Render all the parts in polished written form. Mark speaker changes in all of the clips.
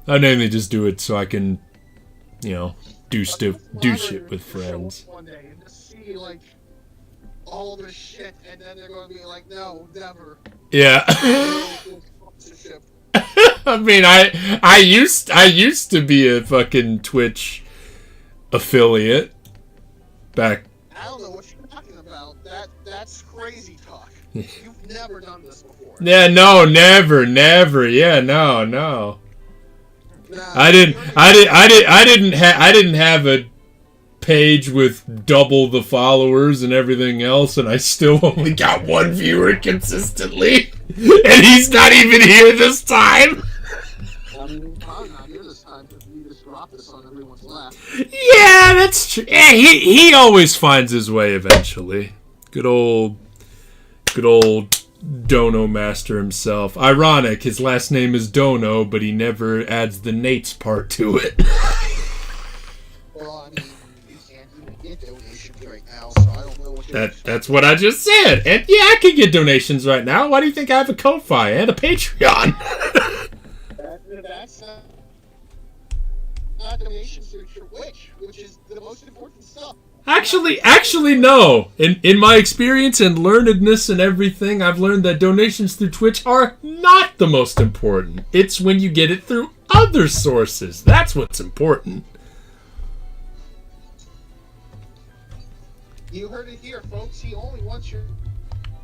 Speaker 1: I mainly just do it so I can, do shit with friends.
Speaker 2: One day and just see like all this shit, and then they're going to be like, no, never.
Speaker 1: Yeah. I mean, I used to be a fucking Twitch affiliate back.
Speaker 2: I don't know what you're talking about. That's crazy talk. You've never done this before.
Speaker 1: Yeah, no, never. Yeah, no. Nah, I didn't have a page with double the followers and everything else, and I still only got one viewer consistently, and he's not even here this time.
Speaker 2: I'm not here this time because you just dropped this on everyone's lap.
Speaker 1: Yeah, that's true. Yeah, he always finds his way eventually. Good old Dono Master himself. Ironic, his last name is Dono, but he never adds the Nates part to it.
Speaker 2: Well, I mean, you can't even get donations right now, so I don't know what you're
Speaker 1: That's what I just said. And yeah, I can get donations right now. Why do you think I have a Ko-Fi and a Patreon?
Speaker 2: That's not donations to Twitch, which is the most important stuff.
Speaker 1: Actually, no. In my experience and learnedness and everything, I've learned that donations through Twitch are not the most important. It's when you get it through other sources. That's what's important.
Speaker 2: You heard it here, folks. He only wants your...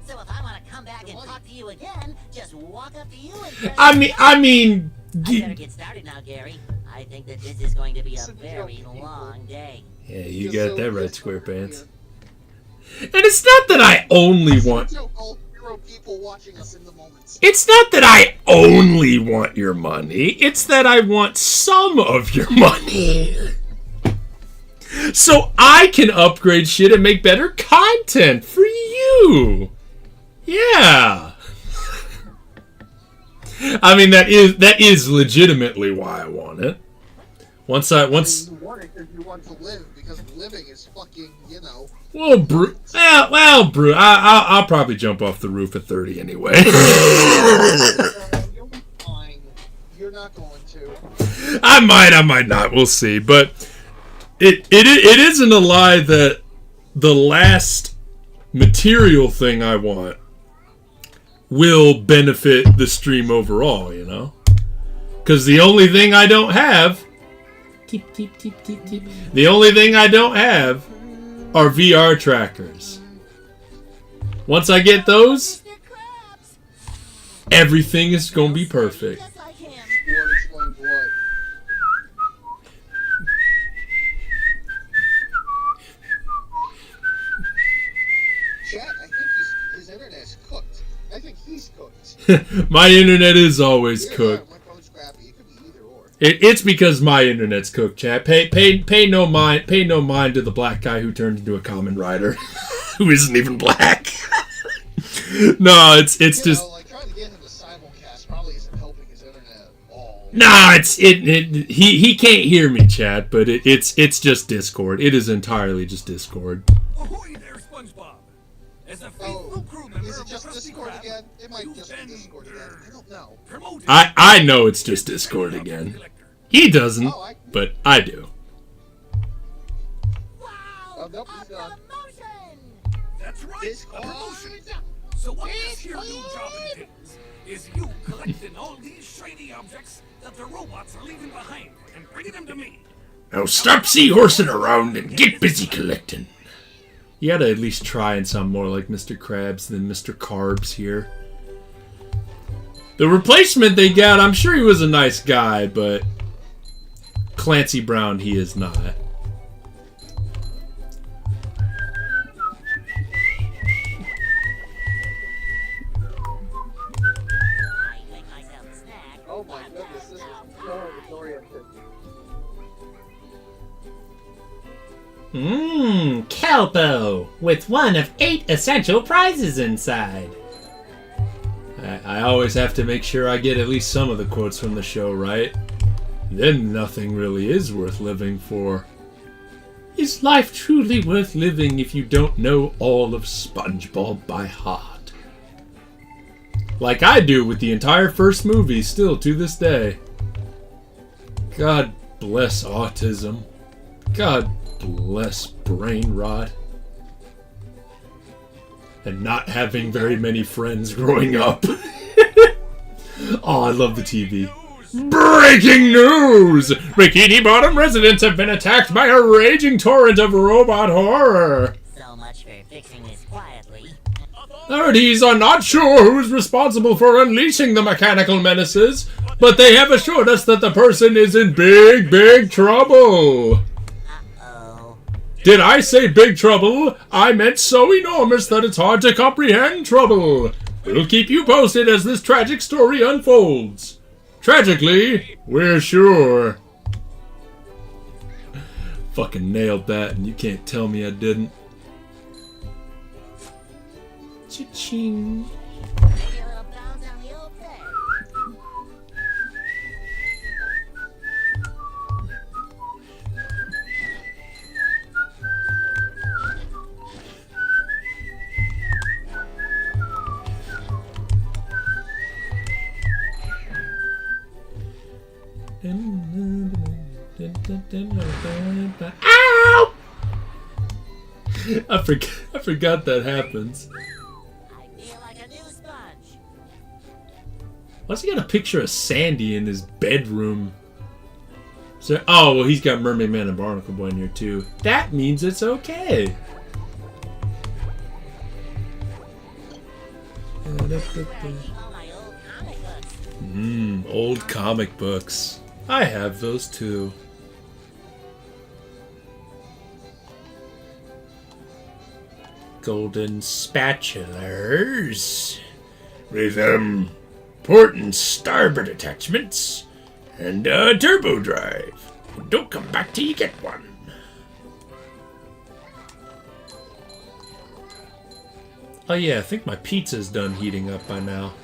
Speaker 3: So if I want to come back and talk to you again, just walk up to you and...
Speaker 1: I mean...
Speaker 3: I better get started now, Gary. I think that this is going to be a very long day.
Speaker 1: Yeah, you got that right, SquarePants. And it's not that I only want... It's not that I only want your money. It's that I want some of your money. So I can upgrade shit and make better content for you. Yeah. I mean, that is legitimately why I want it.
Speaker 2: You want it because you want to live, because living is fucking,
Speaker 1: Well, I'll probably jump off the roof at 30 anyway.
Speaker 2: You'll be fine. You're not going to.
Speaker 1: I might not. We'll see. But it isn't a lie that the last material thing I want will benefit the stream overall, Because the only thing I don't have... The only thing I don't have are VR trackers. Once I get those, everything is going to be perfect.
Speaker 2: Chat, I think his internet's cooked. I think he's cooked.
Speaker 1: My internet is always cooked. It's because my internet's cooked, chat. Pay no mind to the black guy who turned into a common rider, who isn't even black. No, it's just.
Speaker 2: Trying to get him to simulcast probably isn't helping his internet at all.
Speaker 1: Nah, he can't hear me, chat, but it's just Discord. It is entirely just Discord.
Speaker 4: Ahoy there, SpongeBob! As a faithful crew member
Speaker 2: is it
Speaker 4: of
Speaker 2: just
Speaker 4: Krusty
Speaker 2: Discord
Speaker 4: Krab,
Speaker 2: again? It might
Speaker 4: you've
Speaker 2: just be
Speaker 4: been,
Speaker 2: Discord again. I don't know.
Speaker 4: promoted
Speaker 1: I know it's just Discord again. He doesn't, but I do.
Speaker 3: Wow!
Speaker 2: Nope, he's done.
Speaker 3: Promotion!
Speaker 4: That's right,
Speaker 2: Discord.
Speaker 4: a promotion. So what this here new job entails is you collecting all these shiny objects that the robots are leaving behind and bringing them to me.
Speaker 1: Now stop seahorsing around and get busy collecting. You gotta at least try and sound more like Mr. Krabs than Mr. Carbs here. The replacement they got, I'm sure he was a nice guy, but Clancy Brown, he is not.
Speaker 2: Oh my goodness, this is so disoriented.
Speaker 1: Kelpo, with one of 8 essential prizes inside. I always have to make sure I get at least some of the quotes from the show right. Then nothing really is worth living for. Is life truly worth living if you don't know all of SpongeBob by heart? Like I do with the entire first movie still to this day. God bless autism. God bless brain rot. And not having very many friends growing up. Oh, I love the TV. Breaking news! Bikini Bottom residents have been attacked by a raging torrent of robot horror.
Speaker 3: So much for fixing this quietly.
Speaker 1: Authorities are not sure who is responsible for unleashing the mechanical menaces, but they have assured us that the person is in big, big trouble.
Speaker 3: Uh-oh.
Speaker 1: Did I say big trouble? I meant so enormous that it's hard to comprehend trouble. We'll keep you posted as this tragic story unfolds. Tragically, we're sure. Fucking nailed that, and you can't tell me I didn't. Cha-ching.
Speaker 3: Maybe a little bounce on the old bed.
Speaker 1: Ow! I forgot that happens.
Speaker 3: I feel like a new sponge.
Speaker 1: Why's he got a picture of Sandy in his bedroom? So, oh, well, he's got Mermaid Man and Barnacle Boy in here, too. That means it's okay.
Speaker 3: Where I keep all my old comic books.
Speaker 1: Old comic books. I have those, too. Golden spatulas with port and starboard attachments and a turbo drive. Don't come back till you get one. Oh yeah, I think my pizza's done heating up by now.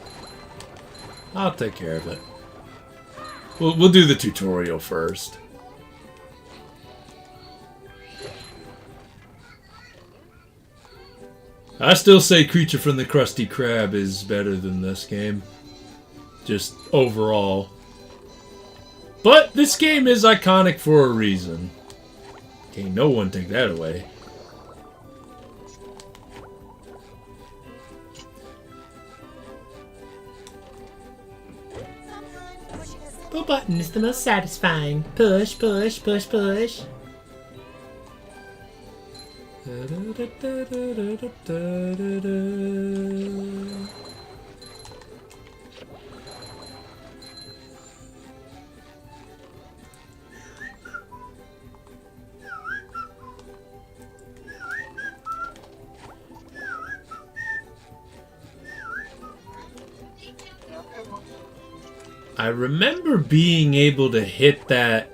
Speaker 1: I'll take care of it. We'll do the tutorial first. I still say Creature from the Krusty Krab is better than this game. Just overall. But this game is iconic for a reason. Can't no one take that away. The button is the most satisfying. Push, push, push, push. I remember being able to hit that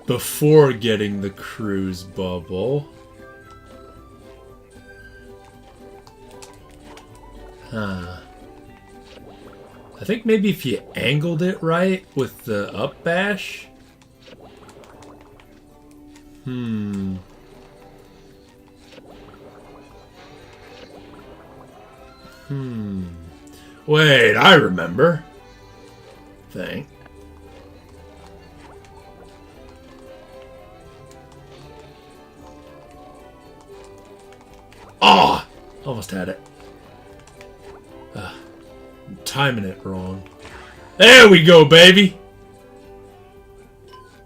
Speaker 1: before getting the cruise bubble. Huh. I think maybe if you angled it right with the up bash. Wait, I remember. Thing. Ah! Oh, almost had it. I'm timing it wrong. There we go, baby!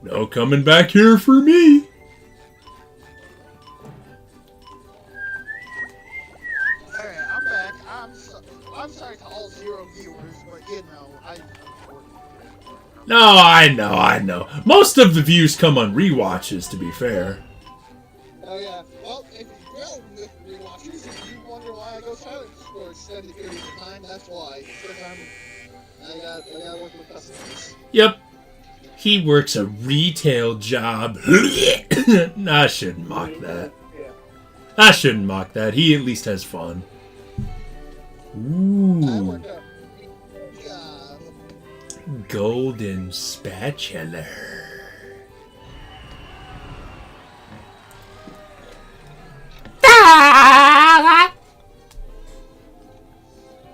Speaker 1: No coming back here for me.
Speaker 2: Alright, I'm back. I'm sorry to all 0 viewers, but you know,
Speaker 1: No, I know. Most of the views come on rewatches, to be fair.
Speaker 2: Oh yeah. Well, if you don't rewatches, if you wonder why I go silent for extended periods of time, that's why. Because I gotta work with customers.
Speaker 1: Yep. He works a retail job. I shouldn't mock that. I shouldn't mock that. He at least has fun.
Speaker 2: I
Speaker 1: Ooh.
Speaker 2: work a job.
Speaker 1: Golden spatula.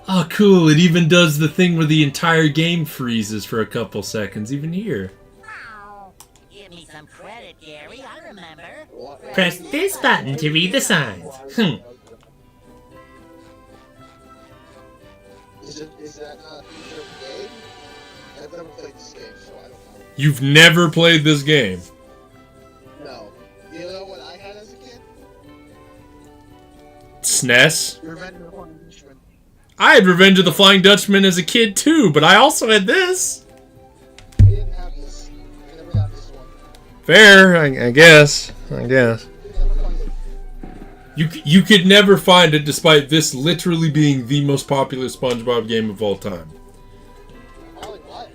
Speaker 1: Oh, cool. It even does the thing where the entire game freezes for a couple seconds, even here.
Speaker 3: Give me some credit, Gary. I remember.
Speaker 1: Press this button to read the signs.
Speaker 2: Is that not a feature of the game? I've never played this game, so I don't know.
Speaker 1: You've never played this game?
Speaker 2: No. You know what I had as a kid?
Speaker 1: SNES?
Speaker 2: Revenge of the Flying Dutchman.
Speaker 1: I had Revenge of the Flying Dutchman as a kid too, but I also had this.
Speaker 2: I didn't have this. I never got this one.
Speaker 1: Fair, I guess.
Speaker 2: I never played it.
Speaker 1: You could never find it, despite this literally being the most popular SpongeBob game of all time.
Speaker 2: Probably bought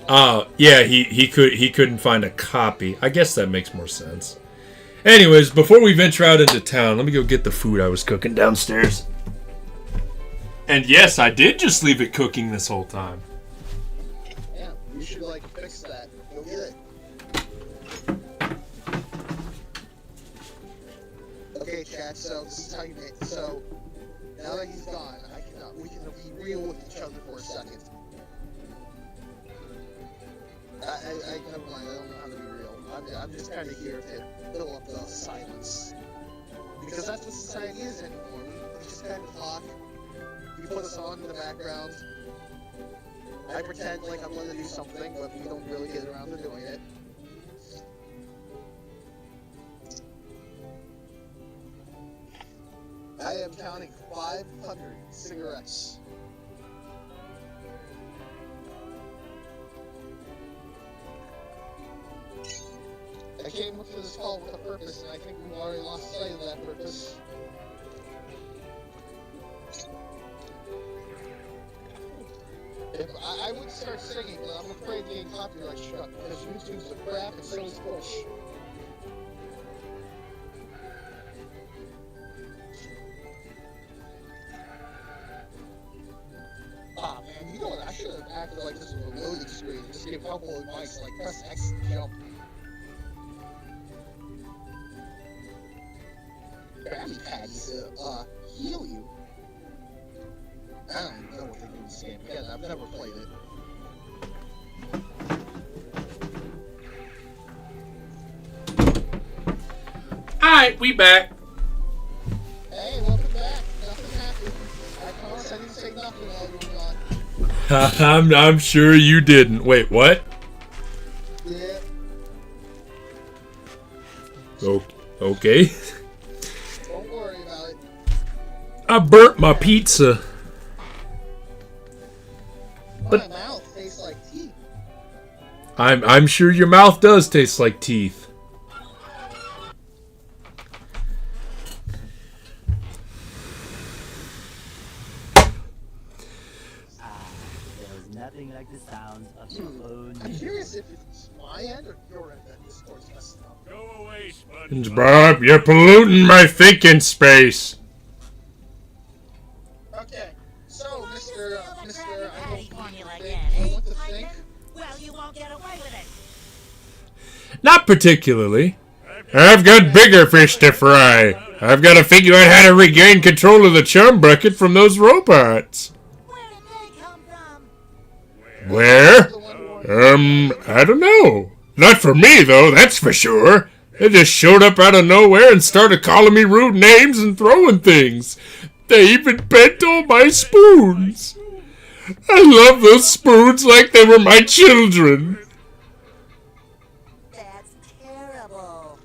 Speaker 2: it.
Speaker 1: Yeah, he couldn't find a copy. I guess that makes more sense. Anyways, before we venture out into town, let me go get the food I was cooking downstairs. And yes, I did just leave it cooking this whole time.
Speaker 2: Yeah, you should like fix that. Go get it. Okay, chat. So this is how you make. So now that he's gone, we can be real with each other for a second. I never mind. I don't know how to be real. I'm just kind of here to fill up the silence because that's what society is anymore. We just kind of talk. You put a song in the background. I pretend like I'm going to do something, but we don't really get around to doing it. I am counting 500 cigarettes. I came up for this call with a purpose, and I think we've already lost sight of that purpose. If I would start singing, but I'm afraid of getting copyright struck because YouTube's a crap and so is Bush. Ah man, you know what? I should have acted like this was a loading screen and just give helpful advice like press X to jump. Krabby Patties heal you. I don't even know what they do in this game. Again, I've never played it.
Speaker 1: Alright, we back.
Speaker 2: Hey, welcome back. Nothing happened. I promise I didn't say nothing while you were gone.
Speaker 1: I'm sure you didn't. Wait, what?
Speaker 2: Yeah.
Speaker 1: Oh, okay.
Speaker 2: Don't worry about it.
Speaker 1: I burnt my pizza.
Speaker 2: My mouth tastes like teeth.
Speaker 1: I'm sure your mouth does taste like teeth.
Speaker 3: There's nothing like the sounds of your own.
Speaker 2: I'm curious if it's my end or your end that this court's messing up.
Speaker 4: Go away, SpongeBob.
Speaker 1: Bob, you're polluting my thinking space.
Speaker 2: Okay, so Mr. I
Speaker 3: Patty
Speaker 2: don't
Speaker 3: formula
Speaker 2: think
Speaker 3: again,
Speaker 2: you know
Speaker 3: eh?
Speaker 2: what to think.
Speaker 3: Well, you won't get away with it.
Speaker 1: Not particularly. I've got bigger fish to fry. I've got to figure out how to regain control of the chum bucket from those robots.
Speaker 3: Where did they come from?
Speaker 1: Where?
Speaker 2: The one who
Speaker 1: I don't know. Not for me, though, that's for sure. They just showed up out of nowhere and started calling me rude names and throwing things. They even bent all my spoons. I love those spoons like they were my children.
Speaker 3: That's terrible.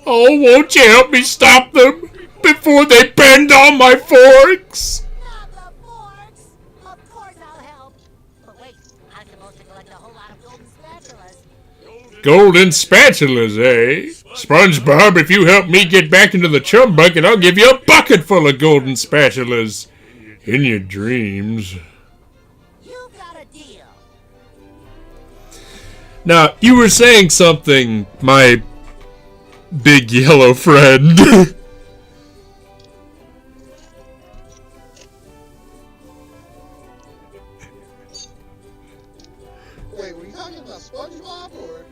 Speaker 1: Oh, won't you help me stop them before they bend all my forks?
Speaker 3: Not the forks. Of course I'll help. But wait, I'm supposed to collect a whole lot of golden spatulas.
Speaker 1: Golden spatulas, eh? SpongeBob, if you help me get back into the chum bucket, I'll give you a bucket full of golden spatulas. In your dreams.
Speaker 3: You've got a deal.
Speaker 1: Now, you were saying something, my big yellow friend.
Speaker 2: Wait, were you talking about SpongeBob or?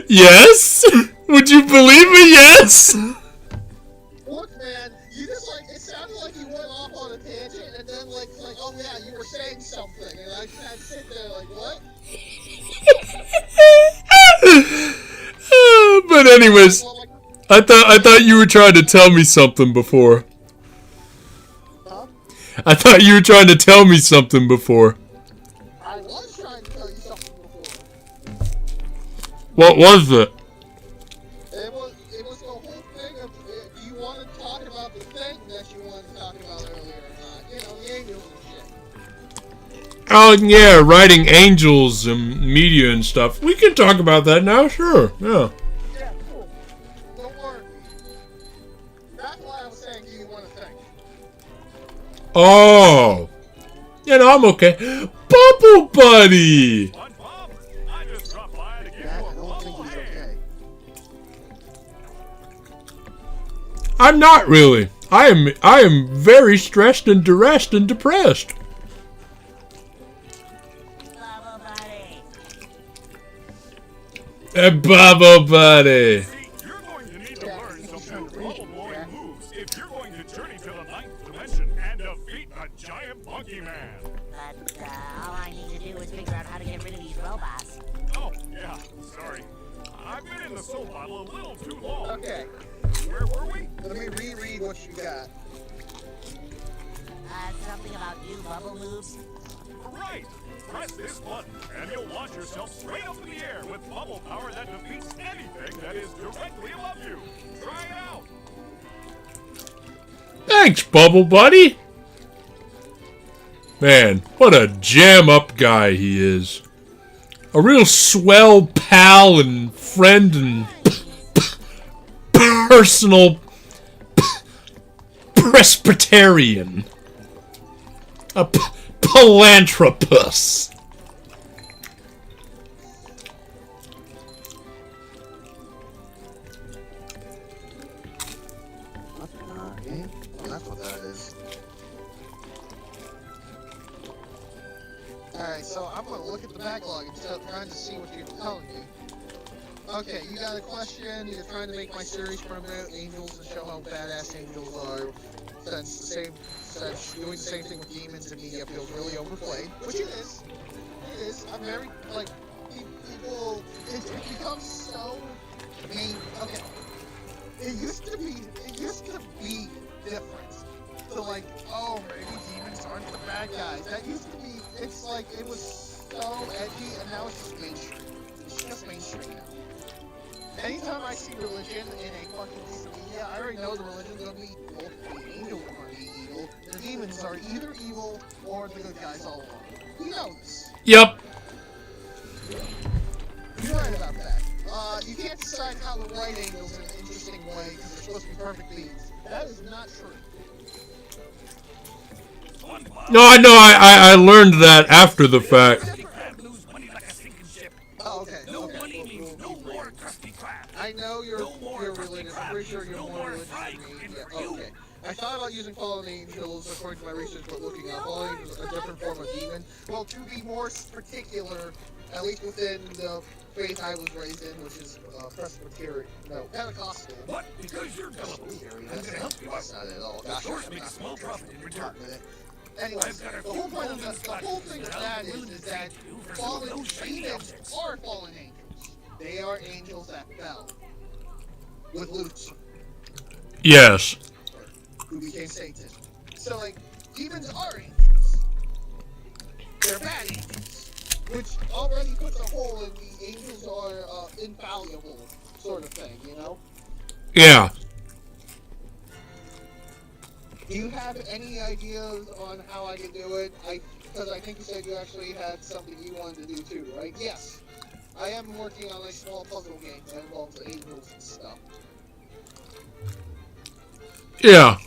Speaker 1: Yes? Would Would you believe me? Yes.
Speaker 2: Look, man, you just like it sounded like you went off on a tangent, and then like oh yeah, you were saying something, and I just had to sit there like what?
Speaker 1: But anyways, I thought you were trying to tell me something before.
Speaker 2: Huh?
Speaker 1: I thought you were trying to tell me something before.
Speaker 2: I was trying to tell you something before.
Speaker 1: What was it?
Speaker 2: It was the whole thing of do you want to talk about the thing that you wanted to talk about earlier or not? You know, the angels and shit.
Speaker 1: Oh yeah, writing angels and media and stuff. We can talk about that now, sure. Yeah.
Speaker 2: Yeah, cool. Don't worry. That's why I was saying, do you want to think?
Speaker 1: Oh. You know, I'm okay. Bubble Buddy!
Speaker 4: SpongeBob, I just dropped by to give
Speaker 2: Yeah,
Speaker 4: you
Speaker 2: I
Speaker 4: a
Speaker 2: don't think
Speaker 4: bubble
Speaker 2: he's
Speaker 4: hand.
Speaker 2: okay.
Speaker 1: I'm not really. I am very stressed and duressed and depressed.
Speaker 3: Bubble Buddy.
Speaker 1: Bubble Buddy.
Speaker 4: See, you're going to need to learn some new bubble-blowing moves if you're going to journey to the 9th dimension and defeat a giant monkey man.
Speaker 3: But all I need to do is figure out how to get rid of these robots.
Speaker 4: Oh, yeah, sorry. I've been in the soul bottle a little too long.
Speaker 2: Okay,
Speaker 4: Where were we?
Speaker 2: let me reread what you got.
Speaker 3: Something about new bubble moves.
Speaker 4: Right! Press this button, and you'll launch yourself straight up in the air with bubble power that defeats anything that is directly above you. Try it out!
Speaker 1: Thanks, Bubble Buddy. Man, what a jam-up guy he is. A real swell pal and friend and personal Presbyterian. A philanthropist.
Speaker 2: Well, that's what that is. Alright, so I'm gonna look at the backlog instead of trying to see what you're telling me. Okay, you got a question, you're trying to make my series promote angels and show how badass angels are. Since doing the same thing with demons and media feels really overplayed, which it is. It is. I'm very, like, people, it becomes so okay. It used to be different. So like, oh, maybe demons aren't the bad guys. That used to be, it's like, it was so edgy, and now it's just mainstream. It's just mainstream now. Anytime I see religion in a fucking piece of media, I already know the religion's gonna be evil, the angels are gonna be evil, the demons are either evil or the good guys all along. We know this.
Speaker 1: Yep.
Speaker 2: You're right about that. You can't decide how to write angels in an interesting way because they're supposed to be perfect beings. That is not true.
Speaker 4: SpongeBob,
Speaker 1: No, I know. I learned that after the fact.
Speaker 4: Krusty Krab lose money like a sinking ship.
Speaker 2: Oh, okay.
Speaker 4: No
Speaker 2: Okay.
Speaker 4: money means no more Krusty Krab.
Speaker 2: I know you're
Speaker 4: No more
Speaker 2: religious.
Speaker 4: Krusty
Speaker 2: I'm pretty sure
Speaker 4: Krab,
Speaker 2: you're
Speaker 4: no
Speaker 2: more
Speaker 4: more
Speaker 2: religious
Speaker 4: fried
Speaker 2: than me.
Speaker 4: chicken
Speaker 2: Yeah,
Speaker 4: for you.
Speaker 2: okay. I thought about using fallen angels according to my research, but looking up, fallen angels are a different form of demon. Well, to be more particular, at least within the faith I was raised in, which is Presbyterian, no, Pentecostal.
Speaker 4: What? Because you're gullible.
Speaker 2: Presbyterian,
Speaker 4: I'm gonna help you out.
Speaker 2: That's not it at all.
Speaker 4: The
Speaker 2: Gosh,
Speaker 4: source
Speaker 2: I'm
Speaker 4: makes a
Speaker 2: not
Speaker 4: small
Speaker 2: gonna
Speaker 4: profit in return.
Speaker 2: talk with it. Anyways,
Speaker 4: I've got a
Speaker 2: the
Speaker 4: few
Speaker 2: whole point of
Speaker 4: golden
Speaker 2: the whole thing with
Speaker 4: slices
Speaker 2: that
Speaker 4: that I'm willing
Speaker 2: is
Speaker 4: to
Speaker 2: that
Speaker 4: trade you for some of
Speaker 2: fallen
Speaker 4: those shiny
Speaker 2: demons
Speaker 4: objects.
Speaker 2: are fallen angels. They are angels that fell with Lucifer,
Speaker 1: Yes.
Speaker 2: who became Satan. So, like, demons are angels. They're bad angels, which already puts a hole in the angels are infallible sort of thing, you know?
Speaker 1: Yeah.
Speaker 2: Do you have any ideas on how I can do it? Because I think you said you actually had something you wanted to do too, right? Yes. I am working on a small puzzle game that involves angels and stuff.
Speaker 1: Yeah.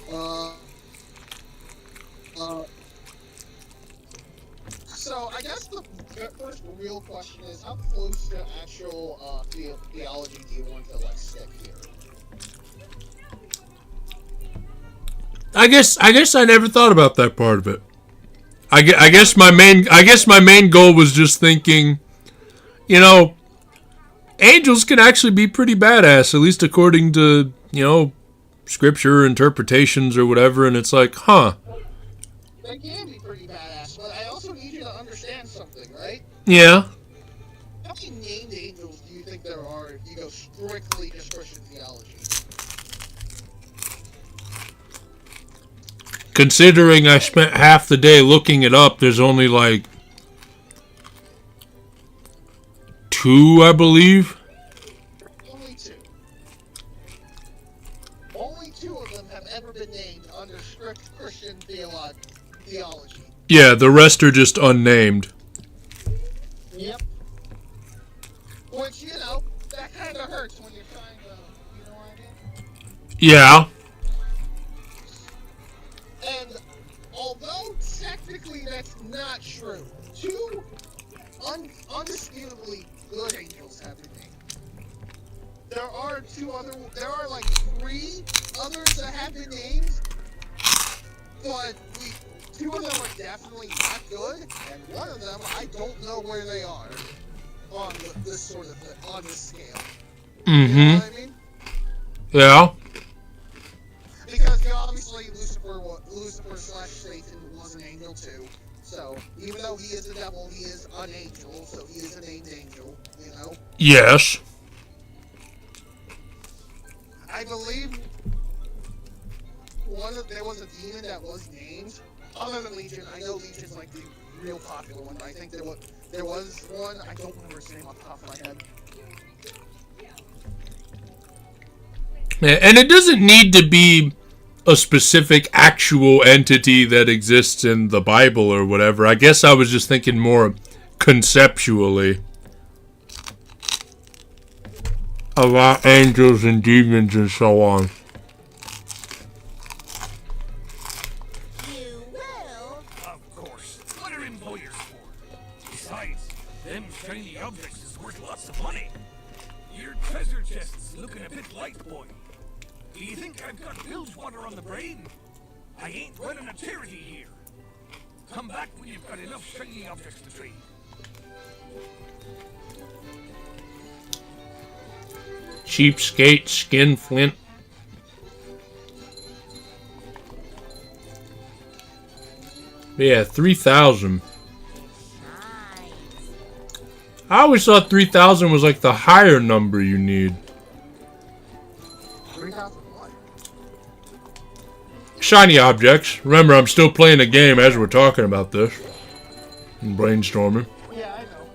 Speaker 2: So I guess the first real question is, how close to actual theology do you want to like stick here?
Speaker 1: I guess I never thought about that part of it. I guess my main goal was just thinking, you know, angels can actually be pretty badass, at least according to, you know, scripture interpretations or whatever, and it's like, huh.
Speaker 2: They can be pretty badass, but I also need you to understand something, right?
Speaker 1: Yeah.
Speaker 2: How many named angels do you think there are if you go strictly just Christian theology?
Speaker 1: Considering I spent half the day looking it up, there's only like 2, I believe.
Speaker 2: Only 2. Only 2 of them have ever been named under strict Christian theology.
Speaker 1: Yeah, the rest are just unnamed.
Speaker 2: Yep. Which, you know, that kind of hurts when you're trying to, you know what I mean?
Speaker 1: Yeah.
Speaker 2: And although technically that's not true, 2 undisputably good angels have been named. There are like 3 others that have been named, but 2 of them are definitely not good, and one of them I don't know where they are on this sort of thing, on this scale. You know what I mean?
Speaker 1: Yeah.
Speaker 2: Because obviously Lucifer / Satan was an angel too. So even though he is a devil, he is an angel. So he is a named angel. You know.
Speaker 1: Yes.
Speaker 2: I believe there was a demon that was named. Other than Legion, I know Legion's like the real popular one. But I think there was one. I don't remember his name off the top of my head.
Speaker 1: Yeah, and it doesn't need to be a specific actual entity that exists in the Bible or whatever. I guess I was just thinking more conceptually about angels and demons and so on.
Speaker 3: You will?
Speaker 4: Of course. What are employers for? Besides, them shiny objects is worth lots of money. Your treasure chest's looking a bit light, boy. Do you think I've got bilge water on the brain? I ain't running a charity here. Come back when you've got enough shiny objects to trade.
Speaker 1: Cheapskate, skinflint. Yeah, 3,000.
Speaker 3: Nice.
Speaker 1: I always thought 3,000 was like the higher number you need.
Speaker 2: 3,000 what?
Speaker 1: Shiny objects. Remember, I'm still playing a game as we're talking about this. And brainstorming.
Speaker 2: Yeah, I know.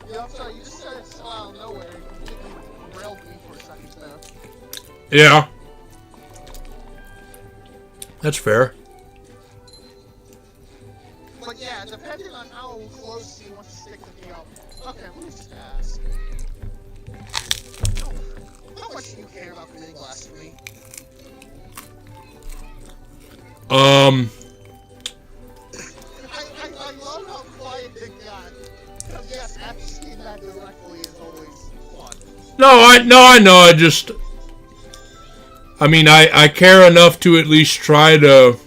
Speaker 2: Yeah, I'm sorry. You just said it so out of nowhere. You completely railed me for a second there.
Speaker 1: Yeah. That's fair.
Speaker 2: But yeah, depending on how close you want to stick to the okay, let me just ask. How much do you care about committing blasphemy? I love how quiet it got. Because yes, asking that directly is always fun.
Speaker 1: I know. I mean, I care enough to at least try to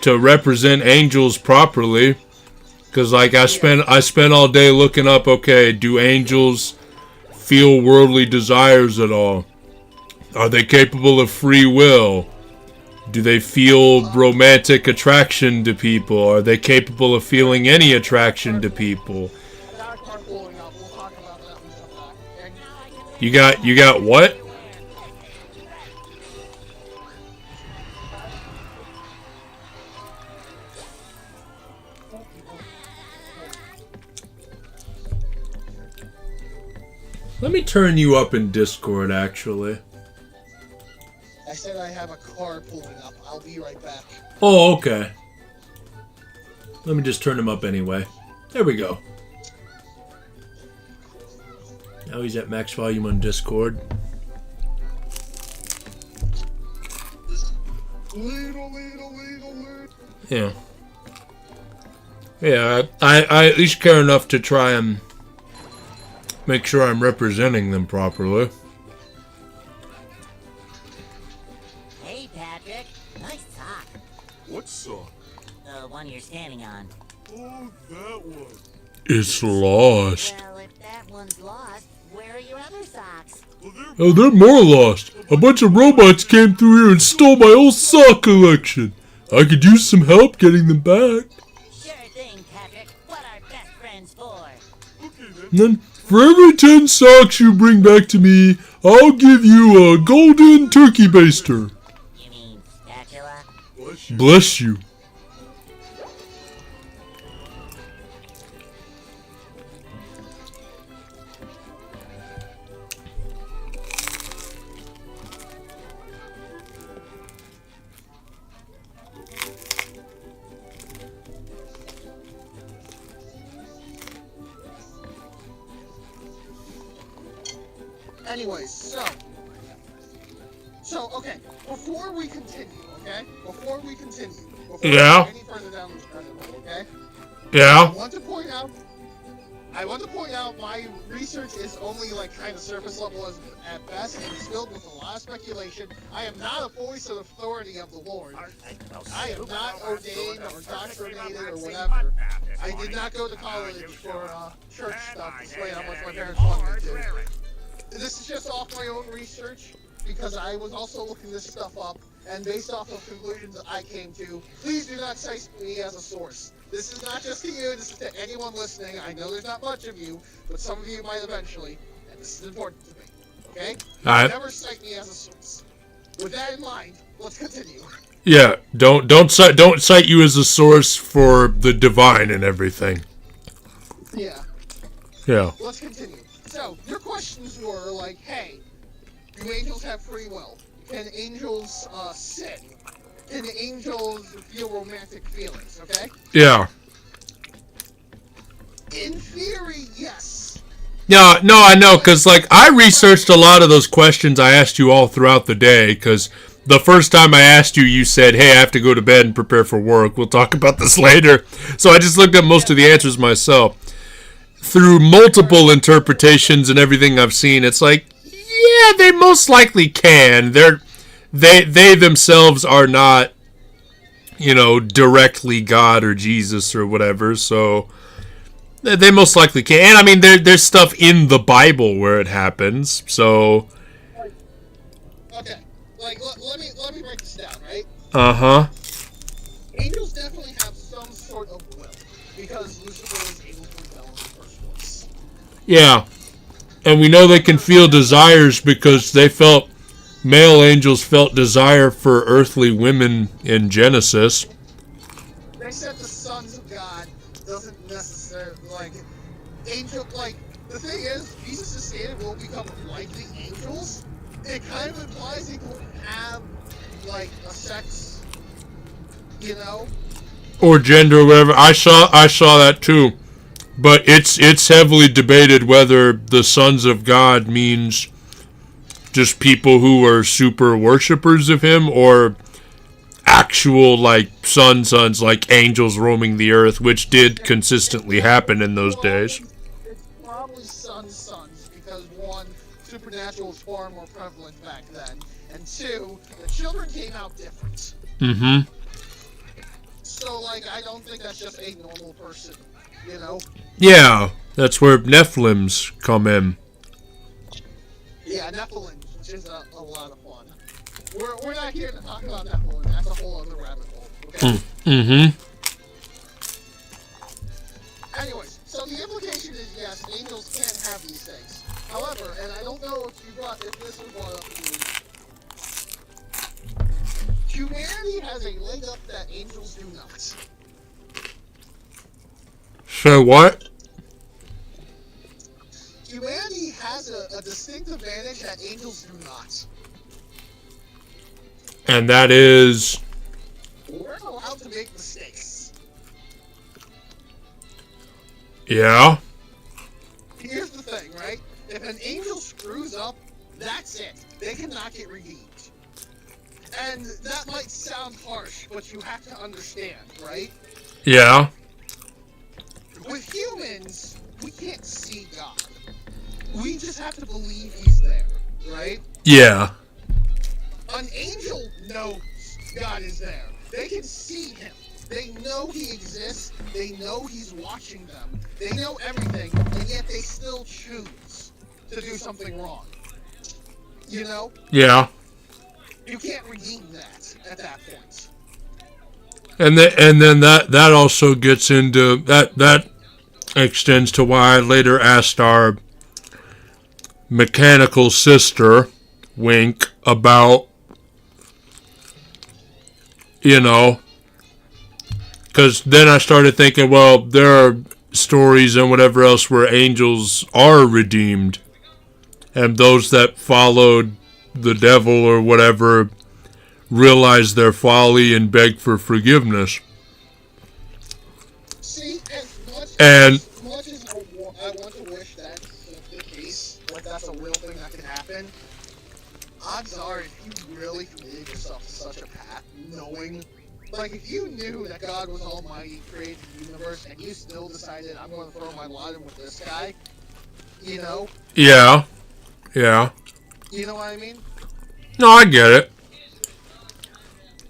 Speaker 1: represent angels properly. Because, like, I spent all day looking up, okay, do angels feel worldly desires at all? Are they capable of free will? Do they feel romantic attraction to people? Are they capable of feeling any attraction to people?
Speaker 2: We'll talk about that when we come back.
Speaker 1: You got what? Let me turn you up in Discord, actually.
Speaker 2: I said I have a car pulling up. I'll be right back.
Speaker 1: Oh, okay. Let me just turn him up anyway. There we go. Now he's at max volume on Discord. Yeah. Yeah, I at least care enough to try and make sure I'm representing them properly.
Speaker 3: Hey, Patrick. Nice sock.
Speaker 4: What sock?
Speaker 3: The one you're standing on.
Speaker 4: Oh, that one.
Speaker 1: It's lost.
Speaker 3: Well, if that one's lost, where are your other socks?
Speaker 1: Oh, they're more lost. A bunch of robots came through here and stole my whole sock collection. I could use some help getting them back.
Speaker 3: Sure thing, Patrick. What are best friends for?
Speaker 1: And then, for every 10 socks you bring back to me, I'll give you a golden turkey baster.
Speaker 3: You mean spatula?
Speaker 1: Bless you.
Speaker 2: Anyways, so okay, before we continue, before we go any further down this rabbit hole, okay?
Speaker 1: Yeah.
Speaker 2: I want to point out my research is only like kind of surface level at best and is filled with a lot of speculation. I am not a voice of authority of the Lord. I am not ordained or indoctrinated or whatever. I did not go to college for church stuff despite how much my parents wanted me to. This is just off my own research because I was also looking this stuff up, and based off of conclusions that I came to, please do not cite me as a source. This is not just to you, this is to anyone listening. I know there's not much of you, but some of you might eventually, and this is important to me, okay?
Speaker 1: Alright.
Speaker 2: Never cite me as a source. With that in mind, let's continue.
Speaker 1: Yeah, don't cite you as a source for the divine and everything.
Speaker 2: Yeah.
Speaker 1: Yeah.
Speaker 2: Let's continue. So, your questions were like, hey, do angels have free will? Can angels sin? Can angels feel romantic feelings, okay?
Speaker 1: Yeah.
Speaker 2: In theory, yes.
Speaker 1: No, I know, because, like, I researched a lot of those questions I asked you all throughout the day, because the first time I asked you, you said, hey, I have to go to bed and prepare for work. We'll talk about this later. So I just looked up most of the answers myself. Through multiple interpretations and everything I've seen, it's like, yeah, they most likely can. They themselves are not, directly God or Jesus or whatever, so they most likely can. And I mean, there's stuff in the Bible where it happens, so.
Speaker 2: Okay, like let me break this down, right?
Speaker 1: Uh-huh.
Speaker 2: Angels definitely have some sort of will because Lucifer was able to rebel in the first place.
Speaker 1: Yeah. And we know they can feel desires because male angels felt desire for earthly women in Genesis.
Speaker 2: They said the sons of God doesn't necessarily, the thing is, Jesus is stated will become like the angels. It kind of implies he will have, a sex,
Speaker 1: Or gender or whatever. I saw that too. But it's heavily debated whether the sons of God means just people who are super worshippers of him or actual sons like angels roaming the earth, which did consistently happen in those days.
Speaker 2: It's probably sons because one, supernatural was far more prevalent back then, and two, the children came out different.
Speaker 1: Mm-hmm.
Speaker 2: So I don't think that's just a normal person.
Speaker 1: Yeah, that's where Nephilims come in.
Speaker 2: Yeah, Nephilim, which is a lot of fun. We're not here to talk about Nephilim. That's a whole other rabbit hole. Okay.
Speaker 1: Mm-hmm.
Speaker 2: Anyways, so the implication is yes, angels can have these things. However, and I don't know if this was brought up to you, humanity has a leg up that angels do not.
Speaker 1: So what?
Speaker 2: Humanity has a distinct advantage that angels do not.
Speaker 1: And that is?
Speaker 2: We're allowed to make mistakes.
Speaker 1: Yeah?
Speaker 2: Here's the thing, right? If an angel screws up, that's it. They cannot get redeemed. And that might sound harsh, but you have to understand, right?
Speaker 1: Yeah.
Speaker 2: With humans, we can't see God. We just have to believe he's there, right?
Speaker 1: Yeah.
Speaker 2: An angel knows God is there. They can see him. They know he exists. They know he's watching them. They know everything, and yet they still choose to do something wrong. You know?
Speaker 5: Yeah.
Speaker 2: You can't redeem that at that point.
Speaker 5: And then that also gets into that extends to why I later asked our mechanical sister, Wink, about, because then I started thinking, well, there are stories and whatever else where angels are redeemed, and those that followed the devil or whatever realize their folly and beg for forgiveness.
Speaker 2: See,
Speaker 5: And
Speaker 2: as much as I want to wish that's the case, like that's a real thing that can happen, odds are if you really committed yourself to such a path, knowing, like if you knew that God was almighty, created the universe, and you still decided, I'm going to throw my lot in with this guy, you know?
Speaker 5: yeah.
Speaker 2: You know what I mean?
Speaker 5: No, I get it.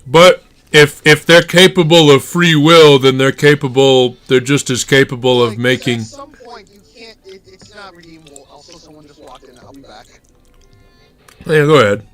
Speaker 5: But if they're capable of free will, then they're just as capable of making...
Speaker 2: At some point, you can't, it's not redeemable. Also, someone just walked in. I'll be back.
Speaker 5: Yeah, go ahead.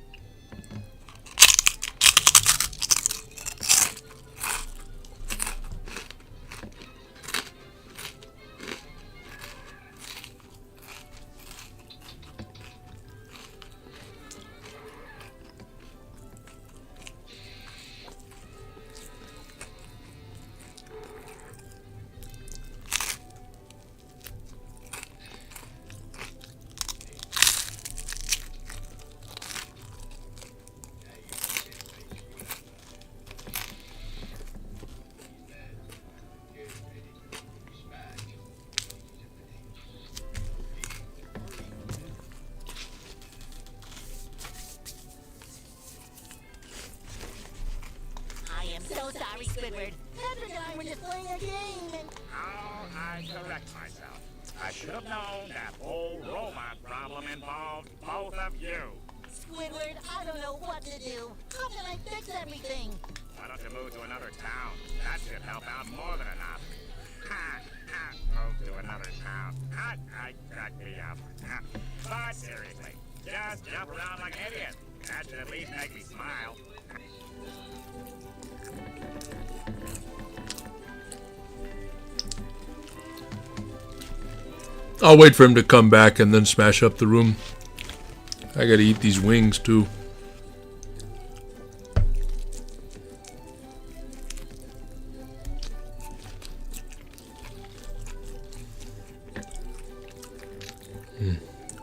Speaker 3: I am so sorry, Squidward. Patrick and I were just playing a game and...
Speaker 6: Oh, I correct myself. I should have known that whole robot problem involved both of you.
Speaker 3: Squidward, I don't know what to do. How can I fix everything?
Speaker 6: Why don't you move to another town? That should help out more than enough. Move to another town. I crack me up. But seriously, just jump around like an idiot. That should at least make me smile.
Speaker 5: I'll wait for him to come back and then smash up the room. I gotta eat these wings too.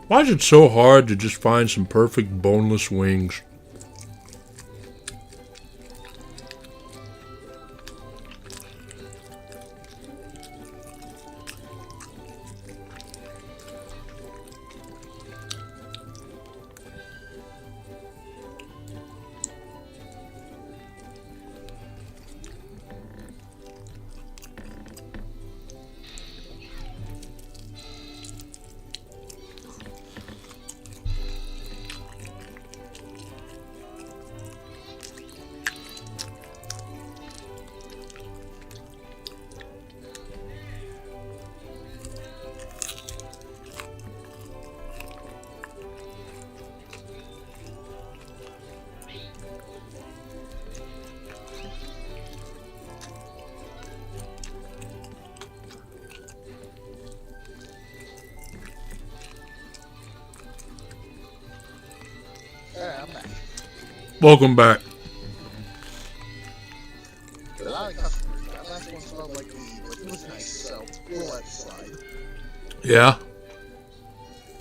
Speaker 5: Why is it so hard to just find some perfect boneless wings?
Speaker 2: I'm back.
Speaker 5: Welcome back.
Speaker 2: A lot of customers. That last one smelled like weed, but it was nice, so we'll let it slide.
Speaker 5: Yeah.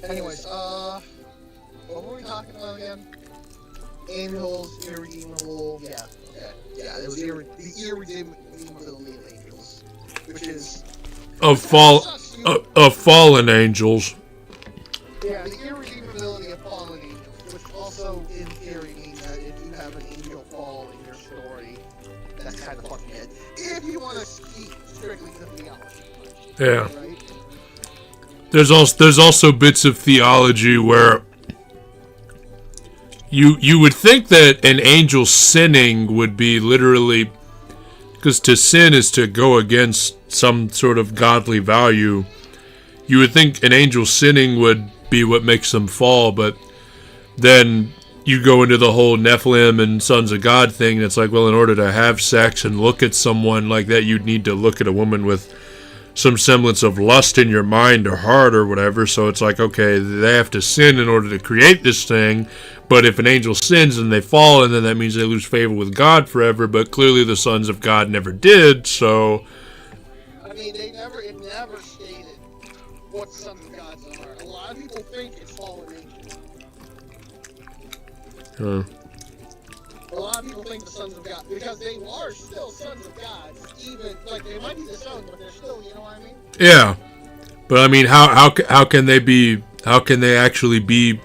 Speaker 2: Anyways, what were we talking about again? Angels, irredeemable. Yeah, okay. Yeah, it was the irredeemability of angels, which is
Speaker 5: Of fallen angels.
Speaker 2: yeah, the irredeemability of fallen angels, which also in theory means that if you have an angel fall in your story, that's kind of fucking it. If you want to speak strictly to theology,
Speaker 5: Yeah.
Speaker 2: right?
Speaker 5: There's also bits of theology where you would think that an angel sinning would be literally Because to sin is to go against some sort of godly value. You would think an angel sinning would be what makes them fall, but then you go into the whole Nephilim and sons of God thing, and it's like, well, in order to have sex and look at someone like that, you'd need to look at a woman with some semblance of lust in your mind or heart or whatever. So it's like, okay, they have to sin in order to create this thing, but if an angel sins and they fall, and then that means they lose favor with God forever, but clearly the sons of God never did, so...
Speaker 2: I mean, it never stated what sons of God are. A lot of people think it's fallen angels.
Speaker 5: Huh.
Speaker 2: A lot of people think the sons of God, because they are still sons of God. Even, like, they might be the sons, but they're still, you know what I mean?
Speaker 5: Yeah. But I mean, how can they be, how can they actually be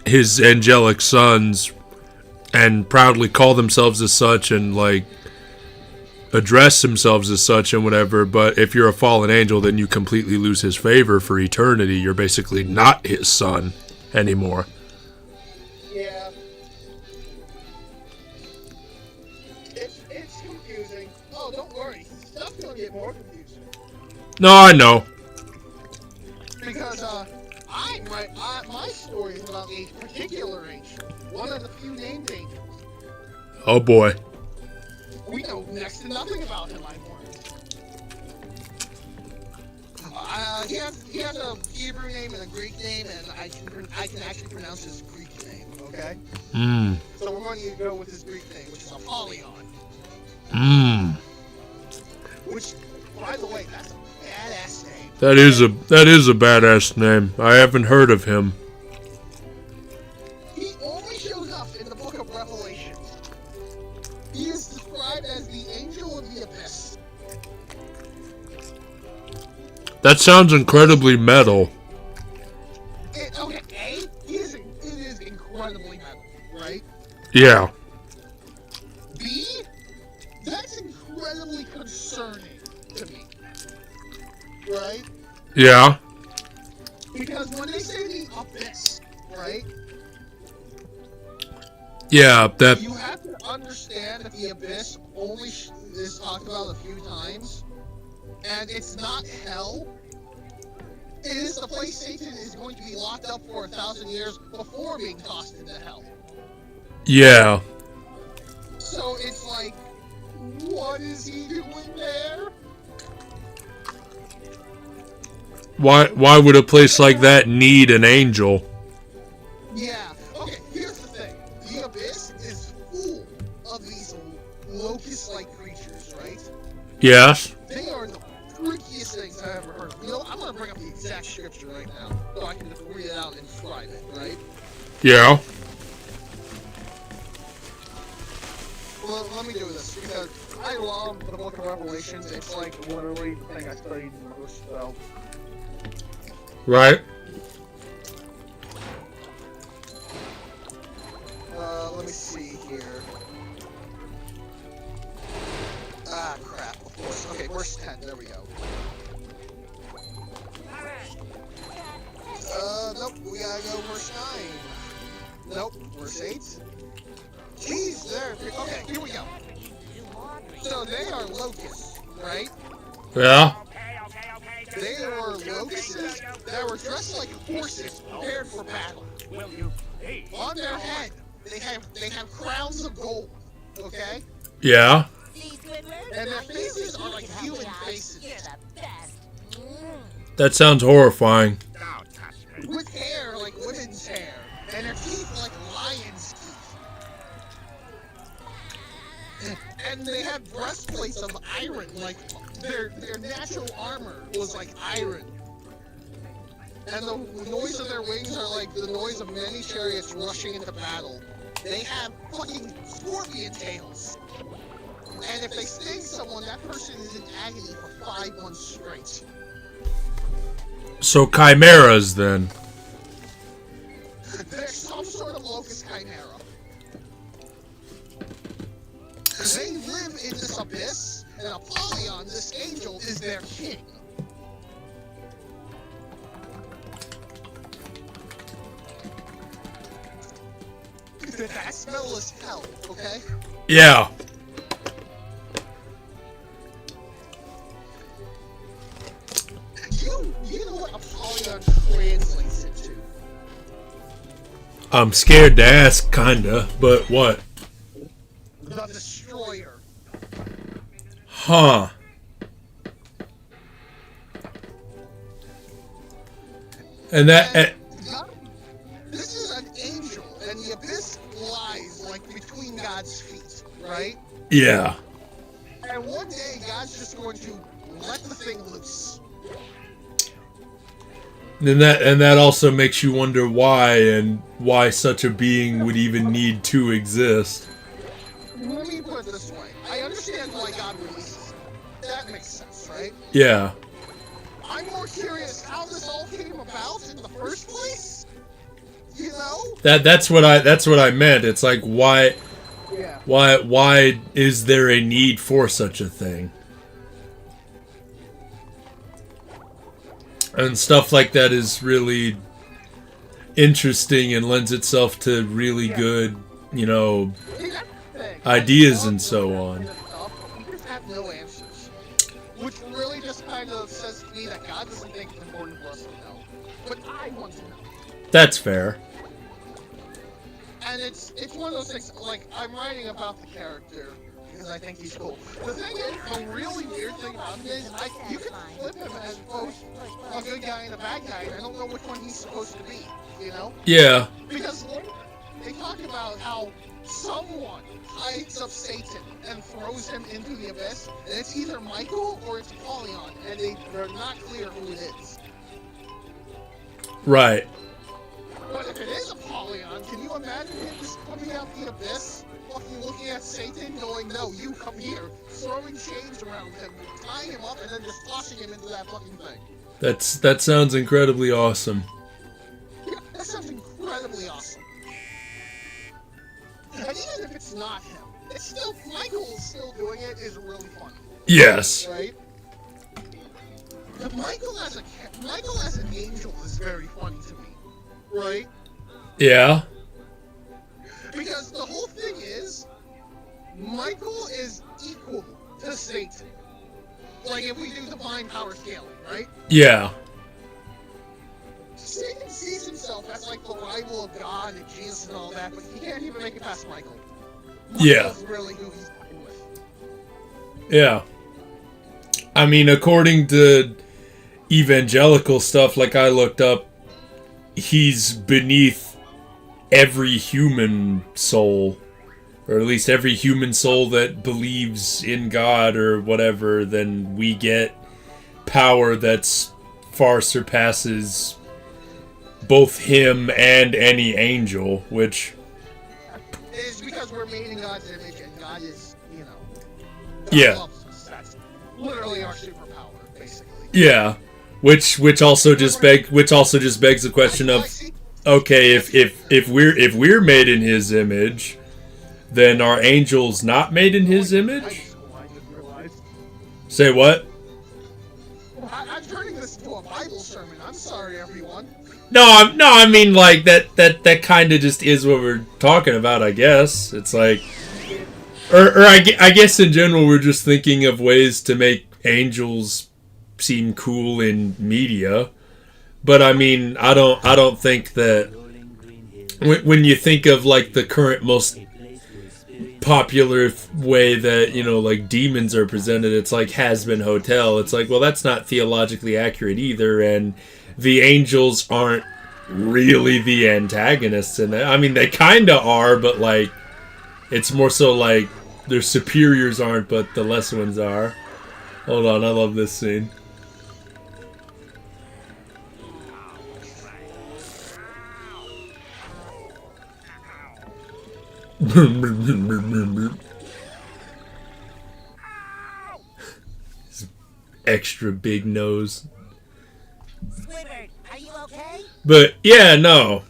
Speaker 5: his angelic sons and proudly call themselves as such and, like, address themselves as such and whatever, but if you're a fallen angel, then you completely lose his favor for eternity. You're basically not his son anymore.
Speaker 2: Yeah. It's confusing. Oh, don't worry. Stuff's gonna get more confusing.
Speaker 5: No, I know.
Speaker 2: Because, my story is about a particular angel. One of the few named angels.
Speaker 5: Oh boy.
Speaker 2: We know next to nothing about him, I've learned. He has a Hebrew name and a Greek name, and I can actually pronounce his Greek name, okay? So we're going to go with his Greek name, which is Apollyon. Which, by the way, that's a badass name.
Speaker 5: That is a badass name. I haven't heard of him.
Speaker 2: He only shows up in the book of Revelation. He is described as the angel of the abyss.
Speaker 5: That sounds incredibly metal.
Speaker 2: It is incredibly metal, right?
Speaker 5: Yeah.
Speaker 2: B, that's incredibly concerning to me. Right?
Speaker 5: Yeah.
Speaker 2: Because when they say the abyss, right?
Speaker 5: Yeah, that...
Speaker 2: You have to understand that the abyss only is talked about a few times. And it's not hell. It is the place Satan is going to be locked up for 1,000 years before being tossed into hell.
Speaker 5: Yeah.
Speaker 2: So it's like, what is he doing there?
Speaker 5: Why would a place like that need an angel?
Speaker 2: Yeah. Okay, here's the thing. The abyss is full of these locust-like creatures, right?
Speaker 5: Yes.
Speaker 2: They are the freakiest things I've ever heard of. You know, I'm gonna bring up the exact scripture right now, so I can just read it out and describe it, right?
Speaker 5: Yeah.
Speaker 2: Well, let me do this, because I love the book of Revelations. It's like literally the thing I studied the most, so...
Speaker 5: Right.
Speaker 2: Let me see here. Ah, crap, of course. Okay, verse 10, there we go. Nope, we gotta go verse 9. Nope, verse 8. Jeez, there. Okay, here we go. So they are locusts, right?
Speaker 5: Yeah.
Speaker 2: They were locusts that were dressed like horses, prepared for battle. On their head, they have crowns of gold. Okay?
Speaker 5: Yeah.
Speaker 2: And their faces are like human faces.
Speaker 5: That sounds horrifying.
Speaker 2: With hair like women's hair. And their teeth like lions' teeth. And they have breastplates of iron, like their natural armor was like iron. And the noise of their wings are like the noise of many chariots rushing into battle. They have fucking scorpion tails. And if they sting someone, that person is in agony for 5 months straight.
Speaker 5: So chimeras, then.
Speaker 2: They're some sort of locust chimera. They live in this abyss, and Apollyon, this angel, is their king. That smell is hell, okay?
Speaker 5: Yeah. I'm scared to ask, kinda, but what?
Speaker 2: The Destroyer.
Speaker 5: Huh. And that...
Speaker 2: This is an angel, and the abyss lies, like, between God's feet, right?
Speaker 5: yeah.
Speaker 2: And one day, God's just going to let the thing loose.
Speaker 5: And that also makes you wonder why such a being would even need to exist.
Speaker 2: Let me put it this way. I understand why God releases it. That makes sense, right?
Speaker 5: Yeah.
Speaker 2: I'm more curious how this all came about in the first place. You know?
Speaker 5: That's what I meant. It's like why is there a need for such a thing? And stuff like that is really interesting and lends itself to really good, ideas and so on.
Speaker 2: We just have no answers. Which really just kind of says to me that God doesn't think it's important for us to know. But I want to know.
Speaker 5: That's fair.
Speaker 2: And it's one of those things, like, I'm writing about the character because I think he's cool. The thing is, the really weird thing about him is, you can flip him as both a good guy and a bad guy, and I don't know which one he's supposed to be, you know?
Speaker 5: Yeah.
Speaker 2: Because they talk about how someone hides up Satan and throws him into the abyss, and it's either Michael or it's Apollyon, and they're not clear who it is.
Speaker 5: Right.
Speaker 2: But if it is Apollyon, can you imagine him just coming out the abyss, fucking looking at Satan, going, "No, you come here," throwing chains around him, tying him up, and then just tossing him into that fucking thing?
Speaker 5: That sounds incredibly awesome.
Speaker 2: Yeah, that sounds incredibly awesome. And even if it's not him, it's still, Michael still doing it is really fun.
Speaker 5: Yes.
Speaker 2: Right? Michael as an angel is very funny to me. Right?
Speaker 5: Yeah.
Speaker 2: Because the whole thing is, Michael is equal to Satan. Like, if we do divine power scaling, right?
Speaker 5: Yeah.
Speaker 2: Satan sees himself as, like, the rival of God and Jesus and all that, but he can't even make it past Michael.
Speaker 5: Yeah.
Speaker 2: Michael's really who he's fighting with.
Speaker 5: Yeah. I mean, according to evangelical stuff, like I looked up, he's beneath every human soul, or at least every human soul that believes in God or whatever. Then we get power that's far surpasses both him and any angel, which
Speaker 2: It's because we're made in God's image, and God is, God
Speaker 5: Yeah.
Speaker 2: loves us. That's literally our superpower, basically.
Speaker 5: yeah, which also just begs the question of, okay, if we're made in His image, then are angels not made in His image?
Speaker 2: I just realized.
Speaker 5: Say what?
Speaker 2: I'm turning this into a Bible sermon. I'm sorry, everyone.
Speaker 5: No, I mean, like, that kind of just is what we're talking about, I guess. It's like, or I guess in general we're just thinking of ways to make angels seem cool in media. But I mean, I don't think that when you think of, like, the current most popular way that, like, demons are presented, it's like Has-Been Hotel. It's like, well, that's not theologically accurate either, and the angels aren't really the antagonists in that. I mean, they kind of are, but, like, it's more so like their superiors aren't, but the less ones are. Hold on, I love this scene. His extra big nose.
Speaker 3: Squidward, are you okay?
Speaker 5: But yeah, no.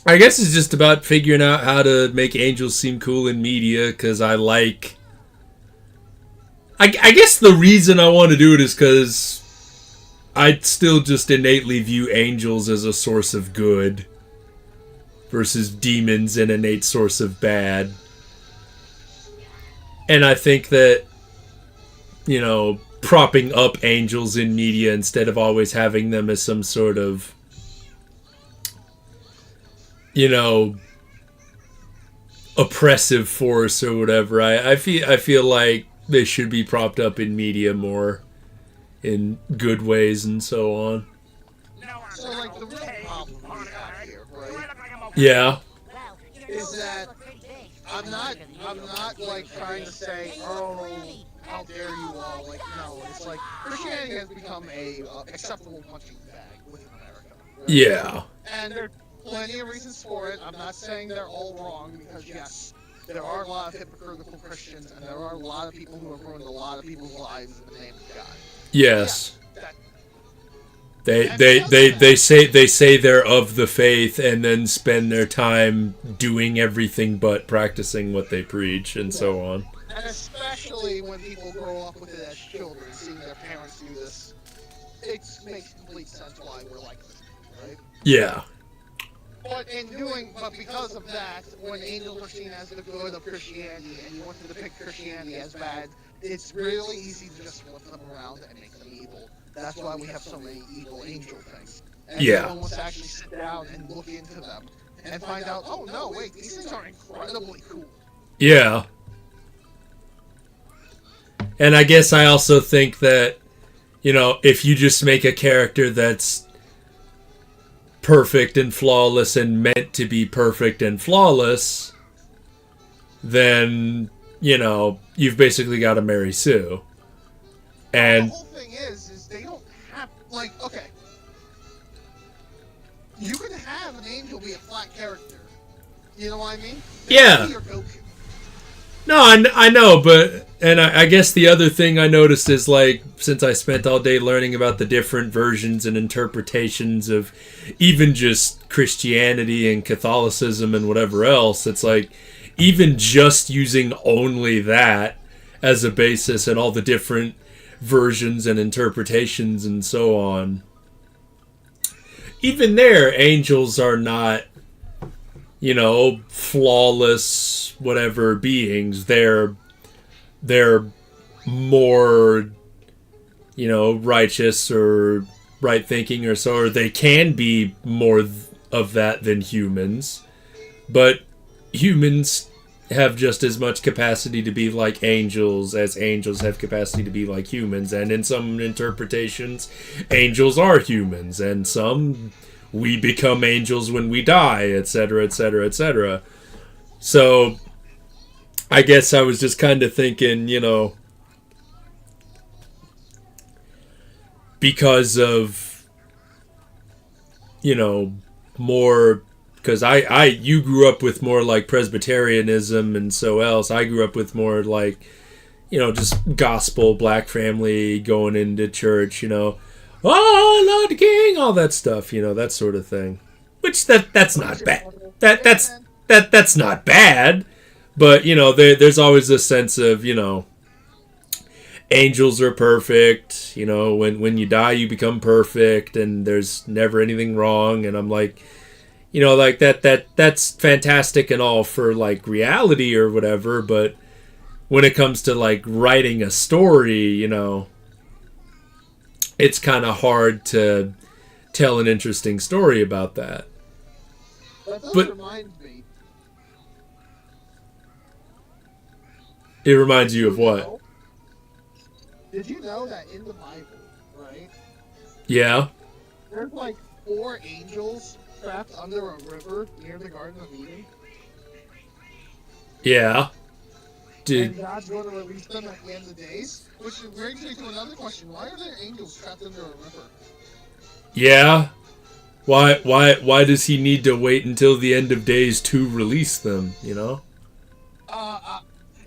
Speaker 5: I guess it's just about figuring out how to make angels seem cool in media, because I like... I guess the reason I want to do it is because I still just innately view angels as a source of good versus demons an innate source of bad. And I think that, propping up angels in media instead of always having them as some sort of,
Speaker 1: you know, oppressive force or whatever. I feel like they should be propped up in media more, in good ways and so on.
Speaker 2: So, like, the real problem we have here, right,
Speaker 1: Yeah.
Speaker 3: Well, your
Speaker 2: is
Speaker 3: nose
Speaker 2: that
Speaker 3: look pretty big.
Speaker 2: I'm not, like, trying to say, oh, how dare you all, like, no, it's like, Christianity has become a acceptable punching bag within America. Right?
Speaker 1: Yeah.
Speaker 2: And there are plenty of reasons for it. I'm not saying they're all wrong, because, yes, there are a lot of hypocritical Christians, and there are a lot of people who have ruined a lot of people's lives in the name of God.
Speaker 1: Yes.
Speaker 2: Yeah, that,
Speaker 1: They say they're of the faith and then spend their time doing everything but practicing what they preach and so on.
Speaker 2: and especially when people grow up with it as children, seeing their parents do this, it makes complete sense why we're like this, right?
Speaker 1: Yeah.
Speaker 2: But because of that, when angels are seen as the good of Christianity, and you want to depict Christianity as bad, it's really easy to just flip them around and make them evil. That's why we have so many evil angel things. And
Speaker 1: Yeah.
Speaker 2: no one wants to actually sit down and look into them and find out, oh no, wait, these things are incredibly cool.
Speaker 1: Yeah. And I guess I also think that, you know, if you just make a character that's perfect and flawless and meant to be perfect and flawless, then, you know, you've basically got a Mary Sue. And
Speaker 2: The whole thing is they don't have, like, okay. You can have an angel be a flat character. You know what I mean? They
Speaker 1: Yeah.
Speaker 2: can be your Goku.
Speaker 1: no, I know, but, and I guess the other thing I noticed is, like, since I spent all day learning about the different versions and interpretations of even just Christianity and Catholicism and whatever else, it's like, even just using only that as a basis and all the different versions and interpretations and so on, even there, angels are not, you know, flawless whatever beings. They're more, you know, righteous or right thinking or so, or they can be more of that than humans. But humans have just as much capacity to be like angels as angels have capacity to be like humans, and in some interpretations angels are humans, and some we become angels when we die, etc., etc., etc. So I guess I was just kind of thinking, you know, because of, you know, more, because you grew up with more like Presbyterianism and so else. I grew up with more like, you know, just gospel, black family, going into church, you know, oh Lord the King, all that stuff, you know, that sort of thing. Which that's not bad. That's not bad, but you know, there's always a sense of, you know, angels are perfect, you know, when you die you become perfect and there's never anything wrong, and I'm like, you know, like that's fantastic and all for like reality or whatever, but when it comes to like writing a story, you know, it's kind of hard to tell an interesting story about that.
Speaker 2: That does
Speaker 1: But-
Speaker 2: remind me.
Speaker 1: It reminds you of what?
Speaker 2: Did you know that in the Bible, right,
Speaker 1: Yeah.
Speaker 2: there's like 4 angels trapped under a river near the Garden of Eden?
Speaker 1: Yeah.
Speaker 2: And
Speaker 1: Dude.
Speaker 2: God's going to release them at the end of the days? Which brings me to another question. Why are there angels trapped under a river?
Speaker 1: Yeah. Why does he need to wait until the end of days to release them, you know?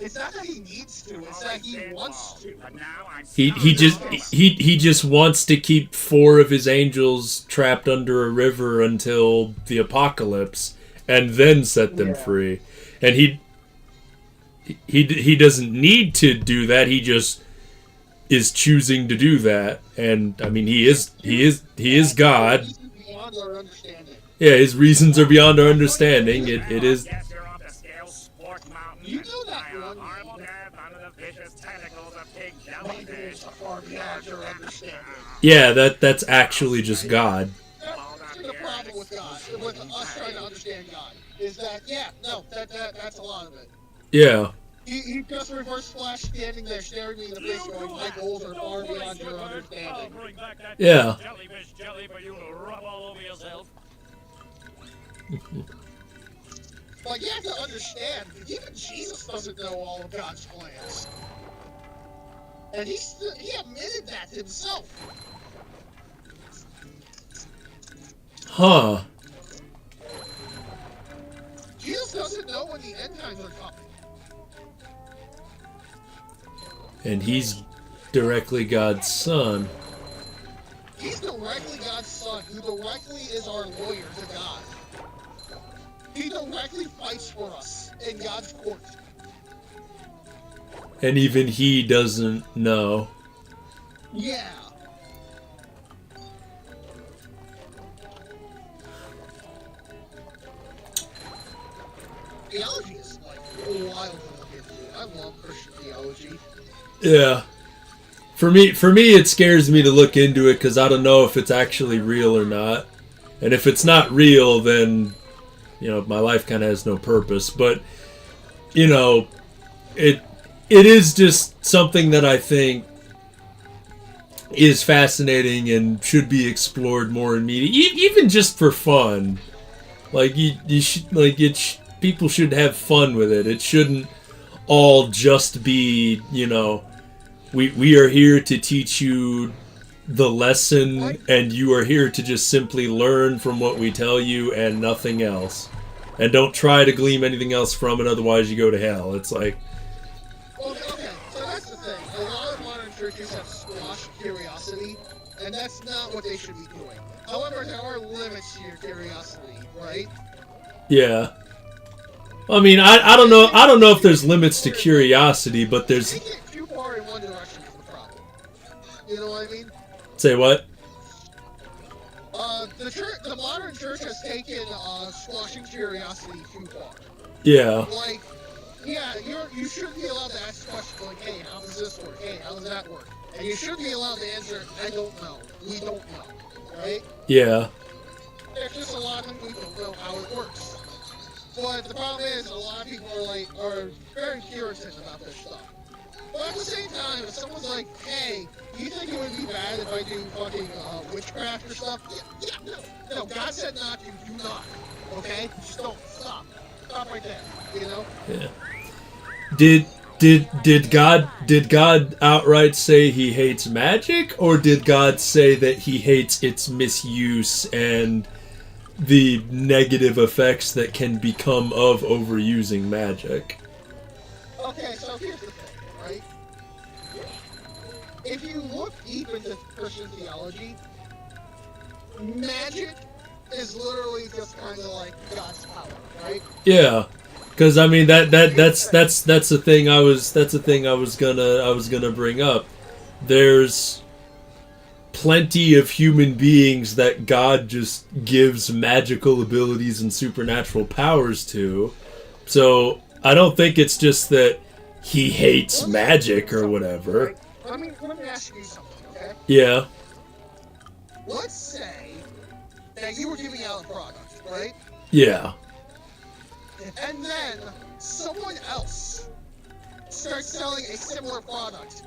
Speaker 2: It's not that he needs to, it's that he wants to.
Speaker 6: But now I'm
Speaker 1: He just wants to keep 4 of his angels trapped under a river until the apocalypse and then set them free. And he doesn't need to do that. He just is choosing to do that. And I mean, he is God.
Speaker 2: This is beyond our understanding.
Speaker 1: Yeah, his reasons are beyond our understanding. It is.
Speaker 6: Guess you're off the scale, sport mountain.
Speaker 2: You know that
Speaker 6: I am
Speaker 2: one.
Speaker 6: a horrible death under the vicious tentacles of King
Speaker 2: Angels
Speaker 6: Jellyfish.
Speaker 2: are far beyond our understanding.
Speaker 1: Yeah, that's actually just God.
Speaker 2: See, the problem problem with God, with us trying to understand God, is that, that's a lot of it.
Speaker 5: Yeah.
Speaker 2: He just reverse flash standing there staring me in the face going, my goals are far beyond your understanding.
Speaker 5: Yeah.
Speaker 6: Jellyfish jelly for you to rub all over yourself.
Speaker 2: Like, you have to understand, even Jesus doesn't know all of God's plans. And he admitted that himself.
Speaker 5: Huh.
Speaker 2: Jesus doesn't know when the end times are coming.
Speaker 5: And he's directly God's son.
Speaker 2: He's directly God's son, who directly is our lawyer to God. He directly fights for us in God's court.
Speaker 5: And even he doesn't know.
Speaker 2: Yeah. Theology is like wild to look into. I love Christian theology.
Speaker 5: Yeah. For me, it scares me to look into it because I don't know if it's actually real or not. And if it's not real, then, my life kind of has no purpose. But, it is just something that I think is fascinating and should be explored more in media, even just for fun. Like you should, people should have fun with it. It shouldn't all just be, we are here to teach you the lesson, and you are here to just simply learn from what we tell you and nothing else. And don't try to glean anything else from it, otherwise you go to hell. It's like...
Speaker 2: Well, okay, so that's the thing. A lot of modern churches have squashed curiosity, and that's not what they should be doing. However, there are limits to your curiosity, right?
Speaker 5: Yeah. I mean, I don't know if there's limits to curiosity, but there's...
Speaker 2: Taking it too far in one direction is the problem. You know what I mean?
Speaker 5: Say what?
Speaker 2: The modern church has taken squashing curiosity too far.
Speaker 5: Yeah.
Speaker 2: Like, yeah, you should be allowed to ask questions like, hey, how does this work? Hey, how does that work? And you should be allowed to answer, I don't know. We don't know. Right?
Speaker 5: Yeah.
Speaker 2: There's just a lot of things we don't know how it works. But the problem is, a lot of people are very Puritan about this stuff. But at the same time, if someone's like, hey, do you think it would be bad if I do fucking witchcraft or stuff? Yeah, no, God said not to, do not. Okay? Just don't. Stop. Stop right there. You know?
Speaker 5: Yeah. Did God outright say he hates magic, or did God say that he hates its misuse and the negative effects that can become of overusing magic?
Speaker 2: Okay, so here's the thing, right? If you look deep into Christian theology, magic is literally just kind of like God's power, right?
Speaker 5: Yeah, because I mean that's the thing I was gonna bring up. There's plenty of human beings that God just gives magical abilities and supernatural powers to, so I don't think it's just that he hates magic or whatever.
Speaker 2: Let me ask you something, okay?
Speaker 5: Yeah.
Speaker 2: Let's say that you were giving out a product, right?
Speaker 5: Yeah.
Speaker 2: And then someone else starts selling a similar product.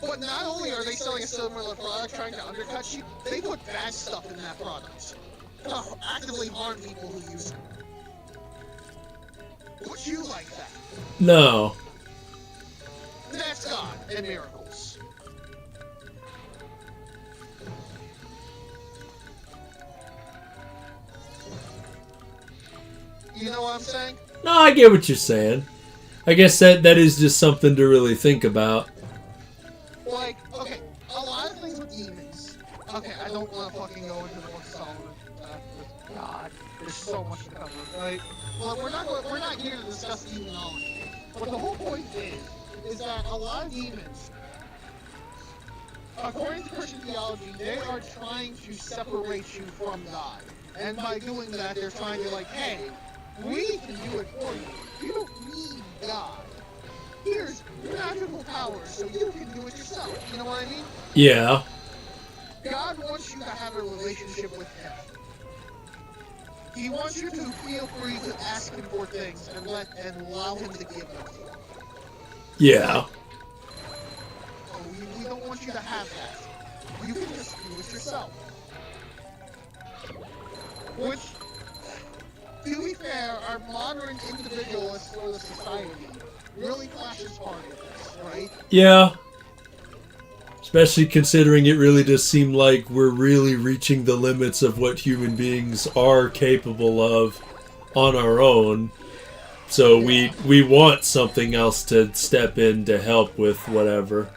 Speaker 2: But not only are they selling a similar product trying to undercut you, they put bad stuff in that product to actively harm people who use it. Would you like that?
Speaker 5: No.
Speaker 2: That's God and miracles. You know what I'm saying?
Speaker 5: No, I get what you're saying. I guess that is just something to really think about.
Speaker 2: Like, okay, a lot of things with demons. Okay, I don't want to fucking go into more Solomon. God, there's so much to cover, right? Well, we're not here to discuss demonology. But the whole point is that a lot of demons, according to Christian theology, they are trying to separate you from God. And by doing that, they're trying to like, hey, we can do it for you. You don't need God. Here's magical powers so you can do it yourself. You know what I mean?
Speaker 5: Yeah.
Speaker 2: God wants you to have a relationship with Him. He wants you to feel free to ask him for things and allow him to give them to you.
Speaker 5: Yeah.
Speaker 2: So we don't want you to have that. You can just do it yourself. Which, to be fair, our modern individualist sort of society really clashes hard with this, right?
Speaker 5: Yeah. Especially considering it really does seem like we're really reaching the limits of what human beings are capable of on our own. So we want something else to step in to help with whatever.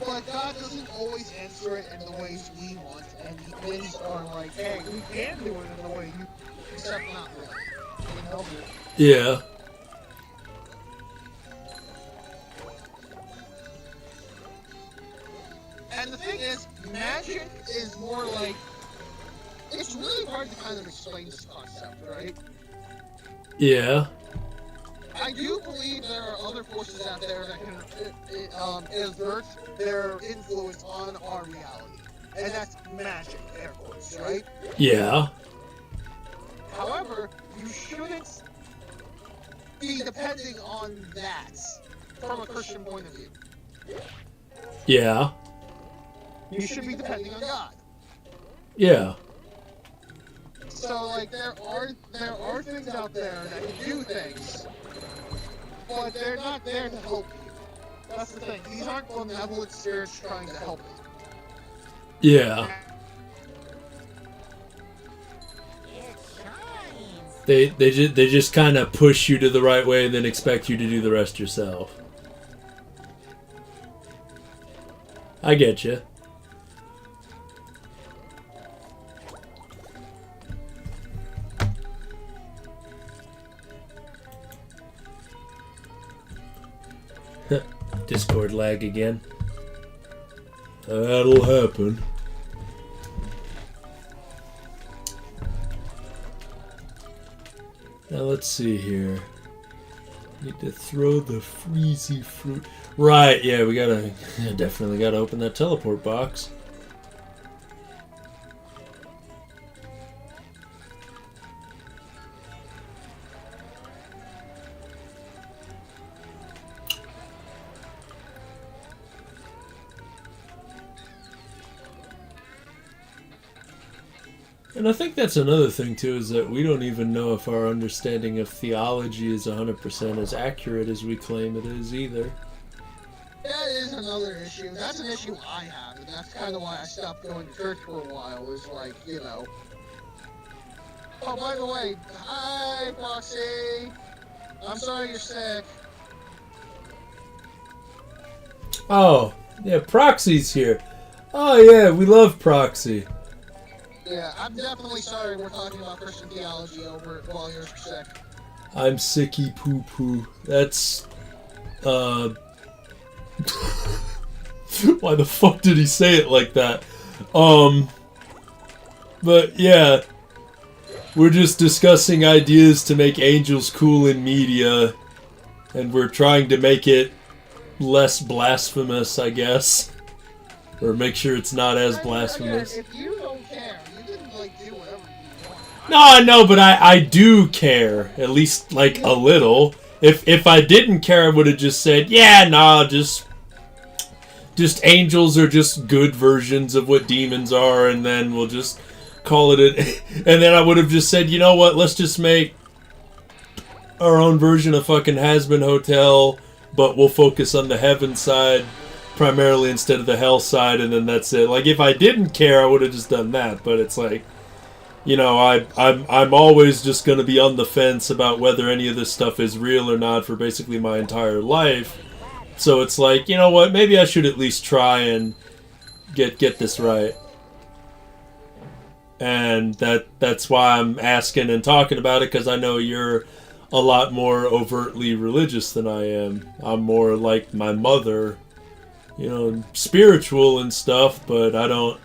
Speaker 2: But God doesn't always answer it in the ways we want, and things are like, hey, we can do it in the way you, except not really. You know?
Speaker 5: Yeah.
Speaker 2: And the thing is, magic is more like, it's really hard to kind of explain this concept, right?
Speaker 5: Yeah.
Speaker 2: I do believe there are other forces out there that can exert their influence on our reality. And that's magic, air quotes, right?
Speaker 5: Yeah.
Speaker 2: However, you shouldn't be depending on that from a Christian point of view.
Speaker 5: Yeah.
Speaker 2: You should be depending on God.
Speaker 5: Yeah.
Speaker 2: So, like, there are things out there that can do things, but they're not there to help you. That's the thing. These aren't benevolent spirits trying to help you.
Speaker 5: Yeah.
Speaker 3: It shines.
Speaker 5: They just kind of push you to the right way and then expect you to do the rest yourself. I get you. Discord lag again. That'll happen. Now let's see here. Need to throw the freezy fruit. Right, yeah, we gotta definitely gotta open that teleport box. And I think that's another thing too, is that we don't even know if our understanding of theology is 100% as accurate as we claim it is either.
Speaker 2: That is another issue. That's an issue I have, and that's kind of why I stopped going to church for a while, is like, you know. Oh, by the way, hi, Proxy. I'm sorry you're sick.
Speaker 5: Oh, yeah, Proxy's here. Oh yeah, we love Proxy.
Speaker 2: Yeah, I'm definitely sorry we're talking about Christian theology over while you're sick.
Speaker 5: I'm sicky poo poo. That's, why the fuck did he say it like that? But yeah, we're just discussing ideas to make angels cool in media, and we're trying to make it less blasphemous, I guess. Or make sure it's not as blasphemous.
Speaker 2: Again, if you don't care, you can, like, do whatever you want.
Speaker 5: No, I know, but I do care. At least, like, a little. If I didn't care, I would have just said, yeah, nah, just angels are just good versions of what demons are, and then we'll just call it a... And then I would have just said, you know what, let's just make our own version of fucking Has-Been Hotel, but we'll focus on the heaven side primarily instead of the hell side, and then that's it. Like, if I didn't care, I would have just done that, but it's like, you know, I'm always just going to be on the fence about whether any of this stuff is real or not for basically my entire life. So it's like, you know what, maybe I should at least try and get this right. And that's why I'm asking and talking about it, because I know you're a lot more overtly religious than I am. I'm more like my mother, you know, spiritual and stuff, but I don't...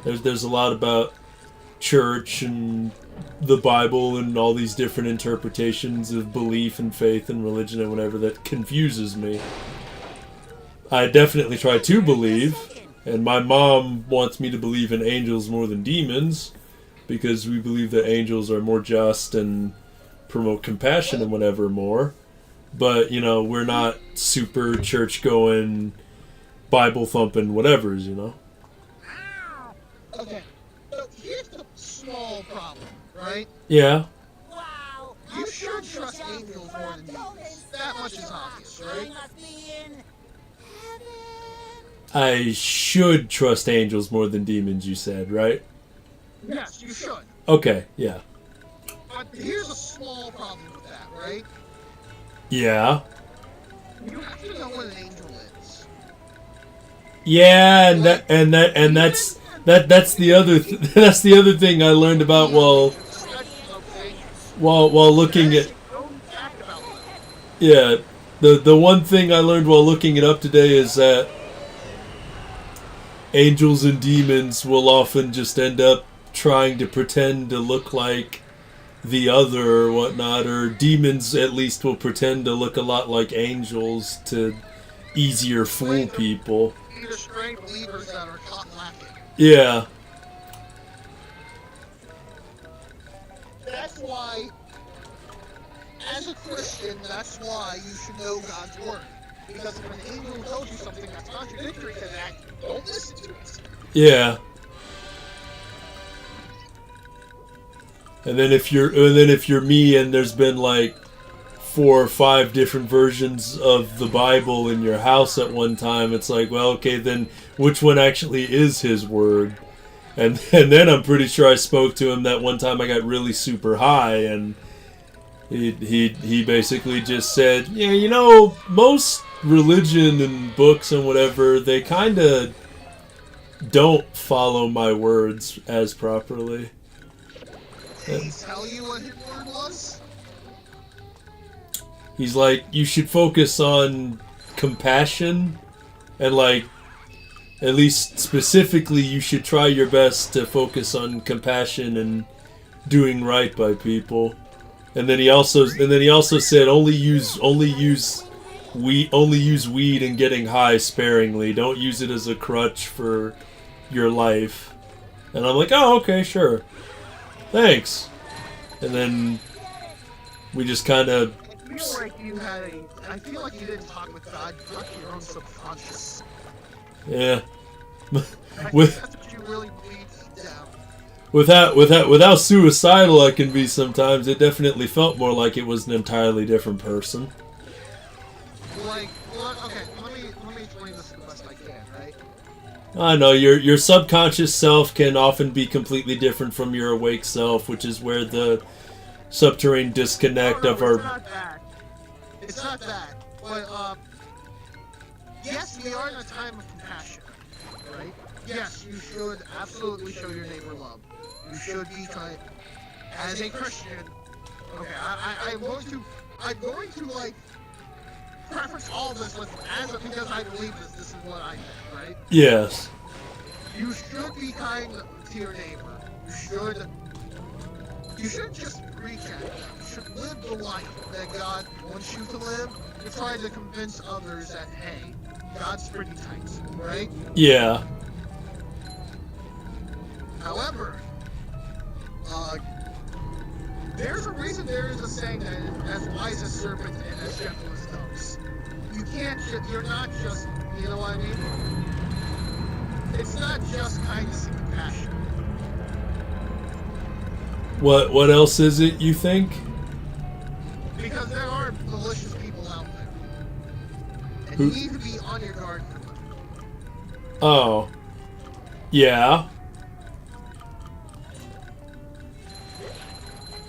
Speaker 5: There's a lot about church and the Bible and all these different interpretations of belief and faith and religion and whatever that confuses me. I definitely try to believe,
Speaker 1: And my mom wants me to believe in angels more than demons because we believe that angels are more just and promote compassion and whatever more. But, you know, we're not super church-going, Bible-thumping whatevers, you know?
Speaker 2: Okay, but here's the small problem, right?
Speaker 1: Yeah.
Speaker 3: Wow.
Speaker 2: You should trust angels more than demons. That much is obvious,
Speaker 3: I
Speaker 2: right?
Speaker 3: must be in heaven.
Speaker 1: I should trust angels more than demons, you said, right?
Speaker 2: Yes, you should.
Speaker 1: Okay, yeah.
Speaker 2: But here's a small problem with that, right?
Speaker 1: Yeah.
Speaker 2: You have to know what an angel is.
Speaker 1: Yeah, that's the other that's the other thing I learned about while looking at yeah, the one thing I learned while looking it up today is that angels and demons will often just end up trying to pretend to look like the other or whatnot, or demons at least will pretend to look a lot like angels to easier fool people.
Speaker 2: Either straight believers that are caught lacking.
Speaker 1: Yeah.
Speaker 2: That's why, as a Christian, that's why you should know God's word. Because if an angel tells you something that's contradictory to that, don't listen to it.
Speaker 1: Yeah. And then if you're me and there's been like 4 or 5 different versions of the Bible in your house at one time, it's like, well, okay, then which one actually is his word? And then I'm pretty sure I spoke to him that one time I got really super high, and he basically just said, yeah, you know, most religion and books and whatever, they kind of don't follow my words as properly.
Speaker 2: Did he tell you what his word was?
Speaker 1: He's like, you should focus on compassion, and like, at least specifically, you should try your best to focus on compassion and doing right by people. And then he also said, only use weed and getting high sparingly. Don't use it as a crutch for your life. And I'm like, oh, okay, sure. Thanks. And then we just kind of...
Speaker 2: I feel like you didn't talk with God, you talked to your own subconscious.
Speaker 1: Yeah.
Speaker 2: That's what you really believe deep down.
Speaker 1: With how suicidal I can be sometimes, it definitely felt more like it was an entirely different person.
Speaker 2: Like, okay, let me explain this the best I can, right?
Speaker 1: I know, your subconscious self can often be completely different from your awake self, which is where the subterranean disconnect of our...
Speaker 2: It's not that. It's not that. But, yes, we are in a time of compassion, right? Yes, you should absolutely show your neighbor love. You should be trying, as a Christian, okay, I'm going to, like, preference all this with, because I believe this is what I think, right?
Speaker 1: Yes.
Speaker 2: You should be kind to your neighbor. You should just reach at them. You should live the life that God wants you to live. You're trying to convince others that, hey, God's pretty tight, right?
Speaker 1: Yeah.
Speaker 2: However, there's a reason there is a saying that as wise as serpents and as gentle as doves. You're not just, you know what I mean? It's not just kindness and compassion.
Speaker 1: What else is it, you think?
Speaker 2: Because there are malicious people out there. And
Speaker 1: Who?
Speaker 2: you need to be on your guard for them.
Speaker 1: Oh. Yeah.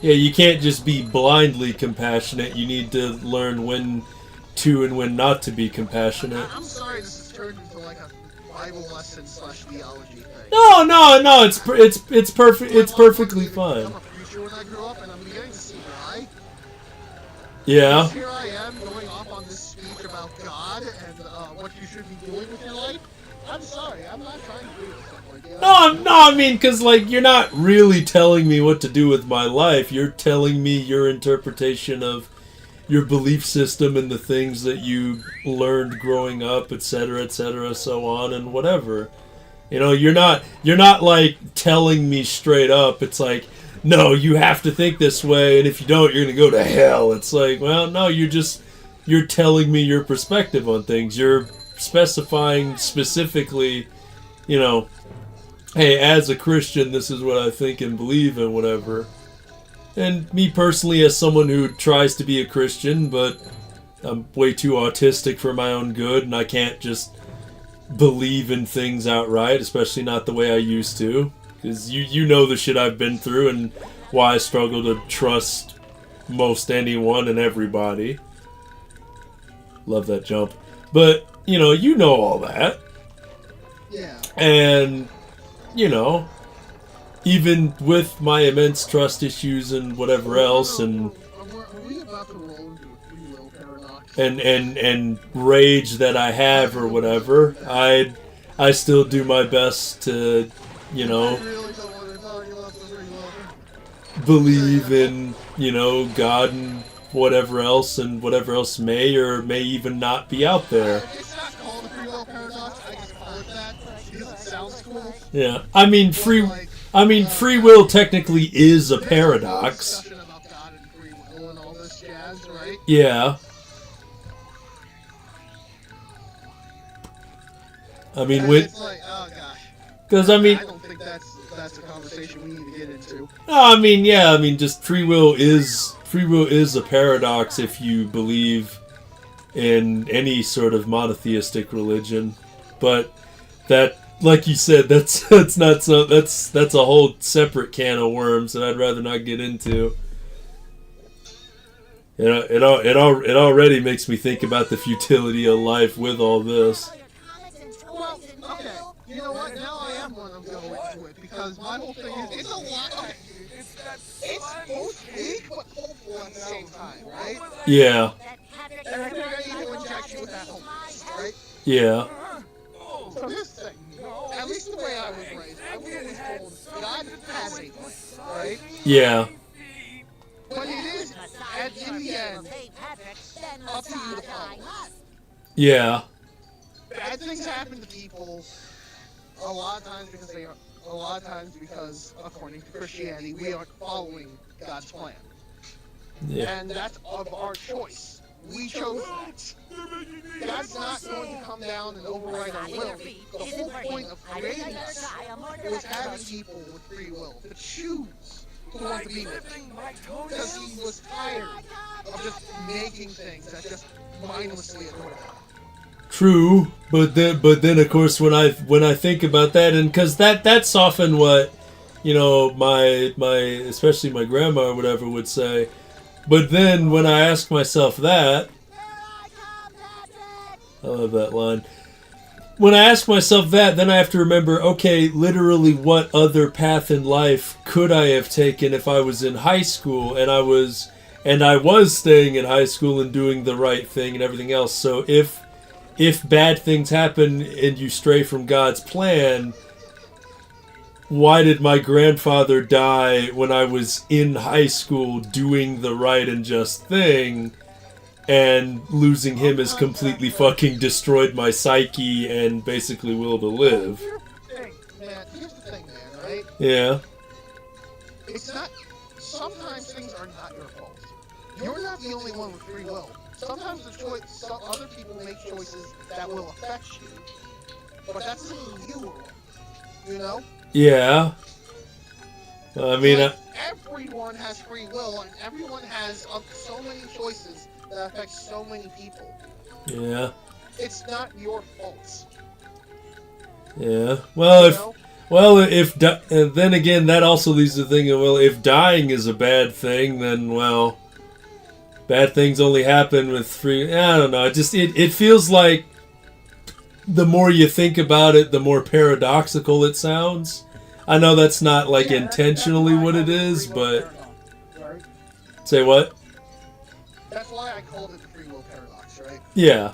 Speaker 1: Yeah, you can't just be blindly compassionate. You need to learn when to and when not to be compassionate.
Speaker 2: I'm sorry this has turned into like a Bible lesson / theology thing.
Speaker 1: No, it's perfect. It's perfectly fine.
Speaker 2: I'm a preacher when I grew up, and I'm beginning to see why.
Speaker 1: Yeah.
Speaker 2: Here I am going off on this speech about God and what you should be doing with your life. I'm sorry, I'm not trying to do this.
Speaker 1: No, I mean, because, like, you're not really telling me what to do with my life. You're telling me your interpretation of your belief system and the things that you learned growing up, etc., so on and whatever. You know, you're not like telling me straight up. It's like, no, you have to think this way, and if you don't, you're gonna go to hell. It's like, well, no, you're telling me your perspective on things. You're specifying specifically, you know, hey, as a Christian, this is what I think and believe and whatever. And me personally, as someone who tries to be a Christian, but I'm way too autistic for my own good, and I can't just believe in things outright, especially not the way I used to. Because you know the shit I've been through and why I struggle to trust most anyone and everybody. Love that jump. But, you know all that.
Speaker 2: Yeah.
Speaker 1: And, you know, even with my immense trust issues and whatever else, and
Speaker 2: Are we about to roll into a free will paradox?
Speaker 1: and rage that I have or whatever, I still do my best to, you know,
Speaker 2: I really don't want to talk about the free will.
Speaker 1: believe in, you know, God and whatever else may or may even not be out there.
Speaker 2: It's not called a free will paradox. I just call it that because it sounds cool.
Speaker 1: Yeah, I mean free will technically is a paradox.
Speaker 2: Discussion about God and free will and all this jazz, right?
Speaker 1: Yeah. I mean,
Speaker 2: And it's like, oh gosh.
Speaker 1: because I mean,
Speaker 2: I don't think that's a conversation we need to get into.
Speaker 1: no, I mean, yeah, I mean, just free will is a paradox if you believe in any sort of monotheistic religion, but that, like you said, that's not so. That's a whole separate can of worms that I'd rather not get into. You know, it already makes me think about the futility of life with all this.
Speaker 2: Well, okay. You know what? Now I am one of going into it because my whole thing is it's a lot. It's both big but hopeful at the same time, right?
Speaker 1: Yeah,
Speaker 2: And I think I need to inject you with that hope, right?
Speaker 1: yeah,
Speaker 2: So here's the thing. At least the way I was raised, I was always told God has a plan, right?
Speaker 1: yeah,
Speaker 2: But it is, in the end, up to you to follow.
Speaker 1: yeah,
Speaker 2: Bad things happen to people a lot of times because according to Christianity, we aren't following God's plan.
Speaker 1: yeah.
Speaker 2: And that's of our choice. We chose that. God's not going to come down and override our will. The whole point of creating us was having people with free will to choose who want to be with him. Because he was tired of just making things that just mindlessly annoyed him.
Speaker 1: True, but then of course when I think about that, and because that's often what, you know, my especially my grandma or whatever would say. But then when I ask myself that, I love that line. When I ask myself that, then I have to remember, okay, literally what other path in life could I have taken if I was in high school and I was staying in high school and doing the right thing and everything else. So if bad things happen and you stray from God's plan, why did my grandfather die when I was in high school doing the right and just thing, and losing him has completely fucking destroyed my psyche and basically will to live?
Speaker 2: Here's the thing, man, right?
Speaker 1: Yeah.
Speaker 2: It's not. Sometimes things are not your fault. You're not the only one with free will. Sometimes some other people make choices that will affect you, but that's something you were wrong. You know?
Speaker 1: Yeah. I mean,
Speaker 2: like, everyone has free will, and everyone has so many choices that affect so many people.
Speaker 1: yeah.
Speaker 2: It's not your fault.
Speaker 1: Yeah. Well,
Speaker 2: You know?
Speaker 1: then again, that also leads to thinking, well, if dying is a bad thing, then, well, bad things only happen with free. I don't know. It feels like the more you think about it, the more paradoxical it sounds. I know that's not like intentionally what it is, but
Speaker 2: Right?
Speaker 1: say what?
Speaker 2: That's why I called it the free will paradox, right?
Speaker 1: Yeah,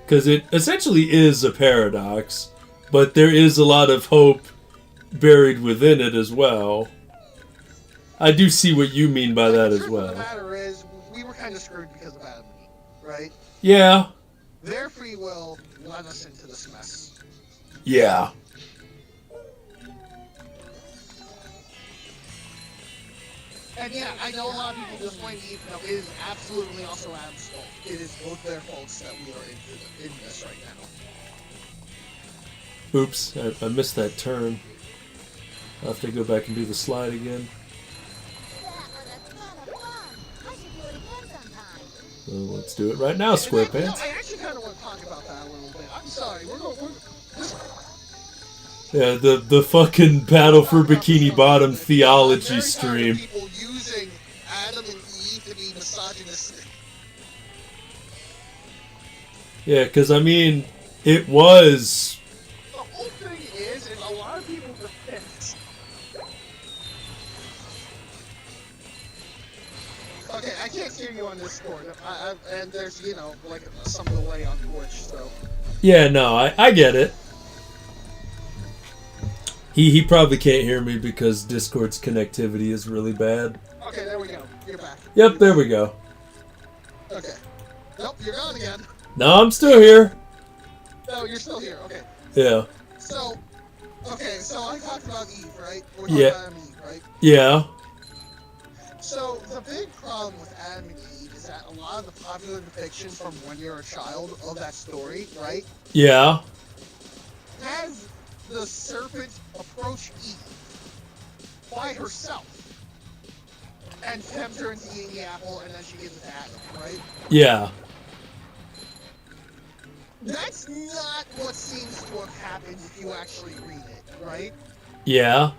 Speaker 1: because it essentially is a paradox, but there is a lot of hope buried within it as well. I do see what you mean by that as
Speaker 2: The
Speaker 1: well.
Speaker 2: matter is, we were kind of screwed because of Adam and Eve, right?
Speaker 5: Yeah.
Speaker 2: Their free will led us into this mess.
Speaker 5: Yeah.
Speaker 2: And yeah, I know a lot of people just blame Eve. No, it is absolutely also Adam's fault. It is both their faults that we are in this right now.
Speaker 5: Oops, I missed that turn. I'll have to go back and do the slide again.
Speaker 3: That was a ton of fun. I should do it again sometime.
Speaker 5: Well, let's do it right now, SquarePants.
Speaker 2: I actually kind of want to talk about that a little bit. I'm sorry.
Speaker 5: Yeah, the fucking Battle for Bikini Bottom theology stream.
Speaker 2: People using Adam and Eve to be misogynistic.
Speaker 5: Yeah, because I mean, it was.
Speaker 2: The whole thing is a lot of people defense. Okay, I can't hear you on Discord. And there's, like some delay on Twitch, so.
Speaker 5: Yeah, no, I get it. He probably can't hear me because Discord's connectivity is really bad.
Speaker 2: Okay, there we go. You're back.
Speaker 5: Yep, there we go.
Speaker 2: Okay. Nope, you're gone again.
Speaker 5: No, I'm still here.
Speaker 2: No, you're still here. Okay.
Speaker 5: Yeah.
Speaker 2: So I talked about Eve, right? We're
Speaker 5: Yeah.
Speaker 2: talking about Eve, right?
Speaker 5: Yeah.
Speaker 2: So the big problem with Adam and Eve is that a lot of the popular depictions from when you're a child of that story, right,
Speaker 5: Yeah.
Speaker 2: has the serpent approach Eve by herself and tempt her into eating the apple, and then she gives it to Adam, right?
Speaker 5: Yeah.
Speaker 2: That's not what seems to have happened if you actually read it, right?
Speaker 5: Yeah.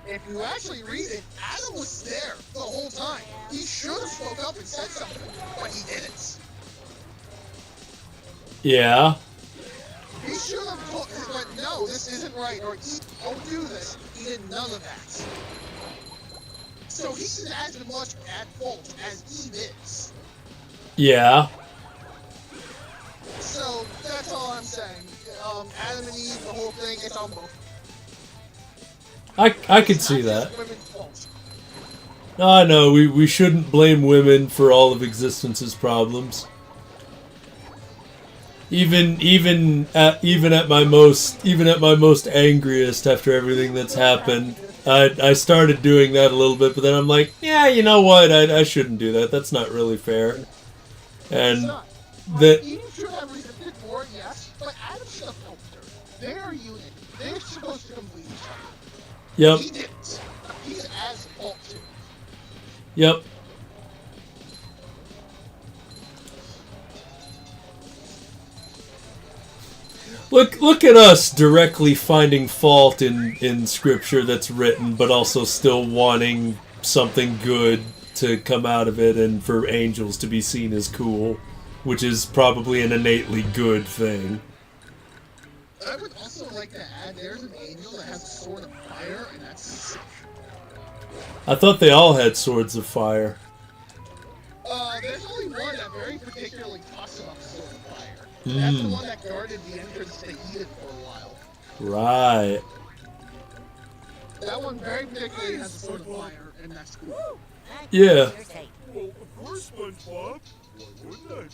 Speaker 2: If you actually read it, Adam was there the whole time. He should have spoke up and said something, but he didn't.
Speaker 5: Yeah.
Speaker 2: He should have went, no, this isn't right, or don't do this. He did none of that. So he's as much at fault as Eve is.
Speaker 5: Yeah.
Speaker 2: So that's all I'm saying. Adam and Eve, the whole thing, it's on both.
Speaker 5: I could
Speaker 2: It's
Speaker 5: see
Speaker 2: not
Speaker 5: that.
Speaker 2: just women's fault.
Speaker 5: No, I know we shouldn't blame women for all of existence's problems. Even at my most angriest after everything that's happened, I started doing that a little bit, but then I'm like, yeah, you know what? I shouldn't do that. That's not really fair. And
Speaker 2: It's not.
Speaker 5: that
Speaker 2: Eve should have resisted more, yes, but Adam should have helped her. They're a unit. They're supposed to complete each other.
Speaker 5: yep,
Speaker 2: He didn't. He's as fault too.
Speaker 5: yep. Look at us directly finding fault in scripture that's written, but also still wanting something good to come out of it and for angels to be seen as cool, which is probably an innately good thing.
Speaker 2: I would also like to add, there's an angel that has a sword of fire, and that's sick.
Speaker 5: I thought they all had swords of fire.
Speaker 2: There's only one that very particularly talks about the sword of fire. That's the one that guarded the entrance to Eden for a while.
Speaker 5: Right.
Speaker 2: That one very particularly has a sword of fire, and that's cool.
Speaker 5: Yeah.
Speaker 4: Well, of course, SpongeBob. Why wouldn't I be?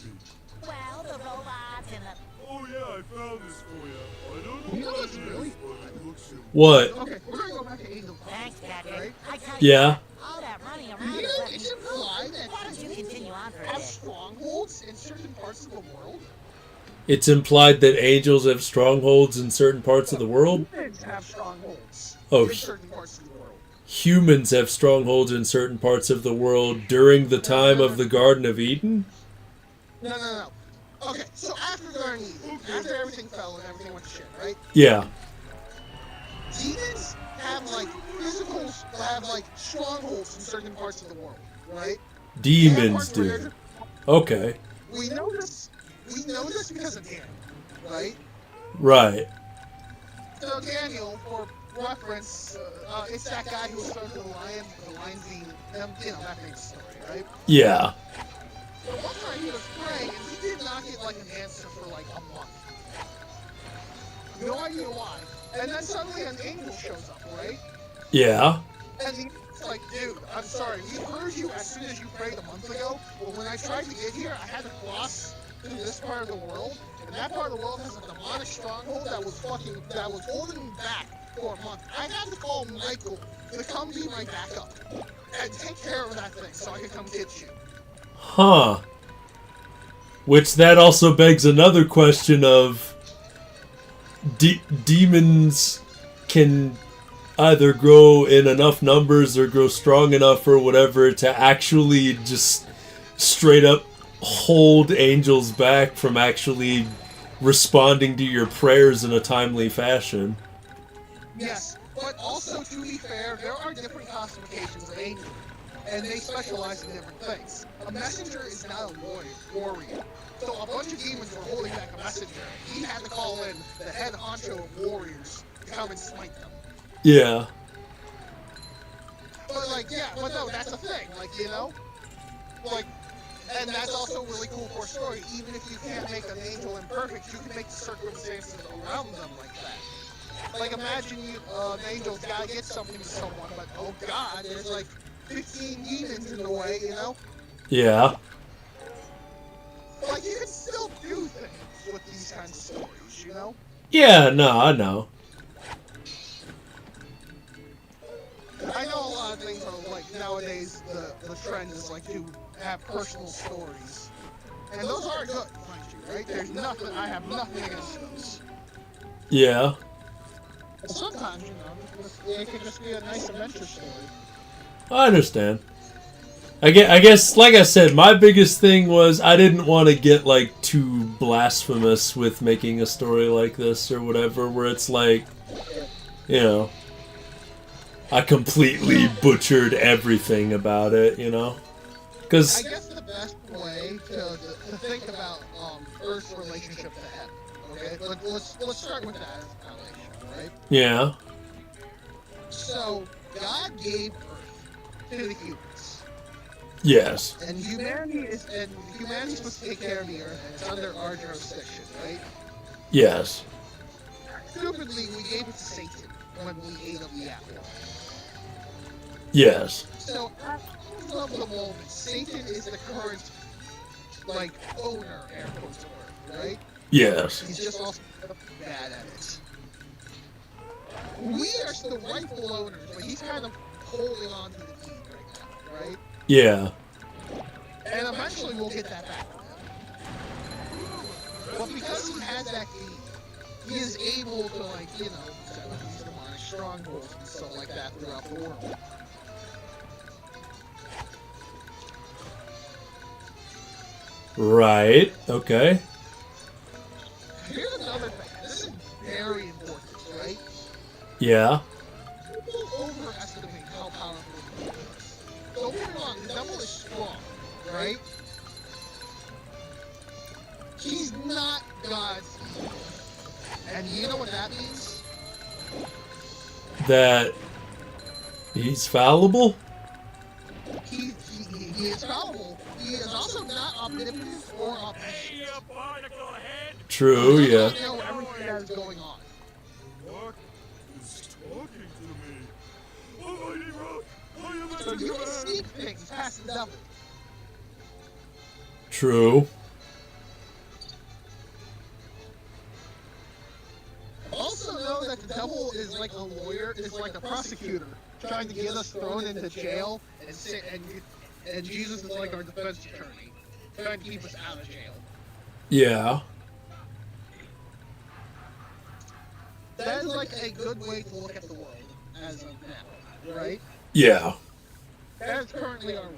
Speaker 3: Well, the robots and the...
Speaker 4: Oh yeah, I found this for you. I don't know
Speaker 2: You know
Speaker 4: what
Speaker 2: what's
Speaker 4: it
Speaker 2: really
Speaker 4: is, but it looks simple.
Speaker 5: What?
Speaker 2: Okay, we're gonna go back to Angel
Speaker 3: Thanks,
Speaker 2: Right?
Speaker 3: Patrick. I tell you,
Speaker 5: Yeah.
Speaker 3: all that running
Speaker 2: You
Speaker 3: around
Speaker 2: know,
Speaker 3: is left
Speaker 2: it's
Speaker 3: me
Speaker 2: implied that
Speaker 3: Why don't you continue on for a
Speaker 2: have
Speaker 3: bit?
Speaker 2: strongholds in certain parts of the world.
Speaker 5: It's implied that angels have strongholds in certain parts of the world.
Speaker 2: Humans have strongholds
Speaker 5: Oh,
Speaker 2: in certain parts of the world.
Speaker 5: Humans have strongholds in certain parts of the world during the time of the Garden of Eden?
Speaker 2: No. Okay, so after Garden of Eden, after everything fell and everything went to shit, right?
Speaker 5: Yeah.
Speaker 2: Demons have strongholds in certain parts of the world, right?
Speaker 5: Demons do. Okay.
Speaker 2: We know this because of Daniel, right?
Speaker 5: Right.
Speaker 2: So Daniel, for reference, it's that guy who was thrown to the lions being them, that famous story, right?
Speaker 5: Yeah.
Speaker 2: So one time he was praying and he did not get an answer for a month. No idea why. And then suddenly an angel shows up, right?
Speaker 5: Yeah.
Speaker 2: And the It's like, dude, I'm sorry. We heard you as soon as you prayed a month ago, but when I tried to get here, I had to cross through this part of the world, and that part of the world has a demonic stronghold that was holding me back for a month. I had to call Michael to come be my backup and take care of that thing so I could come get you.
Speaker 1: Huh. Which that also begs another question of demons can either grow in enough numbers or grow strong enough or whatever to actually just straight up hold angels back from actually responding to your prayers in a timely fashion.
Speaker 2: Yes, but also, to be fair, there are different classifications of angels, and they specialize in different things. A messenger is not a warrior. So a bunch of demons were holding back a messenger. He had to call in the head honcho of warriors to come and smite them.
Speaker 1: Yeah.
Speaker 2: But but no, that's a thing, and that's also really cool for a story. Even if you can't make an angel imperfect, you can make the circumstances around them like that. Like, imagine an angel's gotta get something to someone, but oh god, there's 15 demons in the way,
Speaker 1: Yeah.
Speaker 2: You can still do things with these kinds of stories,
Speaker 1: Yeah, no, I know.
Speaker 2: I know a lot of things are nowadays the trend is to have personal stories. And those are good, mind you, right? I have nothing against those.
Speaker 1: Yeah.
Speaker 2: But sometimes, it can just be a nice adventure story.
Speaker 1: I understand. I guess, like I said, my biggest thing was I didn't want to get, too blasphemous with making a story like this or whatever, where it's I completely butchered everything about it, Because...
Speaker 2: I guess the best way to think about Earth's relationship to heaven, okay? Let's start with that as a foundation, right?
Speaker 1: Yeah.
Speaker 2: So, God gave Earth to the humans.
Speaker 1: Yes.
Speaker 2: And humanity's supposed to take care of the Earth, and it's under our jurisdiction, right?
Speaker 1: Yes.
Speaker 2: Stupidly, we gave it to Satan when we ate of the apple.
Speaker 1: Yes.
Speaker 2: So, at the moment, Satan is the current, owner, air quotes, of Earth, right?
Speaker 1: Yes.
Speaker 2: He's just also bad at it. We are still rightful owners, but he's kind of holding on to the deed right now, right?
Speaker 1: Yeah.
Speaker 2: And eventually we'll get that back from him. But because he has that deed, he is able to, set up these demonic strongholds and stuff like that throughout the world.
Speaker 1: Right. Okay.
Speaker 2: Here's another thing. This is very important, right?
Speaker 1: Yeah.
Speaker 2: People overestimate how powerful the devil is. Don't get me wrong, the devil is strong, right? He's not God's equal. And you know what that means?
Speaker 1: That he's fallible?
Speaker 2: He is fallible. He is also not omnipotent or omniscient.
Speaker 4: Hey, barnacle head!
Speaker 1: True,
Speaker 2: He
Speaker 1: yeah.
Speaker 2: doesn't know everything that is going on.
Speaker 4: Rock is talking to me. Almighty Rock, I am
Speaker 2: So you can sneak things past the devil.
Speaker 1: True.
Speaker 2: Also know that the devil is like a lawyer, is like a prosecutor, trying to get us thrown into jail, and Jesus is like our defense attorney, trying to keep us out of jail.
Speaker 1: Yeah.
Speaker 2: That is a good way to look at the world as of now, right?
Speaker 1: Yeah.
Speaker 2: That is currently our world.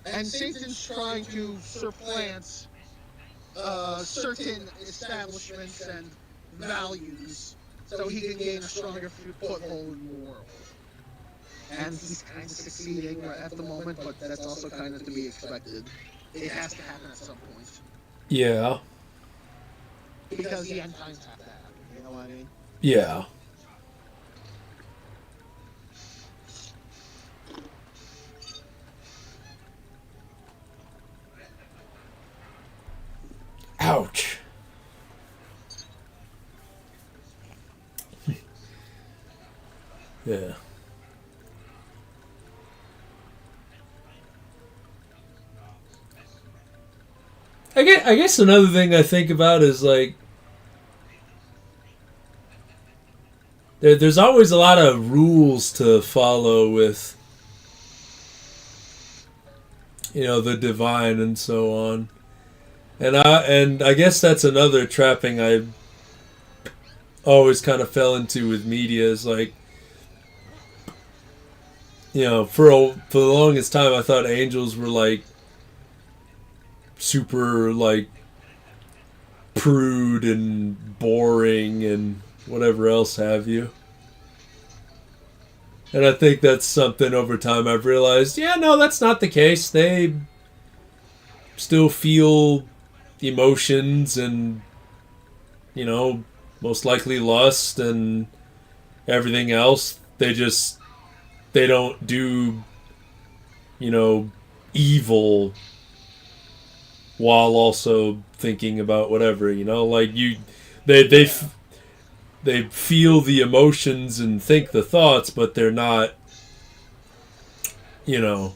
Speaker 2: And Satan's trying to supplant certain establishments and values so he can gain a stronger foothold in the world. And he's kind of succeeding at the moment, but that's also kind of to be expected. It has to happen at some point.
Speaker 1: Yeah.
Speaker 2: Because the end times have to happen, you know what I mean?
Speaker 1: Yeah. Ouch. Yeah. I guess another thing I think about is like there's always a lot of rules to follow with, you know, the divine and so on. And I guess that's another trapping I always kind of fell into with media is like, you know, for the longest time I thought angels were like super like prude and boring and whatever else have you. And I think that's something over time I've realized, yeah, no, that's not the case. They still feel emotions and, you know, most likely lust and everything else. They don't do, you know, evil while also thinking about whatever, you know, like they feel the emotions and think the thoughts, but they're not, you know,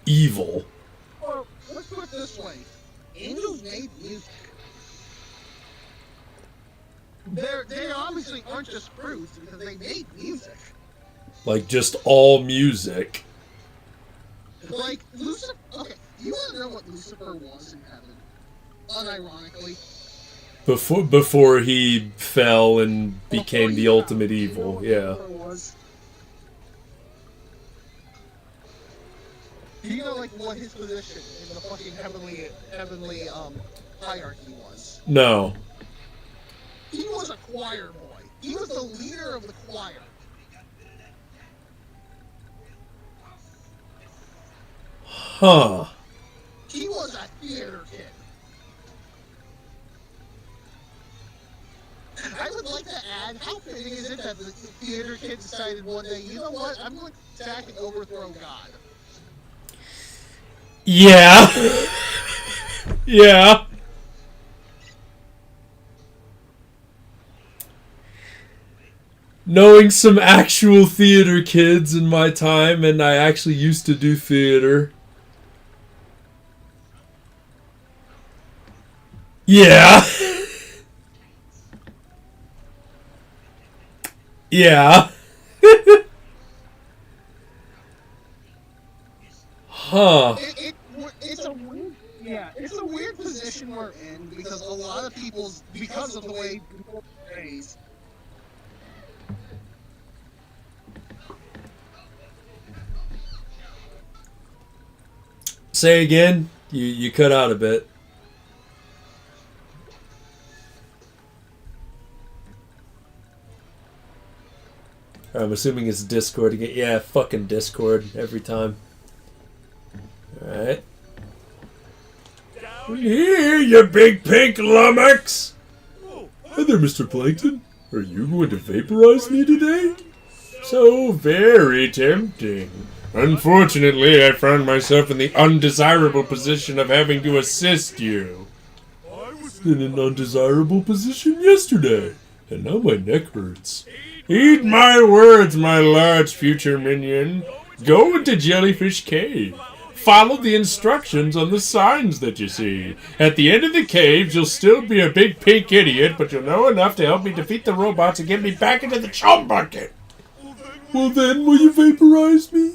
Speaker 1: evil.
Speaker 2: Or let's put it this way: angels made music. They obviously aren't just prudes because they made music.
Speaker 1: Like just all music.
Speaker 2: Like Lucifer. Okay, you want to know what Lucifer was in heaven? Unironically.
Speaker 1: Before he fell and became the ultimate evil, yeah.
Speaker 2: Do you know like what his position in the fucking heavenly hierarchy was?
Speaker 1: No.
Speaker 2: He was a choir boy. He was the leader of the choir.
Speaker 1: Huh.
Speaker 2: He was a theater kid. I would like to add, how fitting is it that the theater kid decided one day, you know what, I'm going to attack and overthrow God.
Speaker 1: Yeah. Yeah. Knowing some actual theater kids in my time, and I actually used to do theater. Yeah. Yeah. Huh.
Speaker 2: It's a weird position we're in because a lot of people's, because of the way people are raised.
Speaker 1: Say again. You cut out a bit. I'm assuming it's Discord again. Yeah, fucking Discord every time. Alright. Here, you big pink lummox! Hi there, Mr. Plankton. Are you going to vaporize me today? So very tempting. Unfortunately, I found myself in the undesirable position of having to assist you. I was in an undesirable position yesterday, and now my neck hurts. Eat my words, my large future minion. Go into Jellyfish Cave. Follow the instructions on the signs that you see. At the end of the caves, you'll still be a big pink idiot, but you'll know enough to help me defeat the robots and get me back into the chum bucket. Well then, will you vaporize me?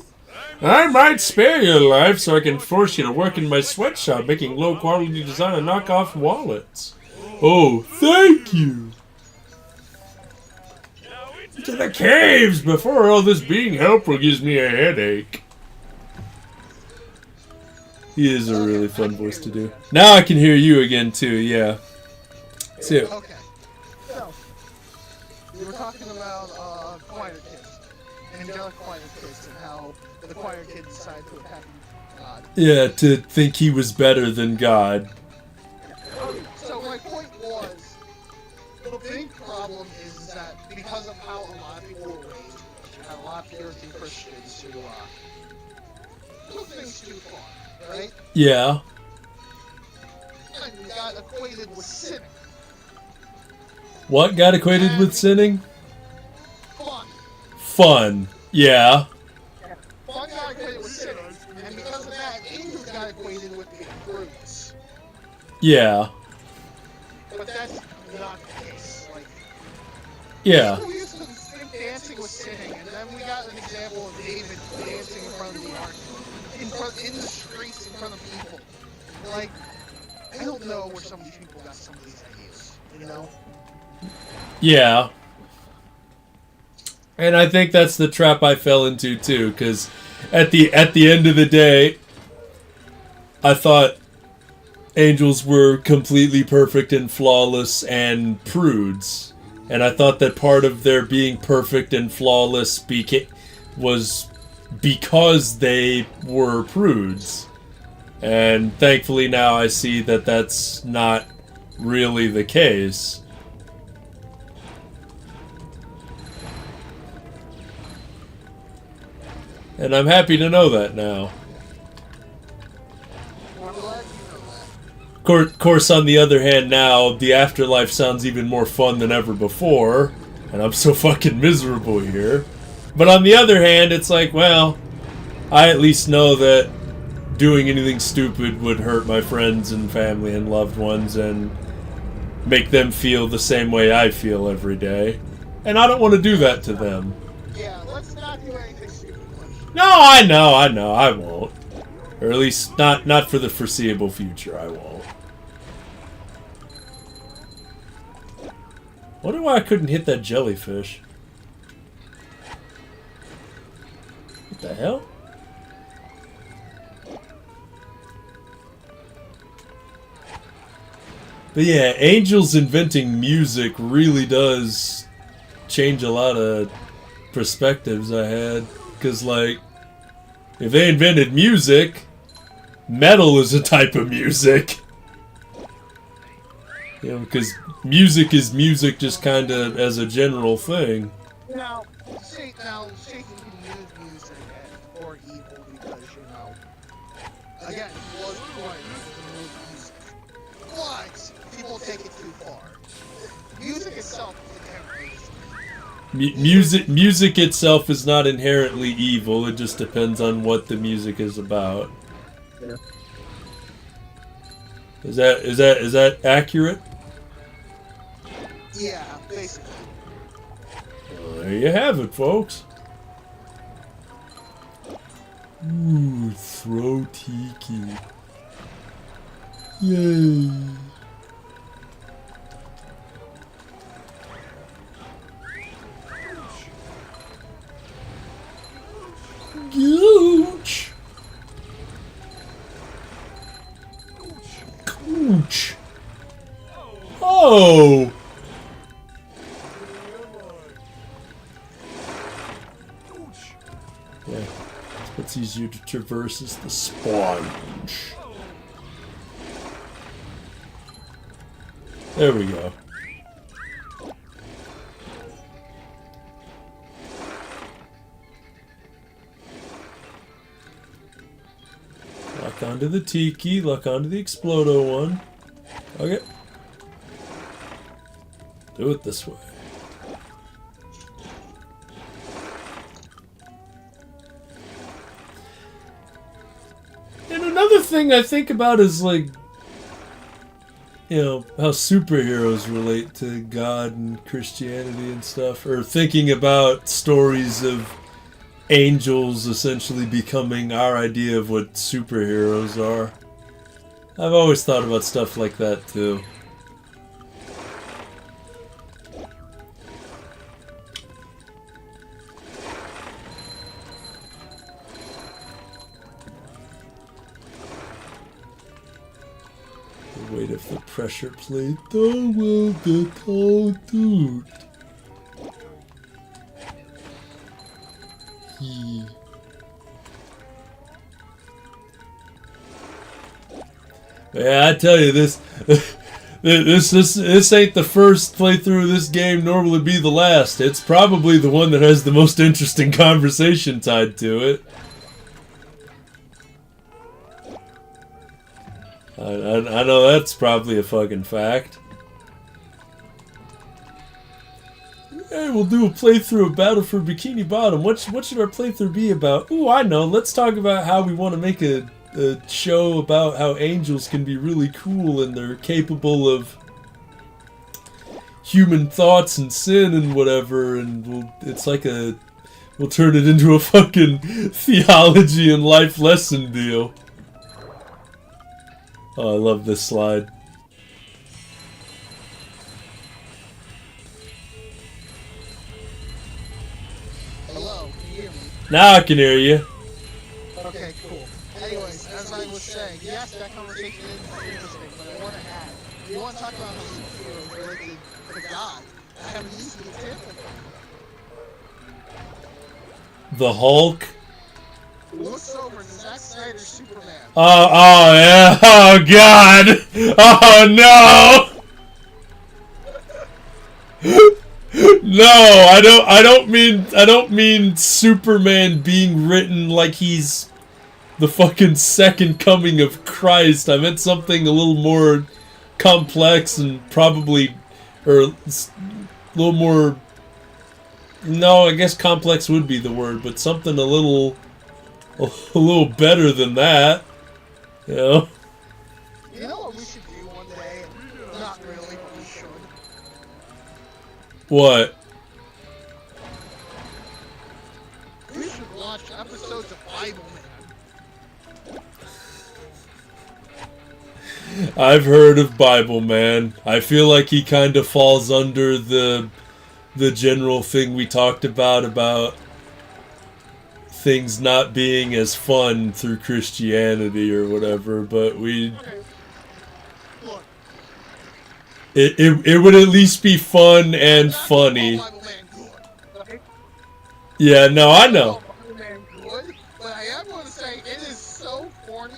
Speaker 1: I might spare your life so I can force you to work in my sweatshop making low-quality design and knockoff wallets. Oh, thank you. To the caves before all this being helpful gives me a headache. He is a really fun voice to do. Now I can hear you again too, yeah. So,
Speaker 2: Okay. So, we were talking about choir kids. Angelic choir kids and how the choir kids decided to attack God.
Speaker 1: yeah, to think he was better than God.
Speaker 2: So my point was, the big problem is that because of how a lot of people were raised, and a lot of Puritan Christians who took things too far, right?
Speaker 1: Yeah.
Speaker 2: And got equated with sinning.
Speaker 1: What got equated with sinning?
Speaker 2: Fun.
Speaker 1: fun. Yeah.
Speaker 2: Fun got equated with sinning, and because of that, angels got equated with being prudes.
Speaker 1: Yeah.
Speaker 2: But that's not the case. Like,
Speaker 1: Yeah.
Speaker 2: people used to think dancing was sinning, and then we got an example of David dancing in front of the ark, in the streets, in front of people. Like, I don't know where some of these people got some of these ideas, you know?
Speaker 1: Yeah. And I think that's the trap I fell into too, because at the end of the day, I thought angels were completely perfect and flawless and prudes. And I thought that part of their being perfect and flawless was because they were prudes. And thankfully now I see that that's not really the case. And I'm happy to know that now.
Speaker 2: I'm glad you know that.
Speaker 1: Of course, on the other hand, now the afterlife sounds even more fun than ever before, and I'm so fucking miserable here. But on the other hand, it's like, well, I at least know that doing anything stupid would hurt my friends and family and loved ones and make them feel the same way I feel every day. And I don't want to do that to them.
Speaker 2: Yeah, let's not do anything stupid.
Speaker 1: No, I know, I won't. Or at least not for the foreseeable future, I won't. Wonder why I couldn't hit that jellyfish. What the hell? But yeah, angels inventing music really does change a lot of perspectives I had. Because, like, if they invented music, metal is a type of music. You know, because music is music just kind of as a general thing.
Speaker 2: Now, Satan can use music for evil because, you know, again, he was born to remove music. But people take it too far. Music itself is inherently
Speaker 1: Music itself is not inherently evil. It just depends on what the music is about.
Speaker 2: Yeah.
Speaker 1: Is that accurate?
Speaker 2: Yeah, basically.
Speaker 1: Well, there you have it, folks. Ooh, throw tiki. Yay. Gooch. Gooch. Oh. Yeah. What's easier to traverse is the sponge. There we go. Lock onto the tiki, lock onto the explodo one. Okay. Do it this way. And another thing I think about is, like, you know, how superheroes relate to God and Christianity and stuff. Or thinking about stories of angels essentially becoming our idea of what superheroes are. I've always thought about stuff like that too. The weight of the pressure plate, the will get cold, dude. Yeah, I tell you this, this ain't the first playthrough of this game, nor will it be the last. It's probably the one that has the most interesting conversation tied to it. I know that's probably a fucking fact. Hey, Alright, we'll do a playthrough of Battle for Bikini Bottom. What should our playthrough be about? Ooh, I know. Let's talk about how we want to make a show about how angels can be really cool and they're capable of human thoughts and sin and whatever, and we'll turn it into a fucking theology and life lesson deal. Oh, I love this slide.
Speaker 2: Hello, can you hear me?
Speaker 1: Now I can hear you.
Speaker 2: Okay, cool. Anyways, as I was saying, yes, that conversation is interesting, but I want to add, you want to talk about how superheroes related to God. I have an easy example.
Speaker 1: The Hulk.
Speaker 2: Look over to Zack Snyder's Superman.
Speaker 1: Oh yeah. Oh god. Oh no. No, I don't mean Superman being written like he's the fucking second coming of Christ. I meant something a little more complex and probably, or a little more. No, I guess complex would be the word, but something a little better than that. You know?
Speaker 2: You know what we should do one day? Not really, but we should.
Speaker 1: What?
Speaker 2: We should watch episodes of Bible Man.
Speaker 1: I've heard of Bible Man. I feel like he kind of falls under the general thing we talked about things not being as fun through Christianity or whatever, but
Speaker 2: Okay. Look,
Speaker 1: it would at least be fun and funny.
Speaker 2: Bible Man good. Okay?
Speaker 1: Yeah, no, I know.
Speaker 2: Bible Man good, but I am going to say it is so corny.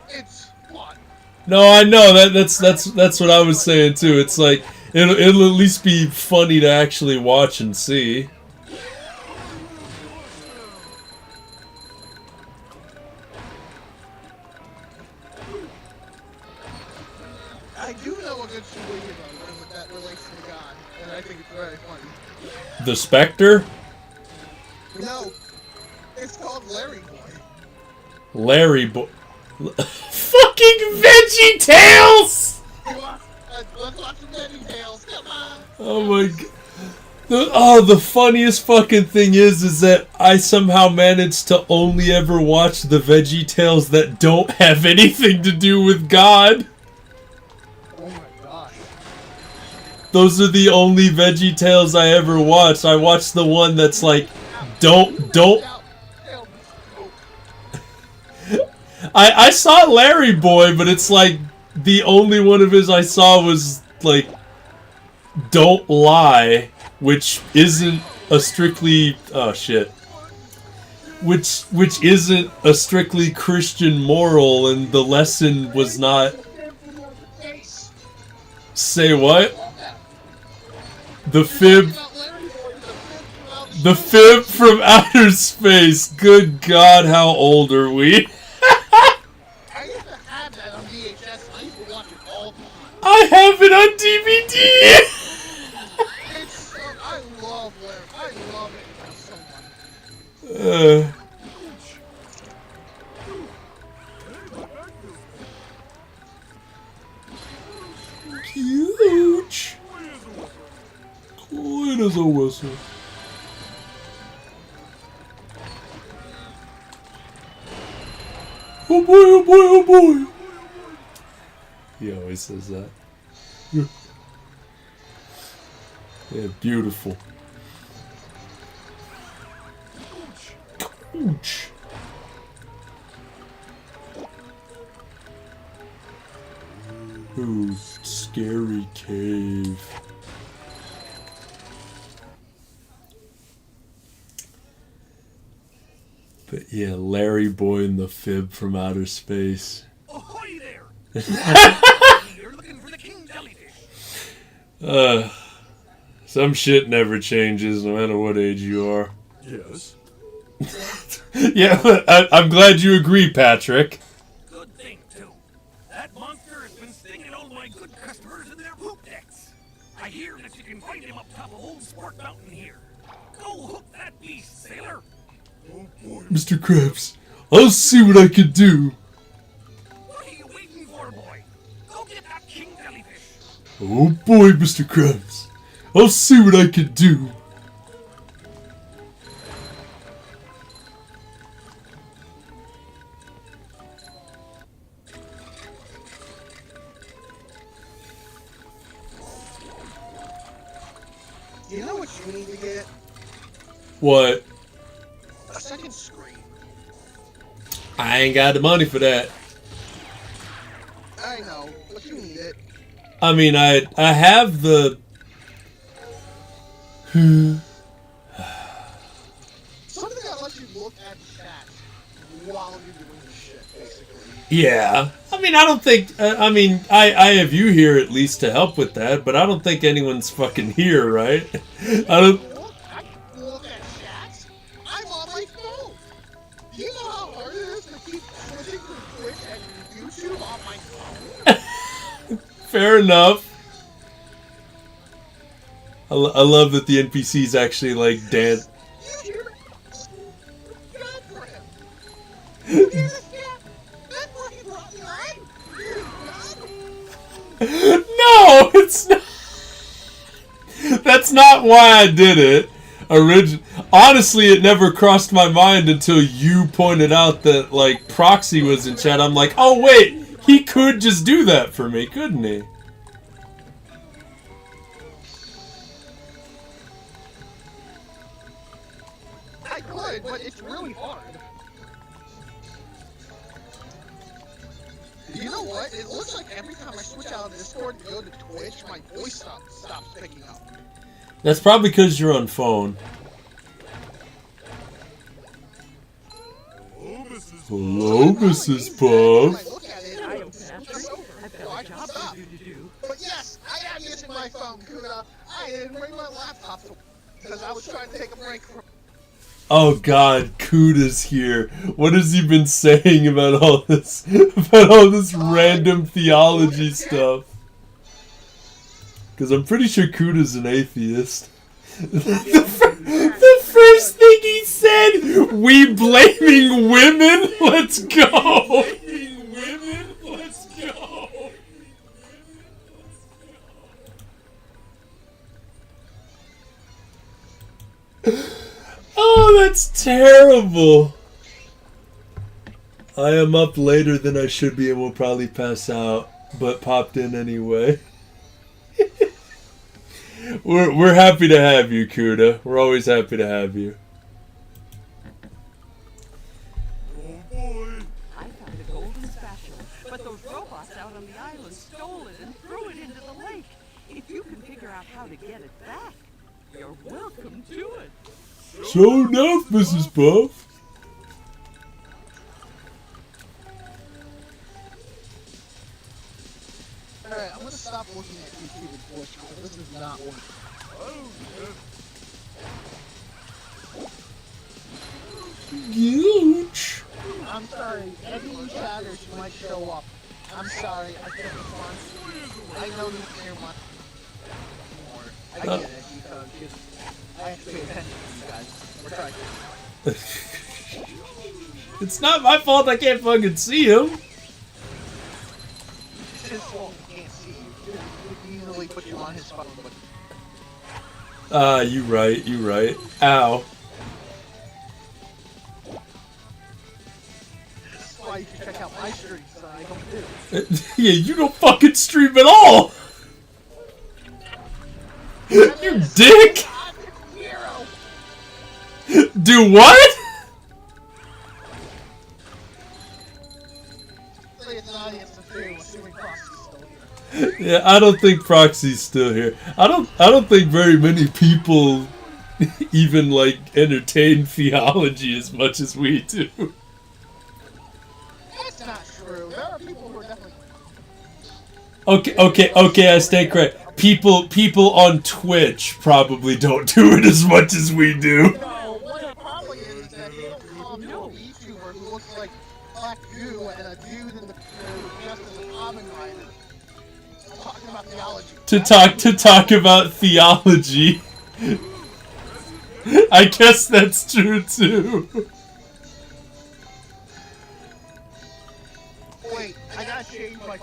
Speaker 2: It's fun.
Speaker 1: No, I know that's what I was saying too. It's like it'll at least be funny to actually watch and see.
Speaker 2: I do know a good superhero that relates to God, and I think it's very funny.
Speaker 1: The Spectre?
Speaker 2: No, it's called Larry Boy.
Speaker 1: Larry Boy. Fucking Veggie Tales!
Speaker 2: Let's watch the Veggie Tales. Come on.
Speaker 1: Oh my god. The funniest fucking thing is that I somehow managed to only ever watch the Veggie Tales that don't have anything to do with God.
Speaker 2: Oh my gosh.
Speaker 1: Those are the only Veggie Tales I ever watched. I watched the one that's like, don't. I saw Larry Boy, but it's like the only one of his I saw was like, don't lie, which isn't a strictly which isn't a strictly Christian moral, and the lesson was not. Say what? The fib from outer space. Good God, how old are we?
Speaker 2: I used to have that on VHS. I used to watch it all the time.
Speaker 1: I have it on DVD.
Speaker 2: It's so, I love Larry. I love it so much.
Speaker 1: Huge. Quiet as a whistle. Oh boy, oh boy, oh boy. He always says that. Yeah, beautiful. Ouch. Ooh, scary cave. But yeah, Larry Boy and the Fib from outer space.
Speaker 4: Ahoy there! You're looking for the king jellyfish.
Speaker 1: Some shit never changes no matter what age you are.
Speaker 4: Yes.
Speaker 1: Yeah, I'm glad you agree, Patrick.
Speaker 4: Good thing, too. That monster has been stinging all my good customers in their poop decks. I hear that you can find him up top of Old Sport Mountain here. Go hook that beast, sailor. Oh boy.
Speaker 5: Mr. Krabs, I'll see what I can do.
Speaker 4: What are you waiting for, boy? Go get that king jellyfish.
Speaker 5: Oh boy, Mr. Krabs, I'll see what I can do.
Speaker 2: You know what you need to get?
Speaker 5: What?
Speaker 2: A second screen.
Speaker 5: I ain't got the money for that.
Speaker 2: I know, but you need it.
Speaker 5: I mean, I have the...
Speaker 2: Something that lets you look at the chat while you're doing the shit, basically.
Speaker 5: Yeah. I mean, I don't think... I have you here at least to help with that, but I don't think anyone's fucking here, right? I don't...
Speaker 2: I can look at chat. I'm on my phone. Do you know how hard it is to keep switching from Twitch and YouTube on my phone?
Speaker 5: Fair enough. I love that the NPCs actually, like, dance.
Speaker 2: You hear me? God for him. You hear this chat? That's why he brought me on.
Speaker 5: No, it's not. That's not why I did it. Honestly, it never crossed my mind until you pointed out that, like, Proxy was in chat. I'm like, oh wait, he could just do that for me, couldn't he?
Speaker 2: I could, but it's really hard. You know what? It looks like every time I switch out of Discord to go to Twitch, my voice stops picking up.
Speaker 5: That's probably because you're on phone. Hello, Mrs. Puff.
Speaker 2: When I look at it, it's over. Why does it stop? But yes, I am using my phone, Kuda. I didn't bring my laptop to because I was trying to take a break from...
Speaker 5: Oh God, Kuda's here. What has he been saying about all this random theology stuff? Because I'm pretty sure Kuda's an atheist. The first thing he said, we blaming women? Let's go! Let's go! Oh, that's terrible. I am up later than I should be and will probably pass out, but popped in anyway. We're happy to have you, Kuda. We're always happy to have you.
Speaker 4: Oh boy.
Speaker 7: I found a golden spatula, but those robots out on the island stole it and threw it into the lake. If you can figure out how to get it back, you're welcome to it.
Speaker 5: So enough, Mrs. Puff.
Speaker 2: Alright, I'm gonna stop looking at YouTube and Twitch because this is not working.
Speaker 5: Huge.
Speaker 2: I'm sorry, every new chatters who might show up. I'm sorry, I can't respond. I know you can hear my more. I get it because I have to pay attention to you guys. We're trying to.
Speaker 5: It's not my fault I can't fucking see him.
Speaker 2: It's his fault he can't see you. He could easily put you on his phone, but
Speaker 5: You right. Ow.
Speaker 2: that's why you should check out my streams that I don't do.
Speaker 5: Yeah, you don't fucking stream at all. You dick.
Speaker 2: I'm a hero!
Speaker 5: Do what?
Speaker 2: Say it's an audience of two, assuming Proxy's still here.
Speaker 5: Yeah, I don't think Proxy's still here. I don't think very many people even like entertain theology as much as we do.
Speaker 2: That's not true. There are people who are definitely...
Speaker 5: Okay, I stay correct. People on Twitch probably don't do it as much as we do.
Speaker 2: No, what it probably is that they don't call him a VTuber who looks like Black Goo and a dude in the just as a common writer. talking about theology.
Speaker 5: To talk about theology. I guess that's true too.
Speaker 2: Wait, I gotta change my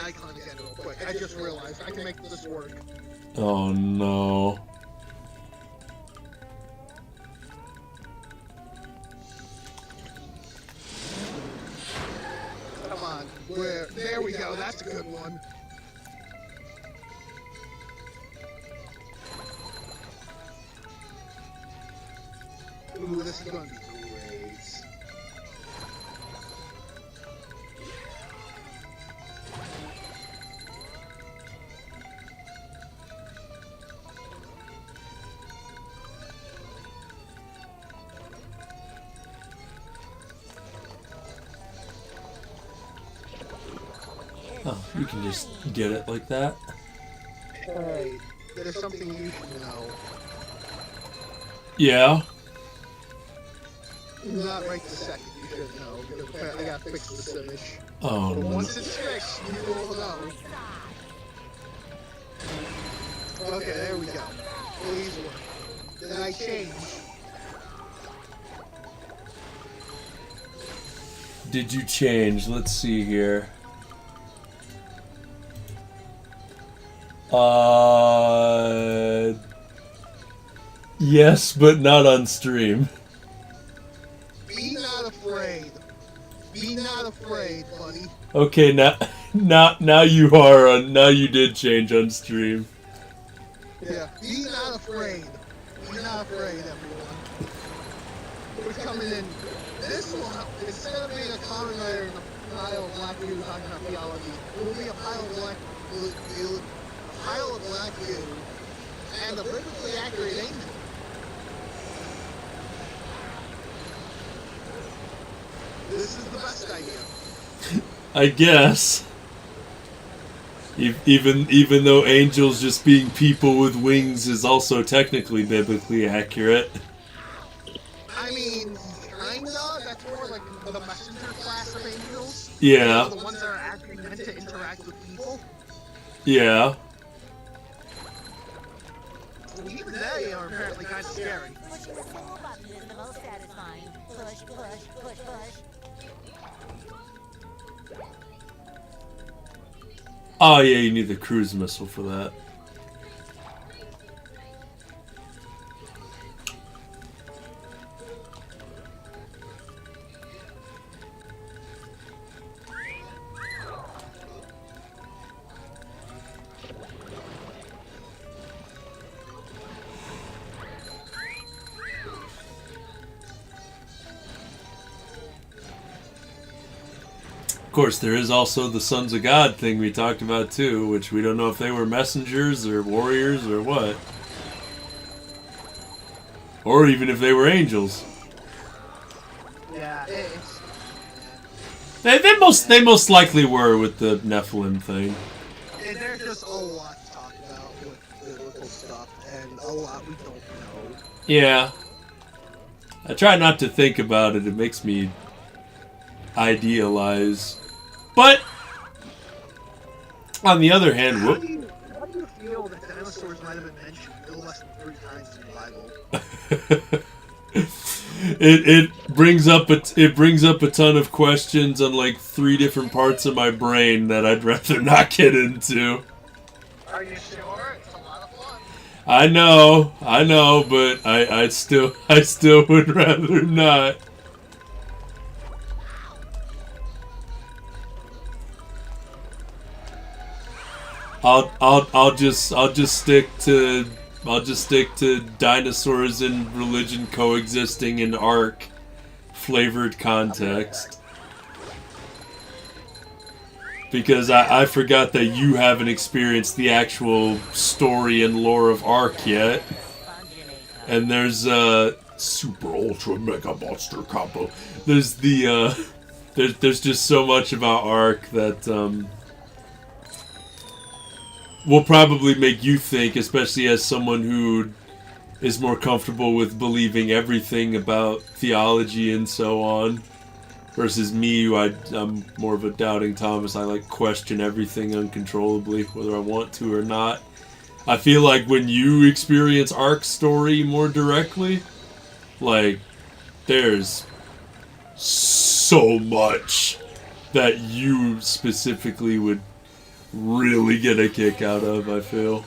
Speaker 2: icon again real quick. I just realized I can make this work.
Speaker 5: Oh no.
Speaker 2: Come on, there we go, that's a good one. Ooh, this is gonna be great.
Speaker 5: Oh, you can just get it like that.
Speaker 2: Hey, there's something you should know.
Speaker 5: Yeah.
Speaker 2: Not right this second, you should know, because I gotta fix this finish.
Speaker 5: Oh
Speaker 2: But
Speaker 5: no.
Speaker 2: once it's fixed, you will know. Okay, there we go. Please work. Did I change?
Speaker 5: Did you change? Let's see here. Yes, but not on stream.
Speaker 2: Be not afraid. Be not afraid, buddy.
Speaker 5: Okay, now you are on. Now you did change on stream.
Speaker 2: Yeah. Be not afraid. Be not afraid, everyone. We're coming in. This will, instead of being a commentator in a pile of black goo talking about theology, it will be a pile of black goo, and a biblically accurate angel. This is the best idea.
Speaker 5: I guess. Even though angels just being people with wings is also technically biblically accurate.
Speaker 2: I mean, kinda. That's more like the messenger class of angels.
Speaker 5: Yeah.
Speaker 2: The ones that are actually meant to interact with people.
Speaker 5: Yeah.
Speaker 2: Even they are apparently kind of scary.
Speaker 3: Pushing the single button is the most satisfying. Push, push, push, push.
Speaker 5: Oh yeah, you need the cruise missile for that. Of course, there is also the Sons of God thing we talked about too, which we don't know if they were messengers or warriors or what. Or even if they were angels.
Speaker 2: Yeah, it's...
Speaker 5: They most likely were with the Nephilim thing.
Speaker 2: There's just a lot to talk about with biblical stuff, and a lot we don't know.
Speaker 5: Yeah. I try not to think about it. It makes me idealize. But on the other hand,
Speaker 2: How do you feel that dinosaurs might have been mentioned no less than 3 times in the Bible?
Speaker 5: it brings up a ton of questions on like 3 different parts of my brain that I'd rather not get into.
Speaker 2: Are you sure? It's a lot of fun.
Speaker 5: I know, but I still would rather not. I'll just stick to dinosaurs and religion coexisting in Ark flavored context. Because I forgot that you haven't experienced the actual story and lore of Ark yet. And there's super ultra mega monster combo. There's there's just so much about Ark that will probably make you think, especially as someone who is more comfortable with believing everything about theology and so on. Versus me, who I'm more of a doubting Thomas. I like question everything uncontrollably, whether I want to or not. I feel like when you experience Ark's story more directly, like, there's so much that you specifically would really get a kick out of, I feel.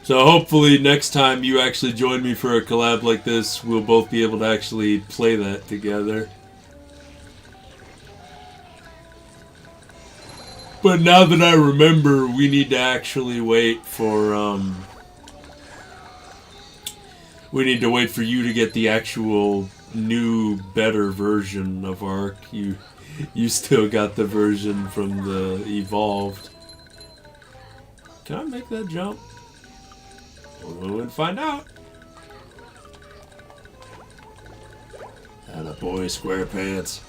Speaker 5: So hopefully next time you actually join me for a collab like this, we'll both be able to actually play that together. But now that I remember, we need to actually wait for, we need to wait for you to get the actual new, better version of Ark. You still got the version from the Evolved. Can I make that jump? We'll go and find out. Atta boy, SquarePants.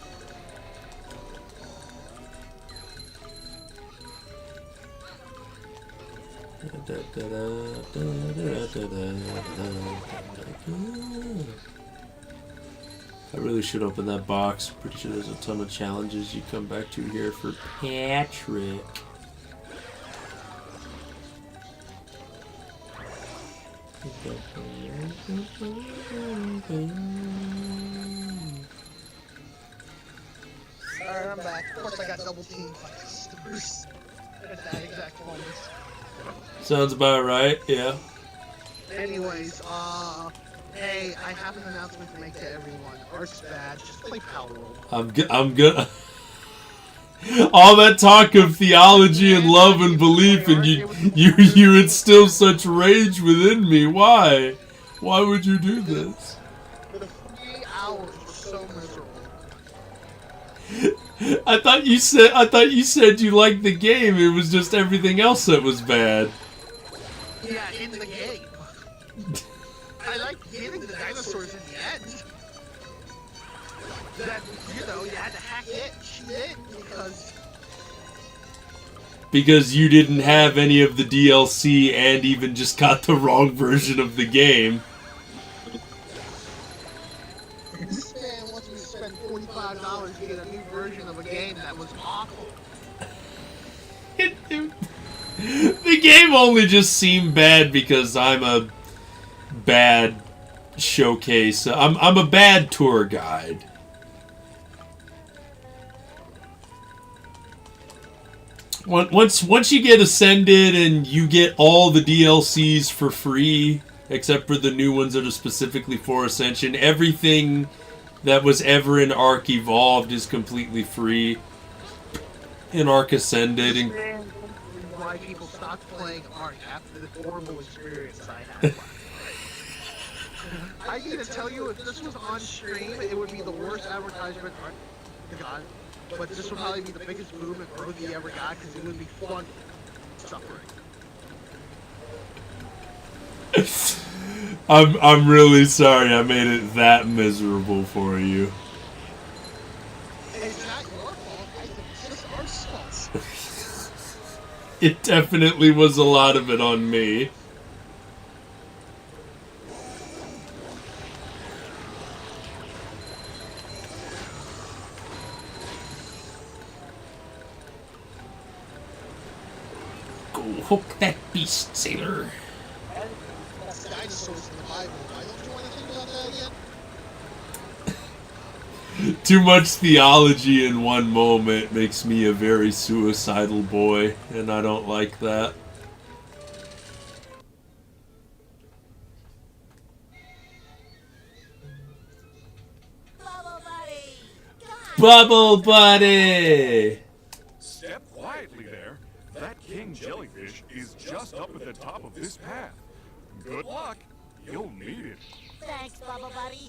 Speaker 5: I really should open that box. Pretty sure there's a ton of challenges you come back to here for Patrick.
Speaker 2: Alright, I'm back. Of course I got double teamed by customers at that exact moment.
Speaker 5: Sounds about right, yeah.
Speaker 2: Anyways, hey, I have an announcement to make to everyone. Ark's bad, just play Power World.
Speaker 5: I'm good. All that talk of theology and love and belief, and you instill such rage within me. Why? Why would you do this?
Speaker 2: The 3 hours were so miserable.
Speaker 5: I thought you said you liked the game. It was just everything else that was bad.
Speaker 2: Yeah, in the game. I liked getting the dinosaurs in the end. That, you know, you had to hack it, cheat it,
Speaker 5: because you didn't have any of the DLC and even just got the wrong version of the game.
Speaker 2: This man wants me to spend $45 to get a new version of a game that was awful.
Speaker 5: The game only just seemed bad because I'm a bad showcase. I'm a bad tour guide. Once you get Ascended and you get all the DLCs for free, except for the new ones that are specifically for Ascension, everything that was ever in Ark Evolved is completely free in Ark Ascended. And
Speaker 2: why people stopped playing Ark after the horrible experience I had. I need to tell you, if this was on stream, it would be the worst advertisement Ark got. But this would probably be the biggest boom and growth he ever got, because it would be fun suffering.
Speaker 5: I'm really sorry I made it that miserable for you.
Speaker 2: It's not your fault, I think it's just our fault.
Speaker 5: It definitely was a lot of it on me. Hook that beast, sailor.
Speaker 2: And that's dinosaurs in the Bible. Why don't you want to think about that again?
Speaker 5: Too much theology in one moment makes me a very suicidal boy, and I don't like that.
Speaker 3: Bubble Buddy!
Speaker 5: Bubble Buddy!
Speaker 4: Step quietly there. That king jellyfish is just up at the top of this path. Good luck. You'll need it.
Speaker 3: Thanks, Bubble Buddy.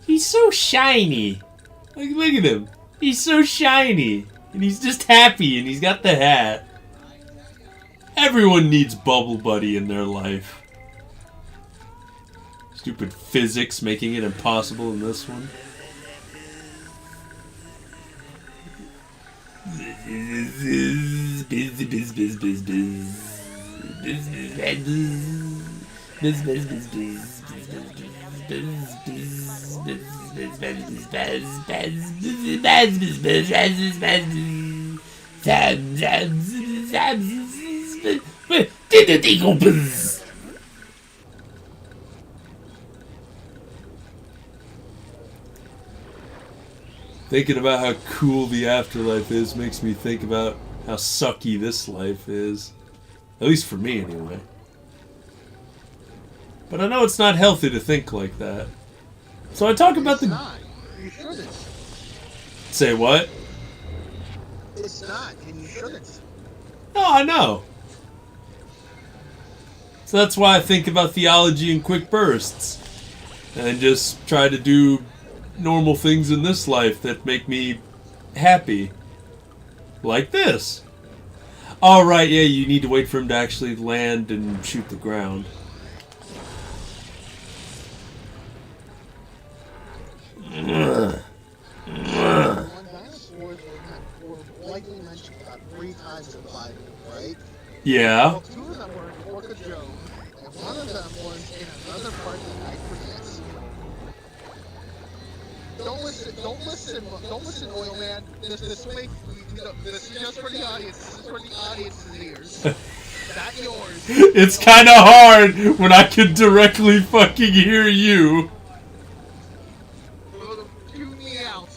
Speaker 5: He's so shiny. Like, look at him. He's so shiny. And he's just happy, and he's got the hat. Everyone needs Bubble Buddy in their life. Stupid physics making it impossible in this one.
Speaker 1: Biz, biz, biz, biz, Thinking about how cool the afterlife is makes me think about how sucky this life is. At least for me, anyway. But I know it's not healthy to think like that. So I talk about
Speaker 2: It's not. You shouldn't.
Speaker 1: Say what?
Speaker 2: It's not, and you shouldn't.
Speaker 1: No, I know. So that's why I think about theology in quick bursts. And just try to do normal things in this life that make me happy. Like this. Alright, yeah, you need to wait for him to actually land and shoot the ground.
Speaker 2: Dinosaurs were likely mentioned about 3 times in the Bible, right?
Speaker 1: Yeah.
Speaker 2: Well, 2 of them were in the Book of Job, and 1 of them was in another part that I forget. Don't listen, Oil Man. This is just for the audience. This is for the audience's ears. Not yours.
Speaker 1: It's kind of hard when I can directly fucking hear you.
Speaker 2: Tune me out.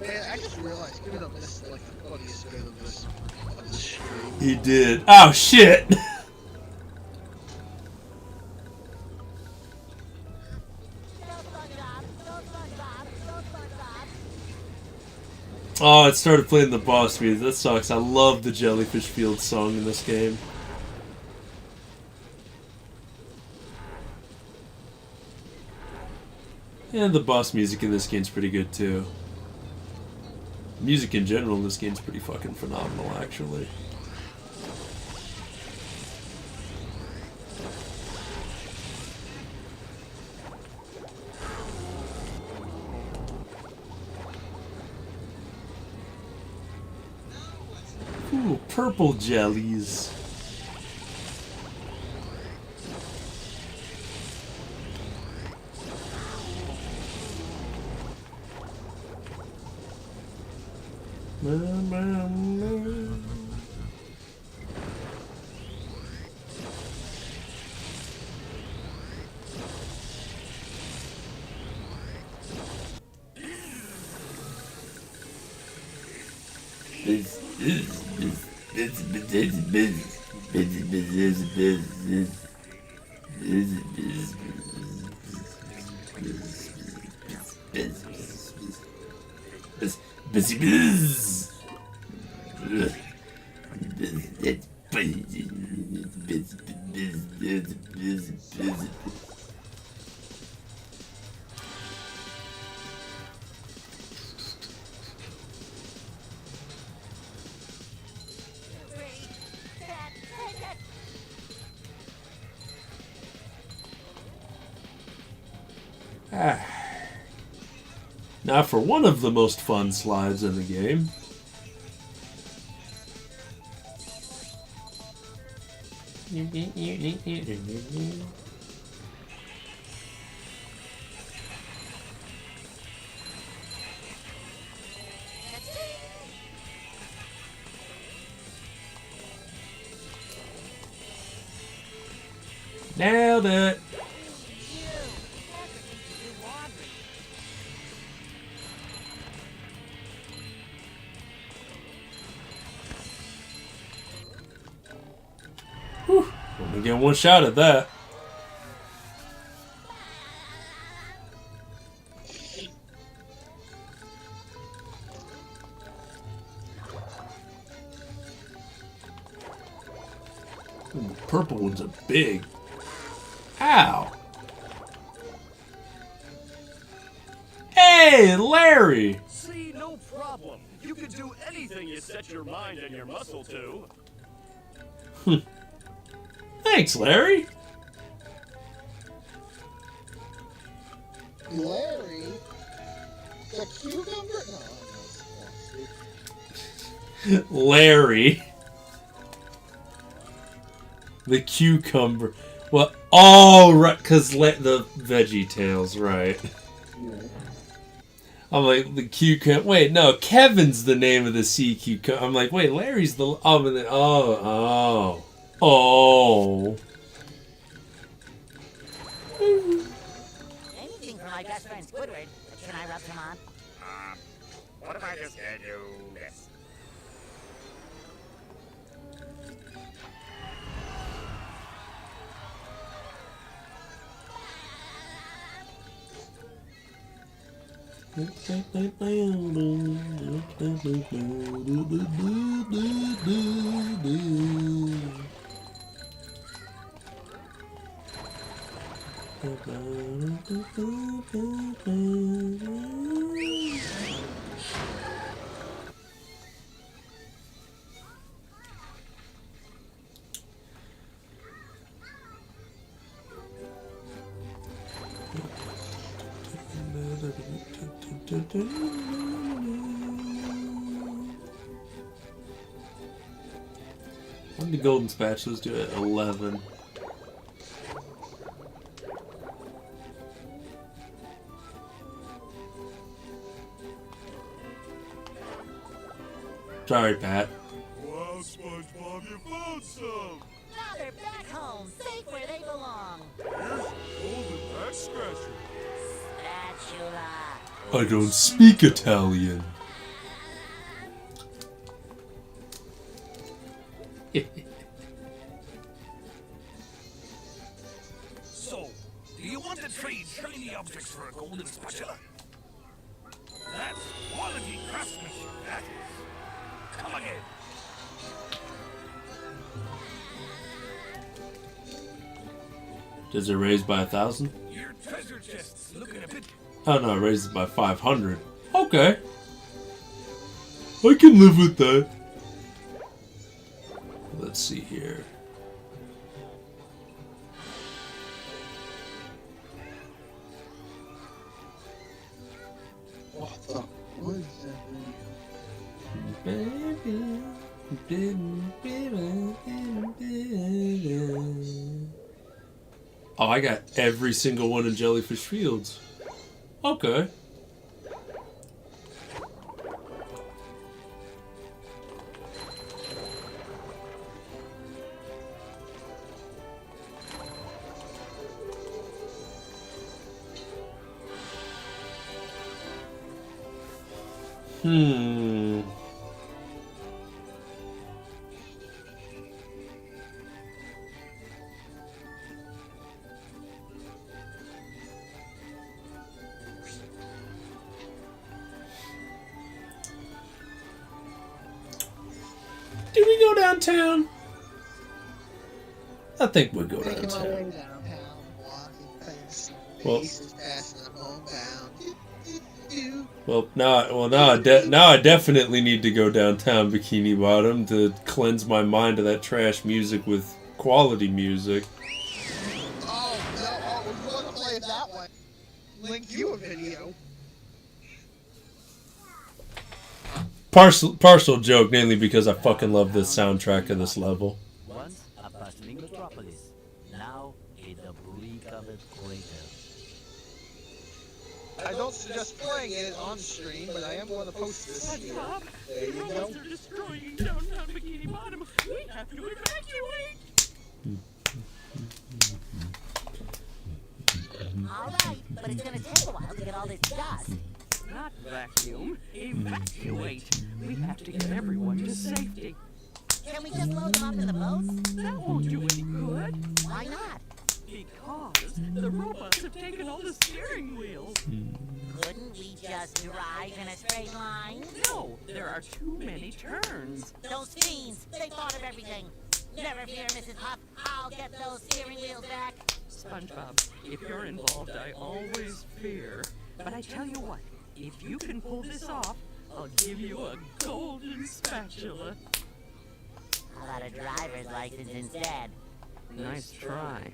Speaker 2: Man, I just realized giving up this is like the funniest bit of this stream.
Speaker 1: He did. Oh, shit. Oh, it started playing the boss music. That sucks. I love the Jellyfish Field song in this game. And the boss music in this game's pretty good, too. Music in general in this game's pretty fucking phenomenal, actually. Ooh, purple jellies. Now for one of the most fun slides in the game. Nailed it. Whew. Only get one shot at that. Ooh, the purple ones are big. Ow. Hey, Larry!
Speaker 8: See, no problem. You could do anything you set your mind and your muscle to.
Speaker 1: Thanks, Larry.
Speaker 2: Larry? The cucumber? No, stupid.
Speaker 1: Larry. The cucumber. Well, all right, because the Veggie Tales, right? I'm like, the cucumber. Wait, no, Kevin's the name of the sea cucumber. I'm like, wait, Larry's the. Oh, and then, oh.
Speaker 3: Anything for my best friend Squidward. Can I rub some on?
Speaker 6: What if I just gave you this?
Speaker 1: When did Golden Spatulas do it? 11. Sorry, Pat.
Speaker 4: Wow, SpongeBob, you found some!
Speaker 3: Now they're back home, safe where they belong.
Speaker 4: Golden back scratcher.
Speaker 3: Spatula.
Speaker 1: I don't speak Italian.
Speaker 4: So, do you want to trade shiny objects for a golden spatula? That's quality craftsmanship, that is. Come again.
Speaker 1: Does it raise by 1,000?
Speaker 4: Your treasure chest's looking a bit...
Speaker 1: Oh no, it raises by 500. Okay. I can live with that. Let's see here.
Speaker 2: What the? What is that?
Speaker 1: Oh, I got every single one in Jellyfish Fields. Okay. Do we go downtown? I think we'll go
Speaker 2: Making my way
Speaker 1: downtown.
Speaker 2: downtown, walking past
Speaker 1: Well-
Speaker 2: faces, passing them homebound.
Speaker 1: Well, now I definitely need to go downtown, Bikini Bottom, to cleanse my mind of that trash music with quality music.
Speaker 2: Oh, no, oh, you want to play it that way? Link you a video.
Speaker 1: Partial joke, mainly because I fucking love the soundtrack of this level.
Speaker 9: Once a bustling metropolis, now a debris-covered crater.
Speaker 2: I don't suggest playing it on stream, but I am going to post this here.
Speaker 7: SpongeBob,
Speaker 2: There
Speaker 7: the
Speaker 2: you go.
Speaker 7: robots are destroying downtown Bikini Bottom. We have to evacuate.
Speaker 3: All right, but it's gonna take a while to get all this dust.
Speaker 7: Not vacuum, evacuate. We have to get everyone to safety.
Speaker 3: Can we just load them up in the boats?
Speaker 7: That won't do any good.
Speaker 3: Why not?
Speaker 7: Because the robots have taken all the steering wheels.
Speaker 3: Couldn't we just drive in a straight line?
Speaker 7: No, there are too many turns.
Speaker 3: Those fiends, they thought of everything. Never fear, Mrs. Puff. I'll get those steering wheels back.
Speaker 7: SpongeBob, if you're involved, I always fear. But I tell you what, if you can pull this off, I'll give you a golden spatula.
Speaker 3: How about a driver's license instead?
Speaker 7: Nice try.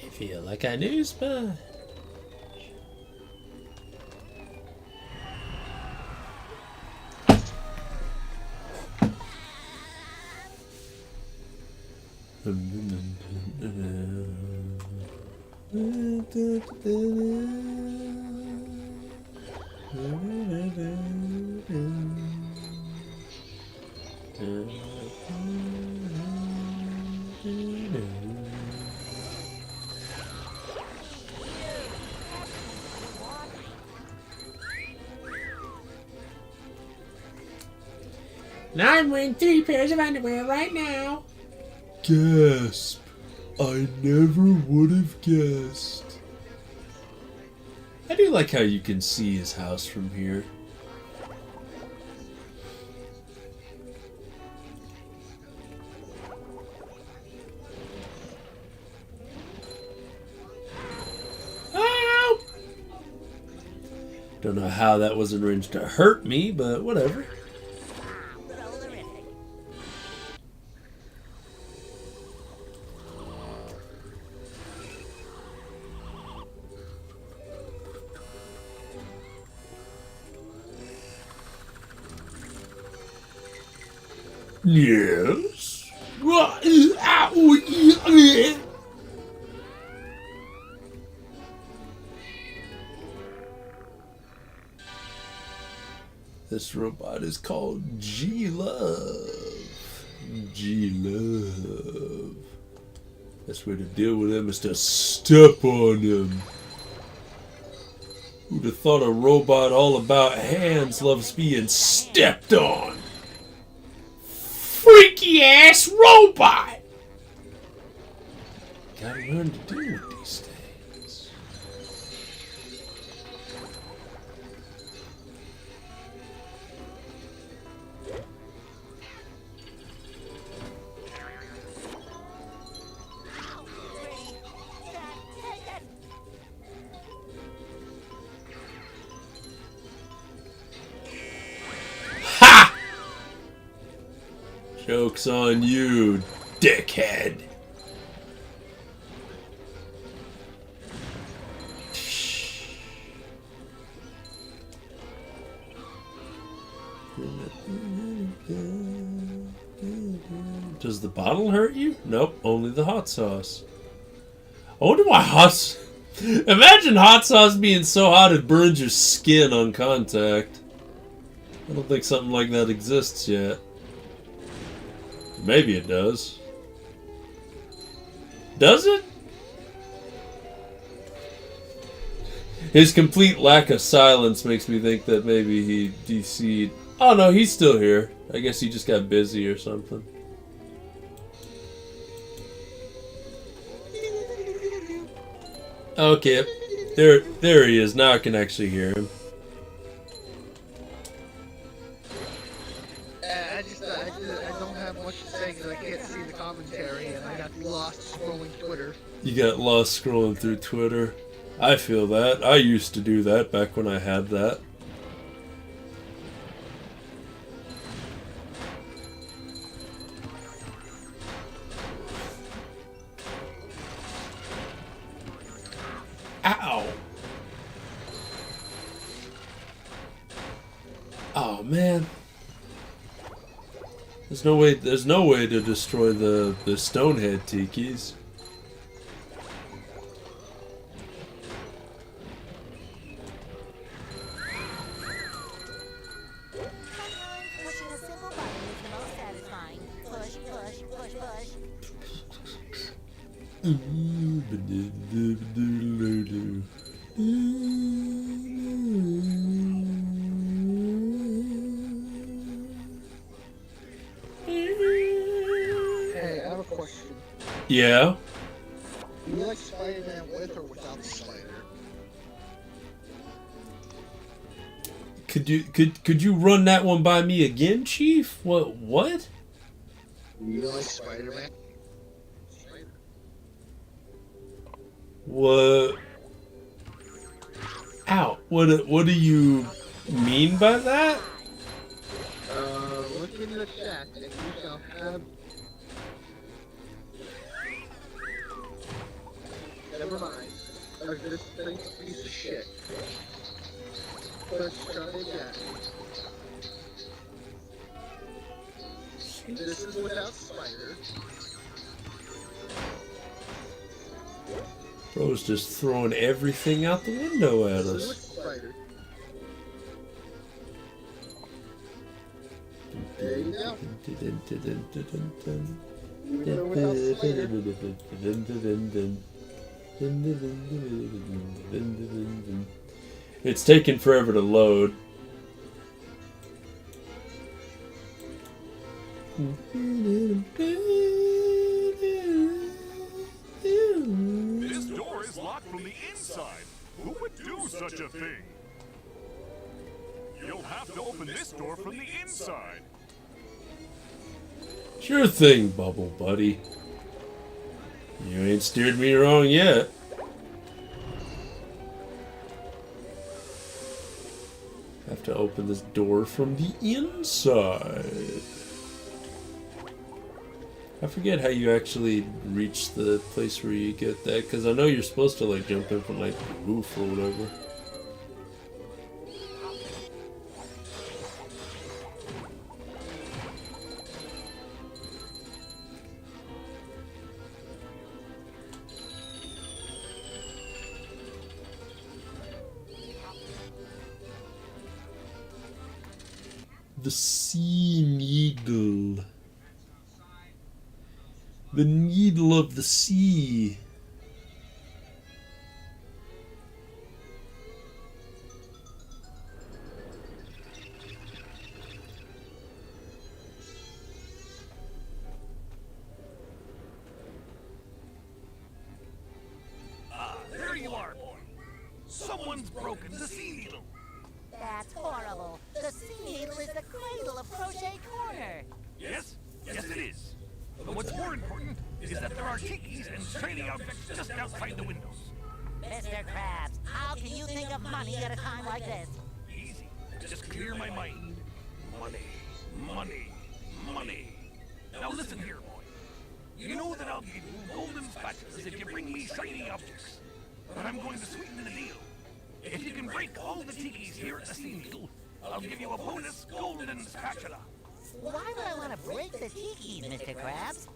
Speaker 1: I feel like I knew Sponge. Now I'm wearing 3 pairs of underwear right now.
Speaker 5: Gasp. I never would have guessed.
Speaker 1: I do like how you can see his house from here. Ow! Don't know how that was arranged to hurt me, but whatever.
Speaker 5: Yes.
Speaker 1: This robot is called G-Love. G-Love. Best way to deal with him is to step on him. Who'd have thought a robot all about hands loves being stepped on? Freaky ass robot! Gotta learn to deal with these things. Ha! Joke's on you, dickhead. Does the bottle hurt you? Nope, only the hot sauce. I wonder why hot... Imagine hot sauce being so hot it burns your skin on contact. I don't think something like that exists yet. Maybe it does.
Speaker 5: Does it? His complete lack of silence makes me think that maybe he DC'd. Oh no, he's still here. I guess he just got busy or something. Okay, there he is. Now I can actually hear him.
Speaker 2: I don't have much to say because I can't see the commentary and I got lost scrolling Twitter.
Speaker 5: You got lost scrolling through Twitter. I feel that. I used to do that back when I had that. Ow! Oh man. There's no way to destroy the Stonehead Tikis.
Speaker 3: Pushing a simple button is the most satisfying. Push, push, push, push.
Speaker 2: Hey, I have a question.
Speaker 5: Yeah.
Speaker 2: Do you like Spider-Man with or without the spider?
Speaker 5: Could you run that one by me again, Chief? What?
Speaker 2: Do you like Spider-Man?
Speaker 5: What? Ow! What do you mean by that?
Speaker 2: Look in the chat and you shall have... Never mind. This thing's a piece of shit. Let's try it again. This is without spider.
Speaker 5: Bro's just throwing everything out the window at
Speaker 2: This is with
Speaker 5: us.
Speaker 2: spider. There you go. Even though without spider.
Speaker 5: It's taking forever to load.
Speaker 4: This door is locked from the inside. Who would do such a thing? You'll have to open this door from the inside.
Speaker 5: Sure thing, Bubble Buddy. You ain't steered me wrong yet. Have to open this door from the inside. I forget how you actually reach the place where you get that, because I know you're supposed to like jump in from like the roof or whatever. The sea needle. The needle of the sea.
Speaker 4: Ah, there you are, boy. Someone's broken the sea needle.
Speaker 3: That's horrible. The sea needle is the cradle of Crochet Corner.
Speaker 4: Yes? Yes, it is. But what's more important is that there are tikis and shiny objects just outside the windows.
Speaker 3: Mr. Krabs, how can you think of money at a time like this?
Speaker 4: Easy. Just clear my mind. Money, money, money. Now listen here, boy. You know that I'll give you golden spatulas if you bring me shiny objects. But I'm going to sweeten the deal. If you can break all the tikis here at the sea needle, I'll give you a bonus golden spatula.
Speaker 3: Why would I want to break the tikis, Mr. Krabs?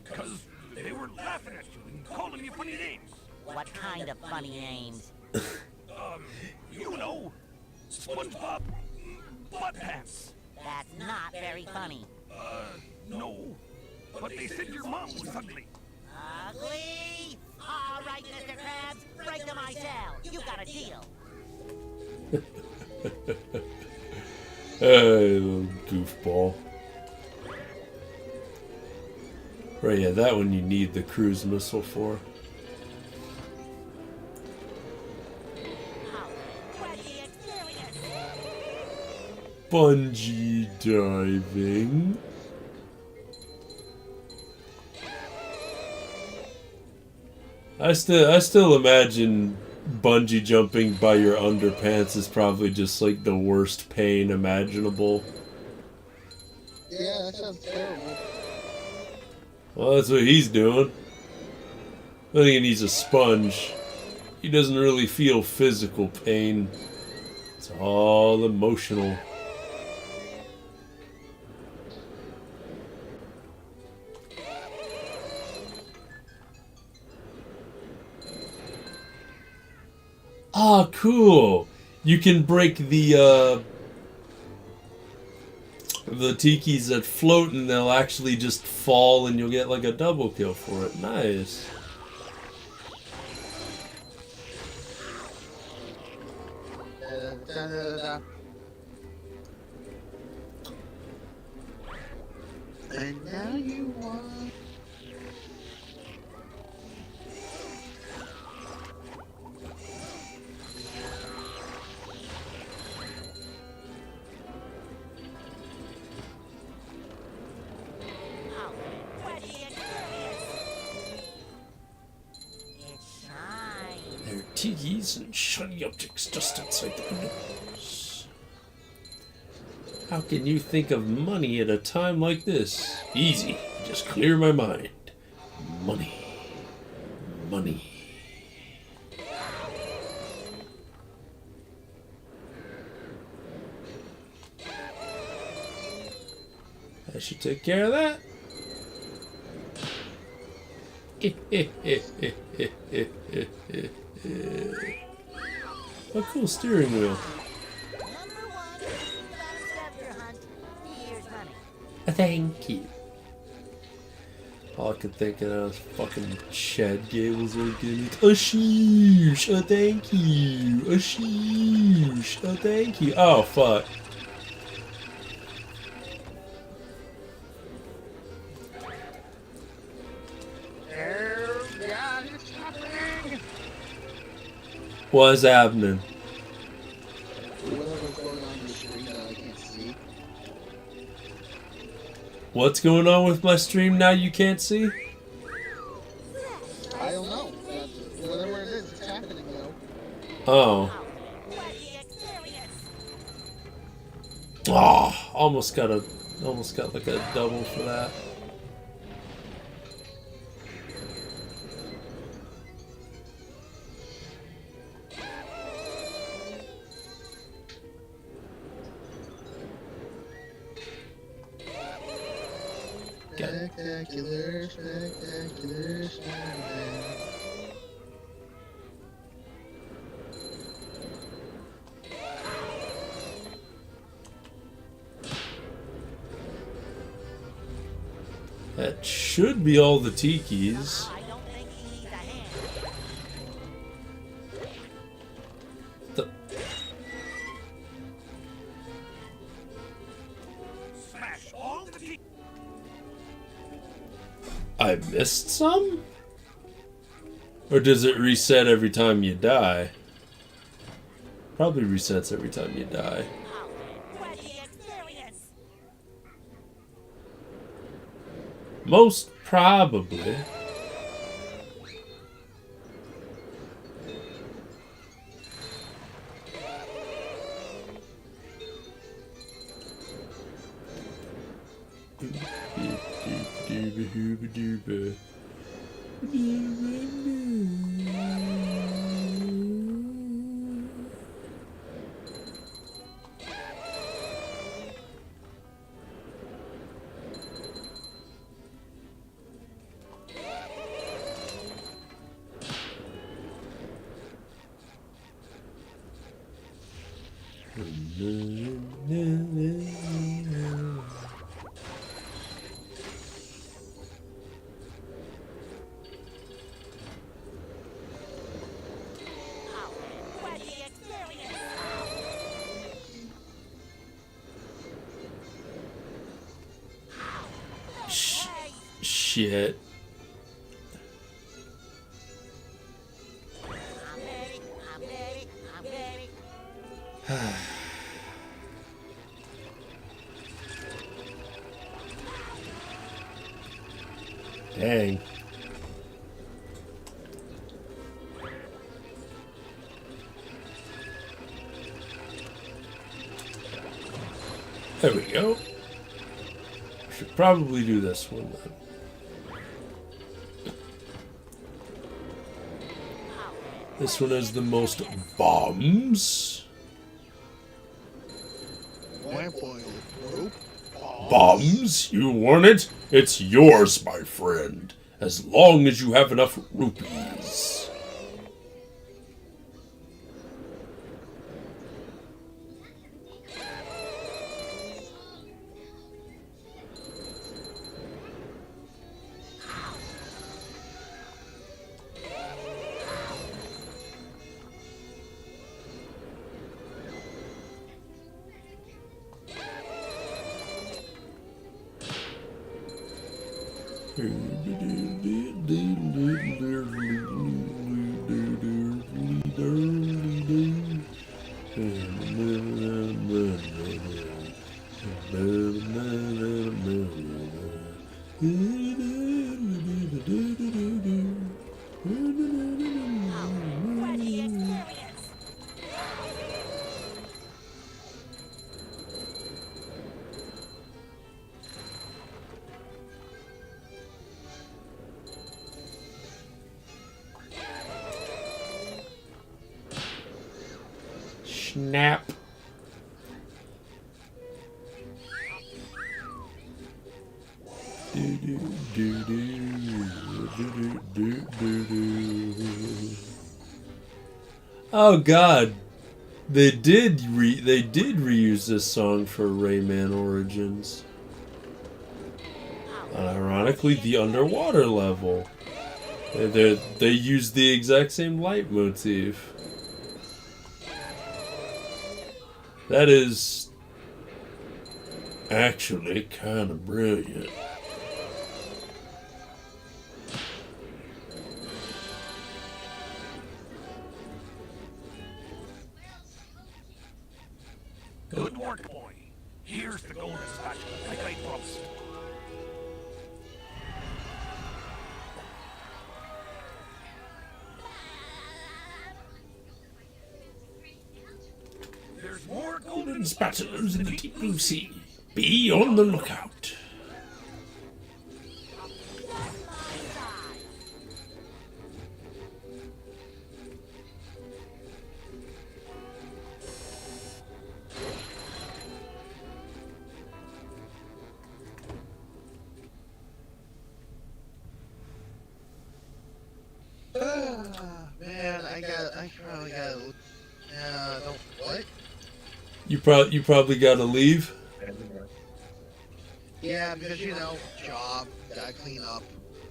Speaker 4: Because they were laughing at you and calling you funny names.
Speaker 3: What kind of funny names?
Speaker 4: You know, SpongeBob Butt Pants.
Speaker 3: That's not very funny.
Speaker 4: No, but they said your mom was ugly.
Speaker 3: Ugly? All right, Mr. Krabs, break the micelle. You got a deal.
Speaker 1: Hey, little goofball. Right, yeah, that one you need the cruise missile for. Bungee diving. I still imagine bungee jumping by your underpants is probably just like the worst pain imaginable.
Speaker 2: Yeah, that sounds terrible.
Speaker 1: Well, that's what he's doing. I think he needs a sponge. He doesn't really feel physical pain. It's all emotional. Ah, cool. You can break the tikis that float and they'll actually just fall and you'll get like a double kill for it. Nice.
Speaker 2: And now you want...
Speaker 1: There are tikis and shiny objects just outside the windows. How can you think of money at a time like this? Easy. Just clear my mind. Money. Money. I should take care of that. A cool steering wheel. Thank you. All I could think of was fucking Chad Gable's organic. A sheesh, a thank you. A sheesh, a thank you. Oh, fuck. What's happening?
Speaker 2: Whatever's going on in the screen that I can't see.
Speaker 1: What's going on with my stream now you can't see?
Speaker 2: I don't know. Whatever it is, it's happening though.
Speaker 1: Oh. Oh, almost got like a double for that.
Speaker 2: Spectacular, spectacular, Spider-Man.
Speaker 1: That should be all the tikis.
Speaker 4: Smash all the tea.
Speaker 1: I missed some? Or does it reset every time you die? Probably resets every time you die. Most probably. shit.
Speaker 3: I'm ready.
Speaker 1: Dang. There we go. Should probably do this one then. This one has the most bombs. Bombs? You want it? It's yours, my friend. As long as you have enough rupees. Snap. Oh God, they did reuse this song for Rayman Origins. And ironically, the underwater level. They used the exact same leitmotif. That is actually kind of brilliant.
Speaker 4: Good work, boy. Here's the golden spatula, like I promised. There's more golden
Speaker 1: Spatulas in the deep blue sea. Be on the lookout.
Speaker 2: Man, I probably got. Don't what?
Speaker 1: You probably gotta leave.
Speaker 2: Yeah, because job, gotta clean up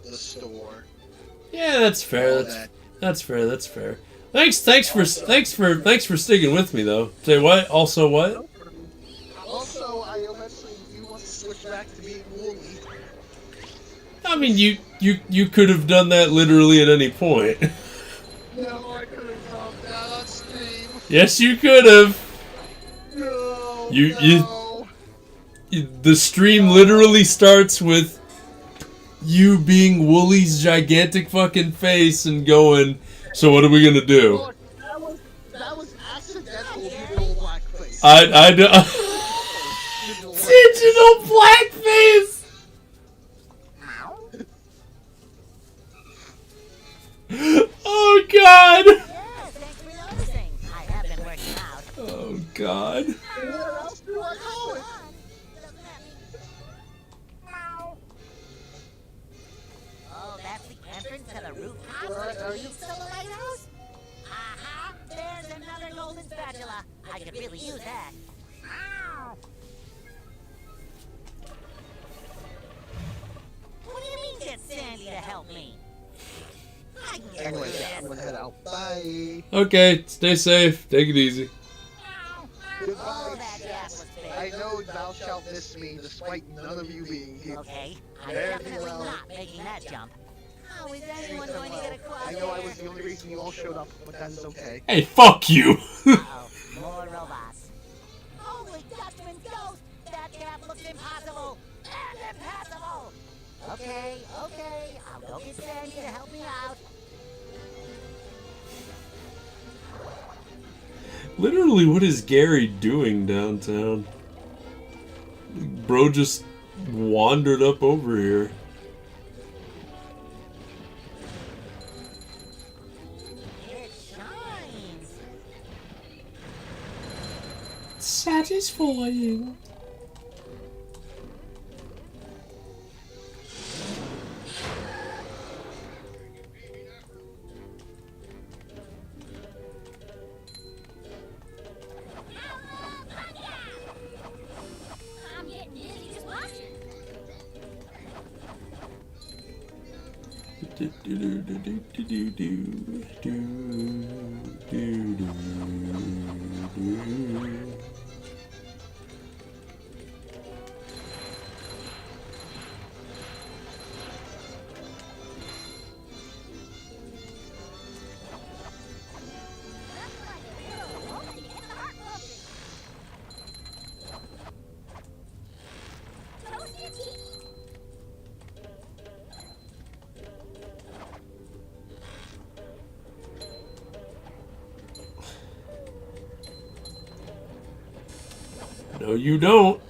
Speaker 2: the store.
Speaker 1: Yeah, that's fair. That's fair. That's fair. Thanks for sticking with me though. Say what? Also what?
Speaker 2: Also, I eventually do want to switch back to being woolly.
Speaker 1: I mean, you could have done that literally at any point.
Speaker 2: No, I could have dropped that on stream.
Speaker 1: Yes, you could have.
Speaker 2: No.
Speaker 1: The stream literally starts with you being Wooly's gigantic fucking face and going, so what are we gonna do?
Speaker 2: Look, that was accidental digital blackface.
Speaker 1: I digital blackface. Oh God.
Speaker 3: Yeah, thanks for noticing. I have been working out.
Speaker 1: Oh God.
Speaker 2: Where else do I call it?
Speaker 3: Oh, that's the entrance to the rooftop?
Speaker 2: Right, are you-
Speaker 3: Still the lighthouse? Uh-huh. There's another golden spatula. I could really use that. Ow! What do you mean get Sandy to help me? I can get
Speaker 2: Anyway,
Speaker 3: through
Speaker 2: yeah, I'm
Speaker 3: this.
Speaker 2: gonna head out. Bye.
Speaker 1: Okay, stay safe. Take it easy.
Speaker 3: Oh,
Speaker 2: Goodbye,
Speaker 3: that gas was fake.
Speaker 2: I know thou shalt witness me despite none of you being here.
Speaker 3: Okay, I'm
Speaker 2: Very
Speaker 3: definitely
Speaker 2: well.
Speaker 3: not making that jump. How is anyone going to get across
Speaker 2: I know I was the only reason you all showed up, but that is okay.
Speaker 5: Hey, fuck you!
Speaker 3: Uh-oh, more robots. Holy Dutchman's ghost! That gap looks impossible! And impassable! Okay, I'll go get Sandy to help me out.
Speaker 5: Literally, what is Gary doing downtown? Bro just wandered up over here.
Speaker 3: It shines!
Speaker 5: Satisfying.
Speaker 3: I'm getting dizzy just watching.
Speaker 5: No, you don't.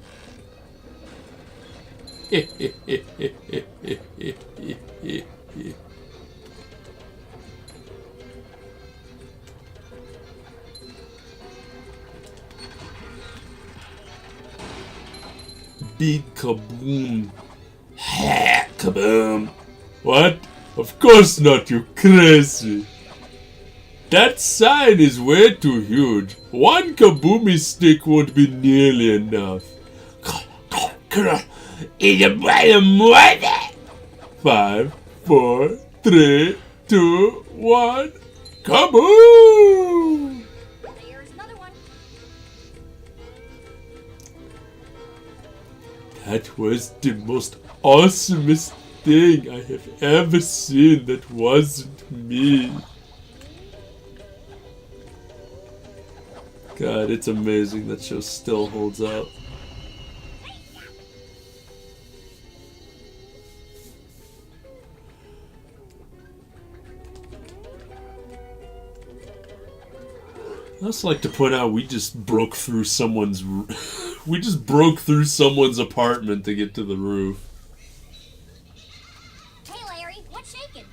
Speaker 5: Big kaboom. Ha, kaboom. What? Of course not, you crazy. That sign is way too huge. One kaboomy stick won't be nearly enough. 5, 4, 3, 2, 1. Kaboom!
Speaker 3: There's another one.
Speaker 5: That was the most awesomest thing I have ever seen that wasn't me. God, it's amazing that show still holds up. I'd also like to point out we just broke through someone's apartment to get to the roof.
Speaker 3: Hey, Larry, what's shaking?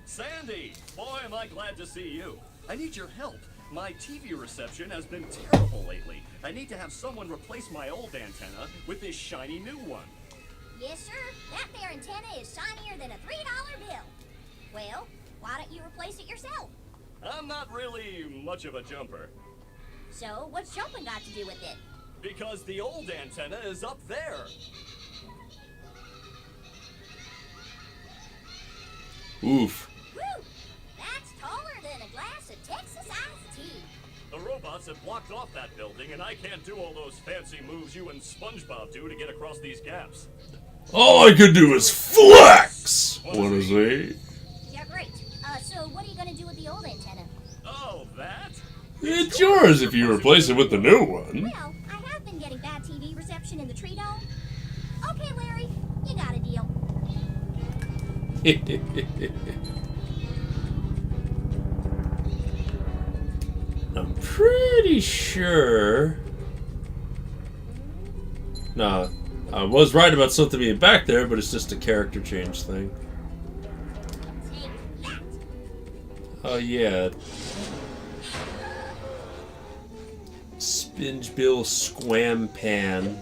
Speaker 8: Sandy! Boy, am I glad to see you. I need your help. My TV reception has been terrible lately. I need to have someone replace my old antenna with this shiny new one.
Speaker 3: Yes, sir. That there antenna is shinier than a $3 bill. Well, why don't you replace it yourself?
Speaker 8: I'm not really much of a jumper.
Speaker 3: So, what's jumping got to do with it?
Speaker 8: Because the old antenna is up there.
Speaker 5: Oof.
Speaker 3: Woo! That's taller than a glass of Texas iced tea.
Speaker 8: The robots have blocked off that building, and I can't do all those fancy moves you and SpongeBob do to get across these gaps.
Speaker 5: All I could do is flex! Wanna see?
Speaker 3: Yeah, great. So what are you gonna do with the old antenna?
Speaker 8: Oh, that?
Speaker 5: It's yours if you replace it with the new one.
Speaker 3: Well, I have been getting bad TV reception in the tree dome. Okay, Larry, you got a deal.
Speaker 5: I'm pretty sure... No, I was right about something being back there, but it's just a character change thing.
Speaker 3: Take that.
Speaker 5: Oh yeah. Spingebill Squam Pan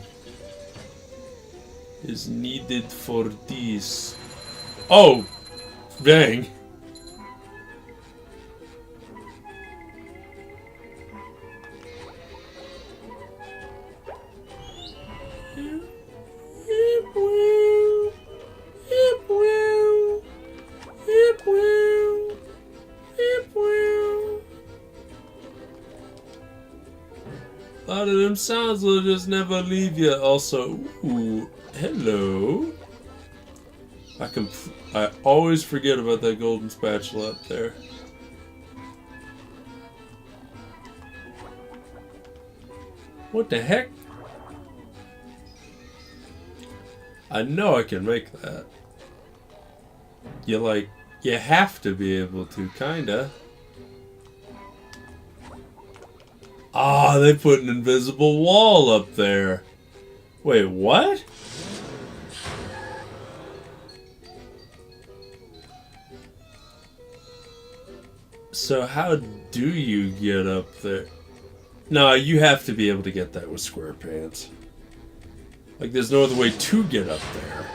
Speaker 5: is needed for this. Oh! Dang. A lot of them sounds will just never leave you. Also, ooh, hello. I always forget about that golden spatula up there. What the heck? I know I can make that. You have to be able to, kinda. Ah, they put an invisible wall up there. Wait, what? So how do you get up there? No, you have to be able to get that with square pants. Like, there's no other way to get up there.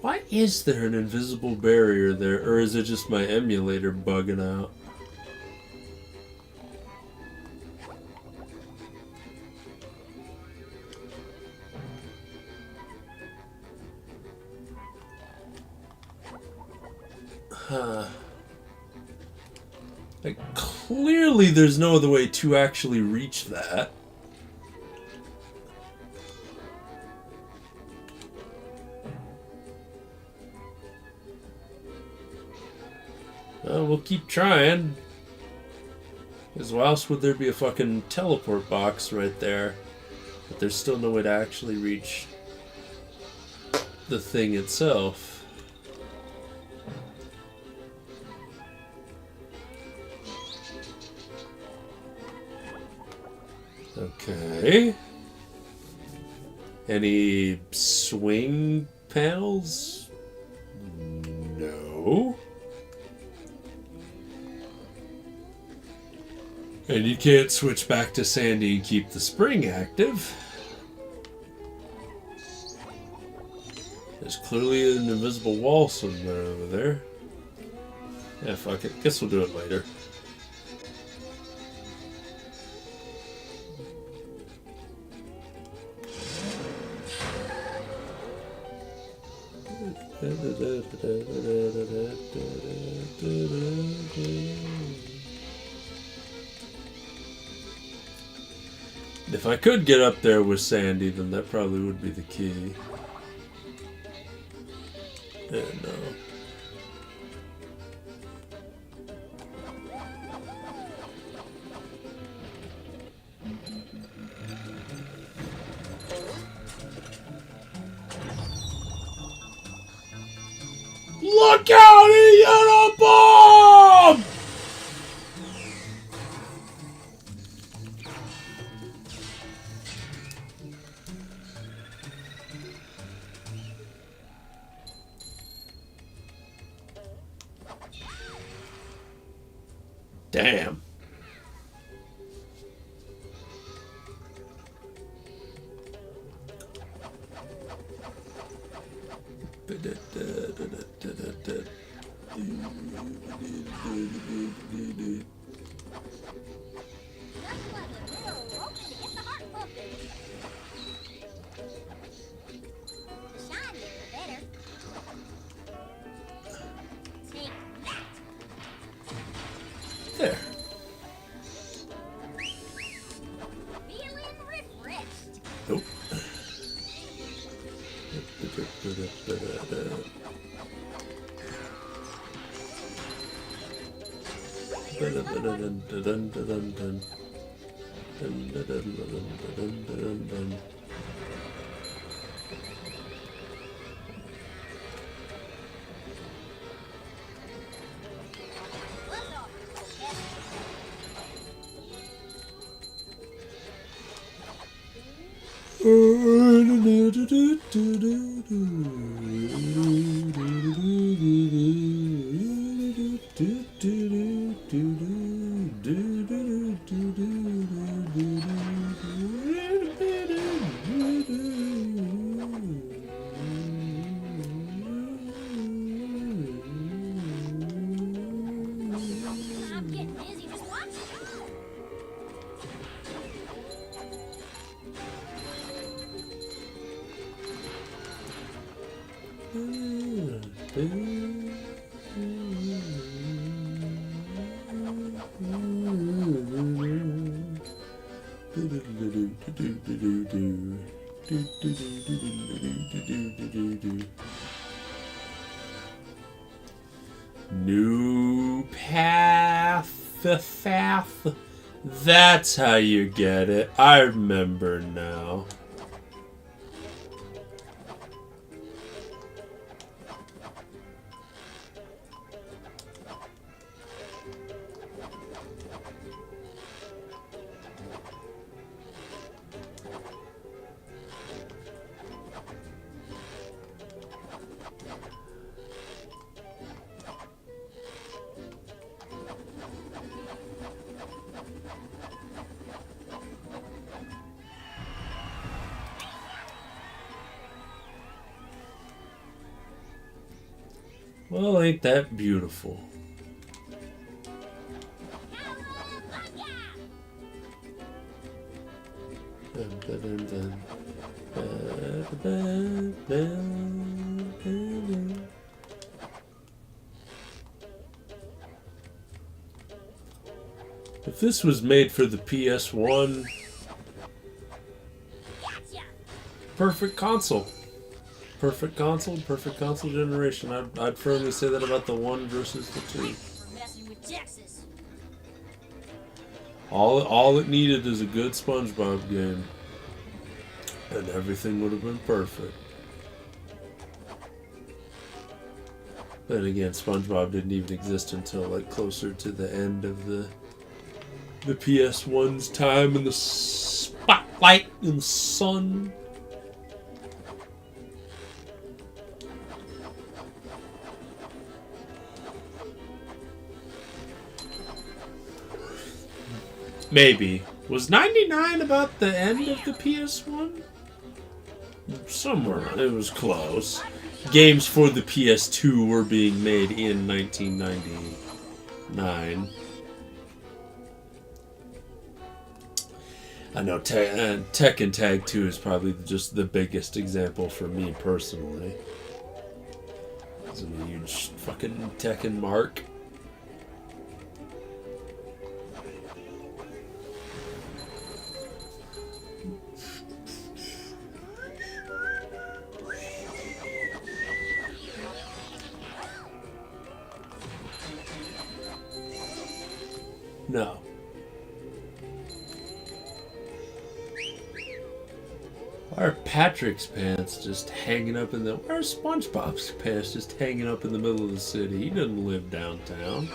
Speaker 5: Why is there an invisible barrier there, or is it just my emulator bugging out? Huh. Like, clearly there's no other way to actually reach that. We'll keep trying. Because why else would there be a fucking teleport box right there? But there's still no way to actually reach the thing itself. Okay. Any swing panels? No. And you can't switch back to Sandy and keep the spring active. There's clearly an invisible wall somewhere over there. Yeah, fuck it. Guess we'll do it later. If I could get up there with Sandy, then that probably would be the key. Yeah, no. Look out! He got a bomb! Damn. There.
Speaker 3: Feeling refreshed.
Speaker 5: Nope.
Speaker 1: New path. That's how you get it. I remember now. Well, ain't that beautiful? If this was made for the PS1, perfect console. Perfect console generation. I'd firmly say that about the 1 versus the 2. All it needed is a good SpongeBob game, and everything would have been perfect. Then again, SpongeBob didn't even exist until like closer to the end of the PS1's time in the spotlight in the sun. Maybe. Was 99 about the end of the PS1? Somewhere. It was close. Games for the PS2 were being made in 1999. I know Tekken Tag 2 is probably just the biggest example for me personally. I'm a huge fucking Tekken mark. No. Why are Patrick's pants just hanging up in the... Why are SpongeBob's pants just hanging up in the middle of the city? He doesn't live downtown.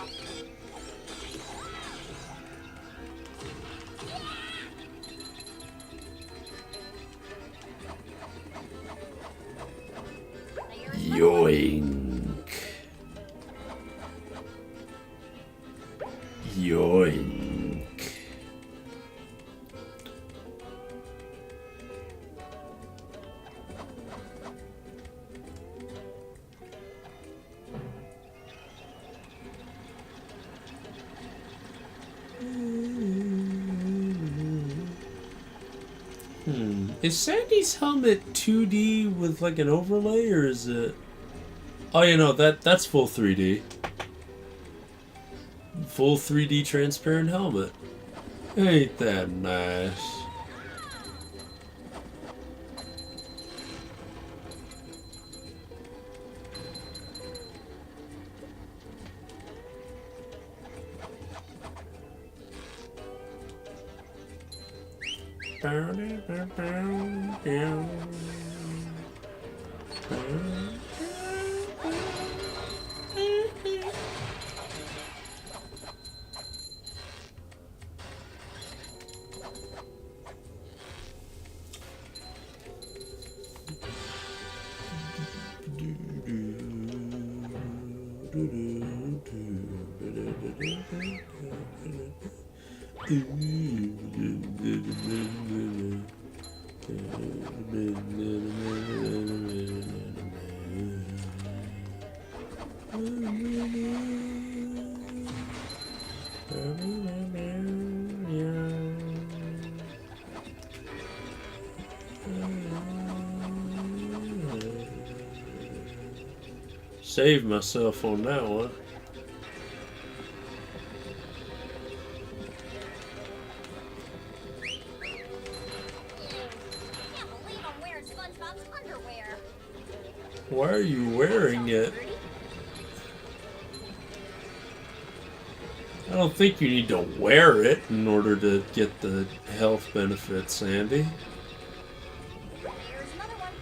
Speaker 1: Yoink. Yoink. Is Sandy's helmet 2D with like an overlay, or is it... Oh, you know, that's full 3D. Full 3D transparent helmet. Ain't that nice?
Speaker 5: Save myself on that one.
Speaker 10: Can't believe I'm wearing SpongeBob's underwear.
Speaker 5: Why are you wearing it? I don't think you need to wear it in order to get the health benefits, Sandy.
Speaker 10: Here's another one.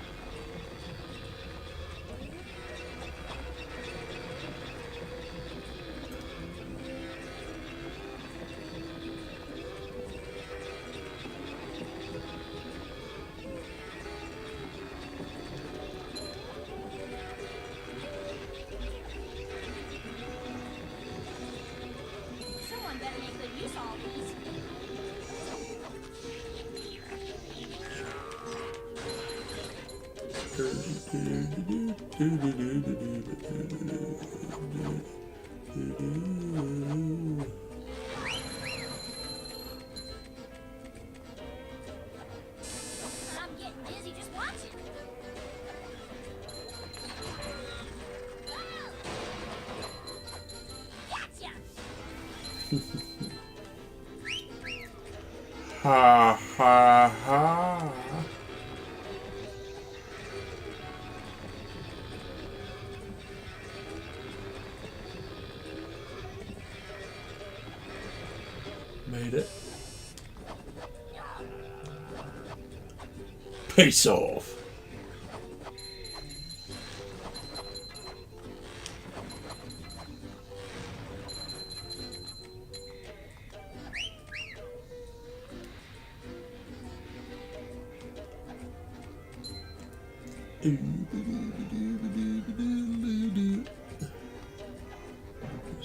Speaker 10: Someone better make good use of all these. I'm getting dizzy just watching. Gotcha!
Speaker 5: Ha ha ha. Made it. Peace off.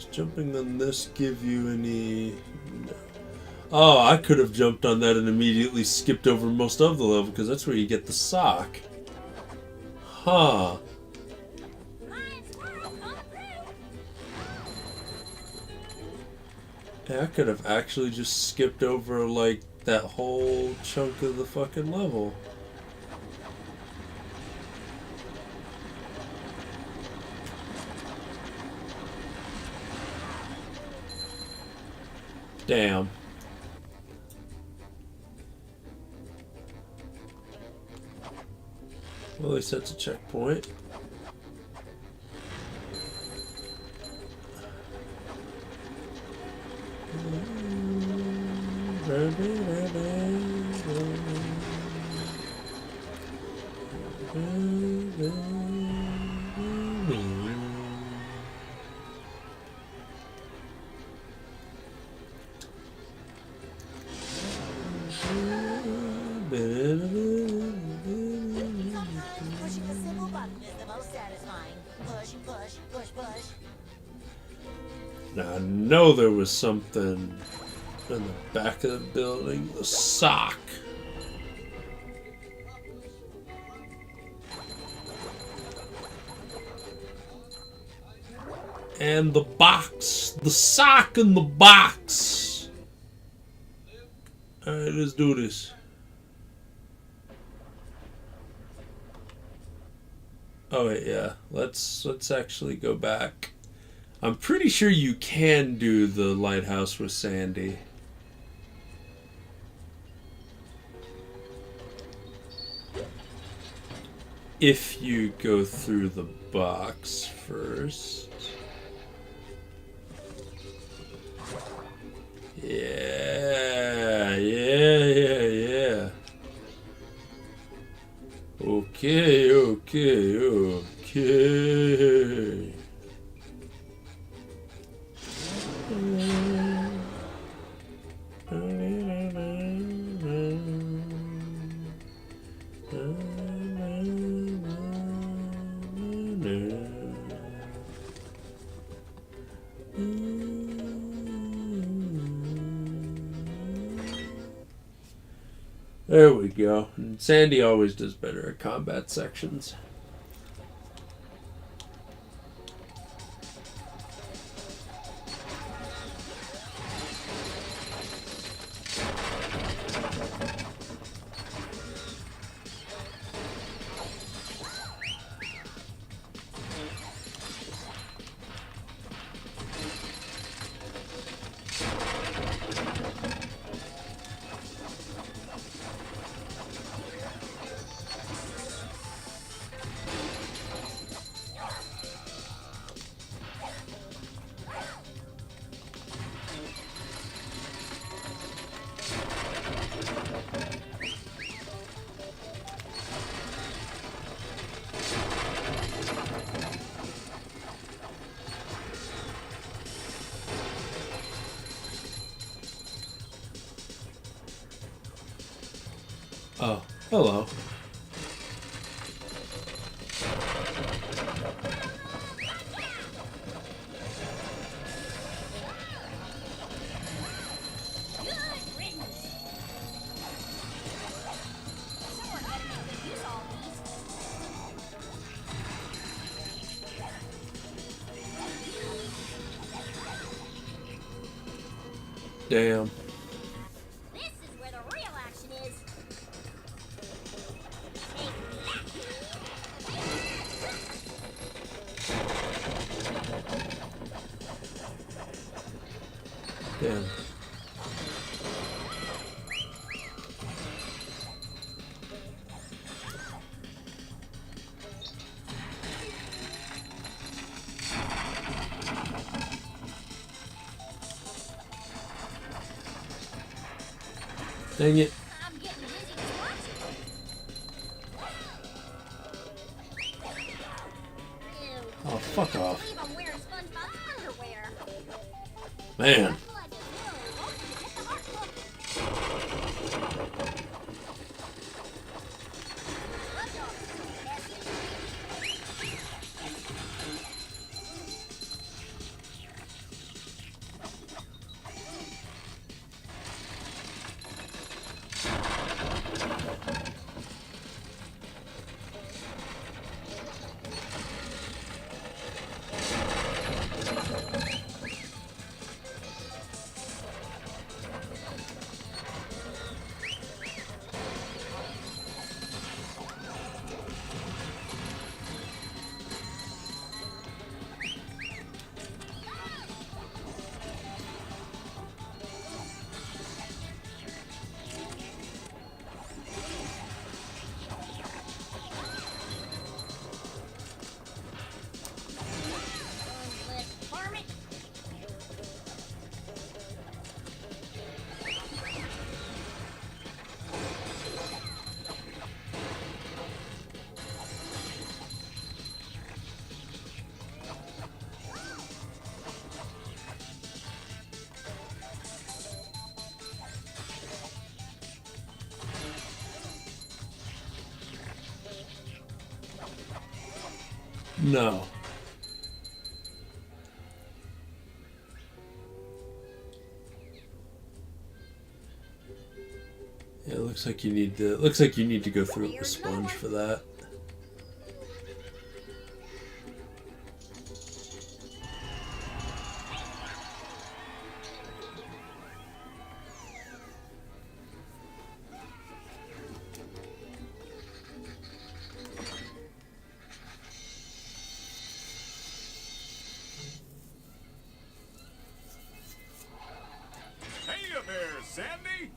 Speaker 5: Does jumping on this give you any... No. Oh, I could have jumped on that and immediately skipped over most of the level because that's where you get the sock. Huh. Yeah, I could have actually just skipped over like that whole chunk of the fucking level. Damn. Well, at least that's a checkpoint.
Speaker 3: Sometimes pushing a simple button is the most satisfying. Push, push, push, push.
Speaker 5: Now, I know there was something in the back of the building. The sock. And the box. The sock in the box. Alright, let's do this. Oh wait, yeah. Let's actually go back. I'm pretty sure you can do the lighthouse with Sandy. If you go through the box first. Yeah. Okay. There we go. And Sandy always does better at combat sections.
Speaker 1: Hello.
Speaker 10: Good riddance. Someone better make good use of all these.
Speaker 1: Damn.
Speaker 10: This is where the real action is. Take
Speaker 1: Damn. Dang it.
Speaker 10: I'm getting dizzy just watching. Ew.
Speaker 1: Oh, fuck
Speaker 10: I
Speaker 1: off.
Speaker 10: believe I'm wearing SpongeBob's underwear.
Speaker 1: Man.
Speaker 10: Blood is really won't you hit the heart book? Blood dog. Yes. Varmint.
Speaker 1: No. Yeah, it looks like you need to. Looks like you need to go through it with sponge for that.
Speaker 4: Hey there, Sandy.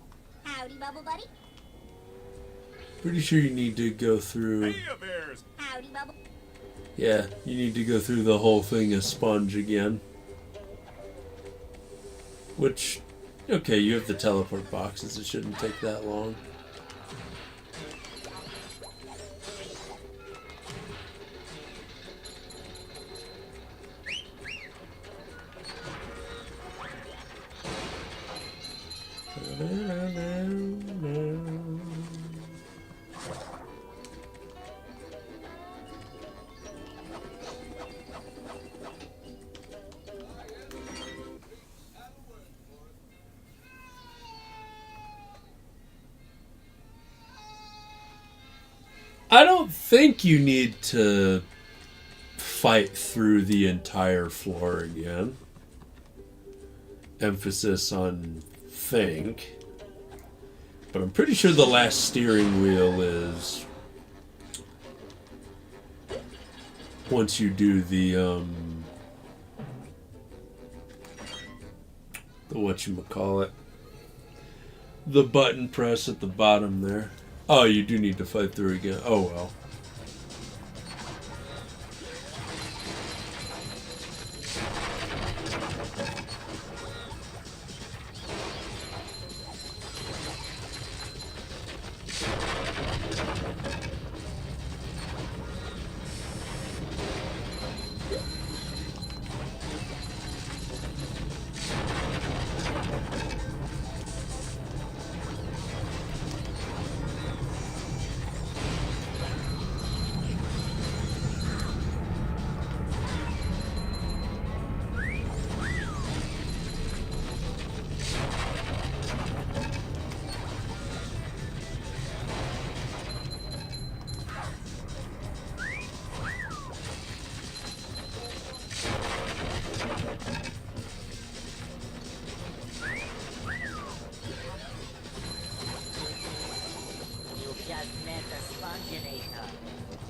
Speaker 10: Howdy, Bubble Buddy.
Speaker 1: Pretty sure you need to go through.
Speaker 4: Hey there.
Speaker 10: Howdy, Bubble.
Speaker 1: Yeah, you need to go through the whole thing as sponge again. Which, okay, you have the teleport boxes. It shouldn't take that long. I don't think you need to fight through the entire floor again. Emphasis on think. But I'm pretty sure the last steering wheel is once you do the whatchamacallit. The button press at the bottom there. Oh, you do need to fight through again. Oh well.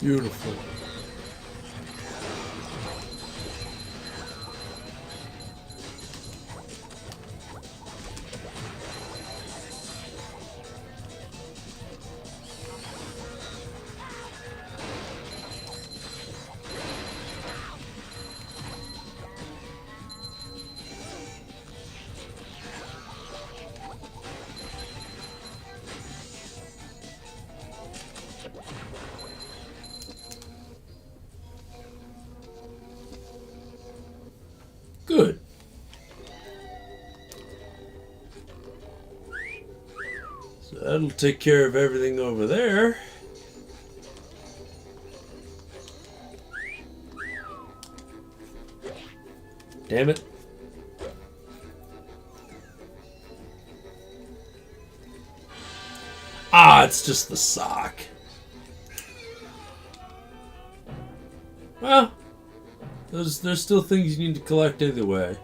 Speaker 5: Beautiful. Good. So that'll take care of everything over there. Damn it. Ah, it's just the sock. Well, there's still things you need to collect either way.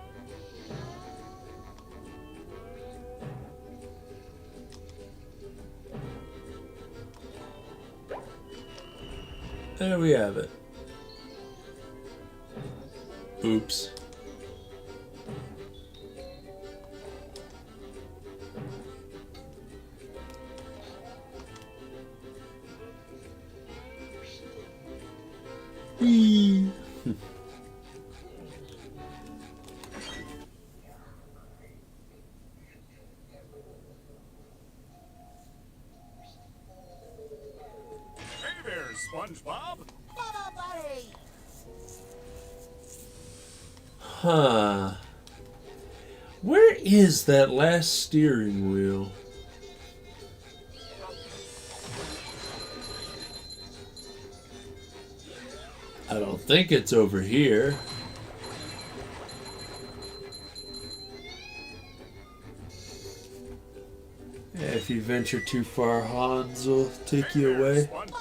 Speaker 5: There we have it. Oops. Whee!
Speaker 6: Hey there, SpongeBob.
Speaker 3: Bubble Buddy!
Speaker 5: Huh. Where is that last steering wheel? I don't think it's over here. Yeah, if you venture too far, Hans will take you away.
Speaker 3: Bubble Buddy!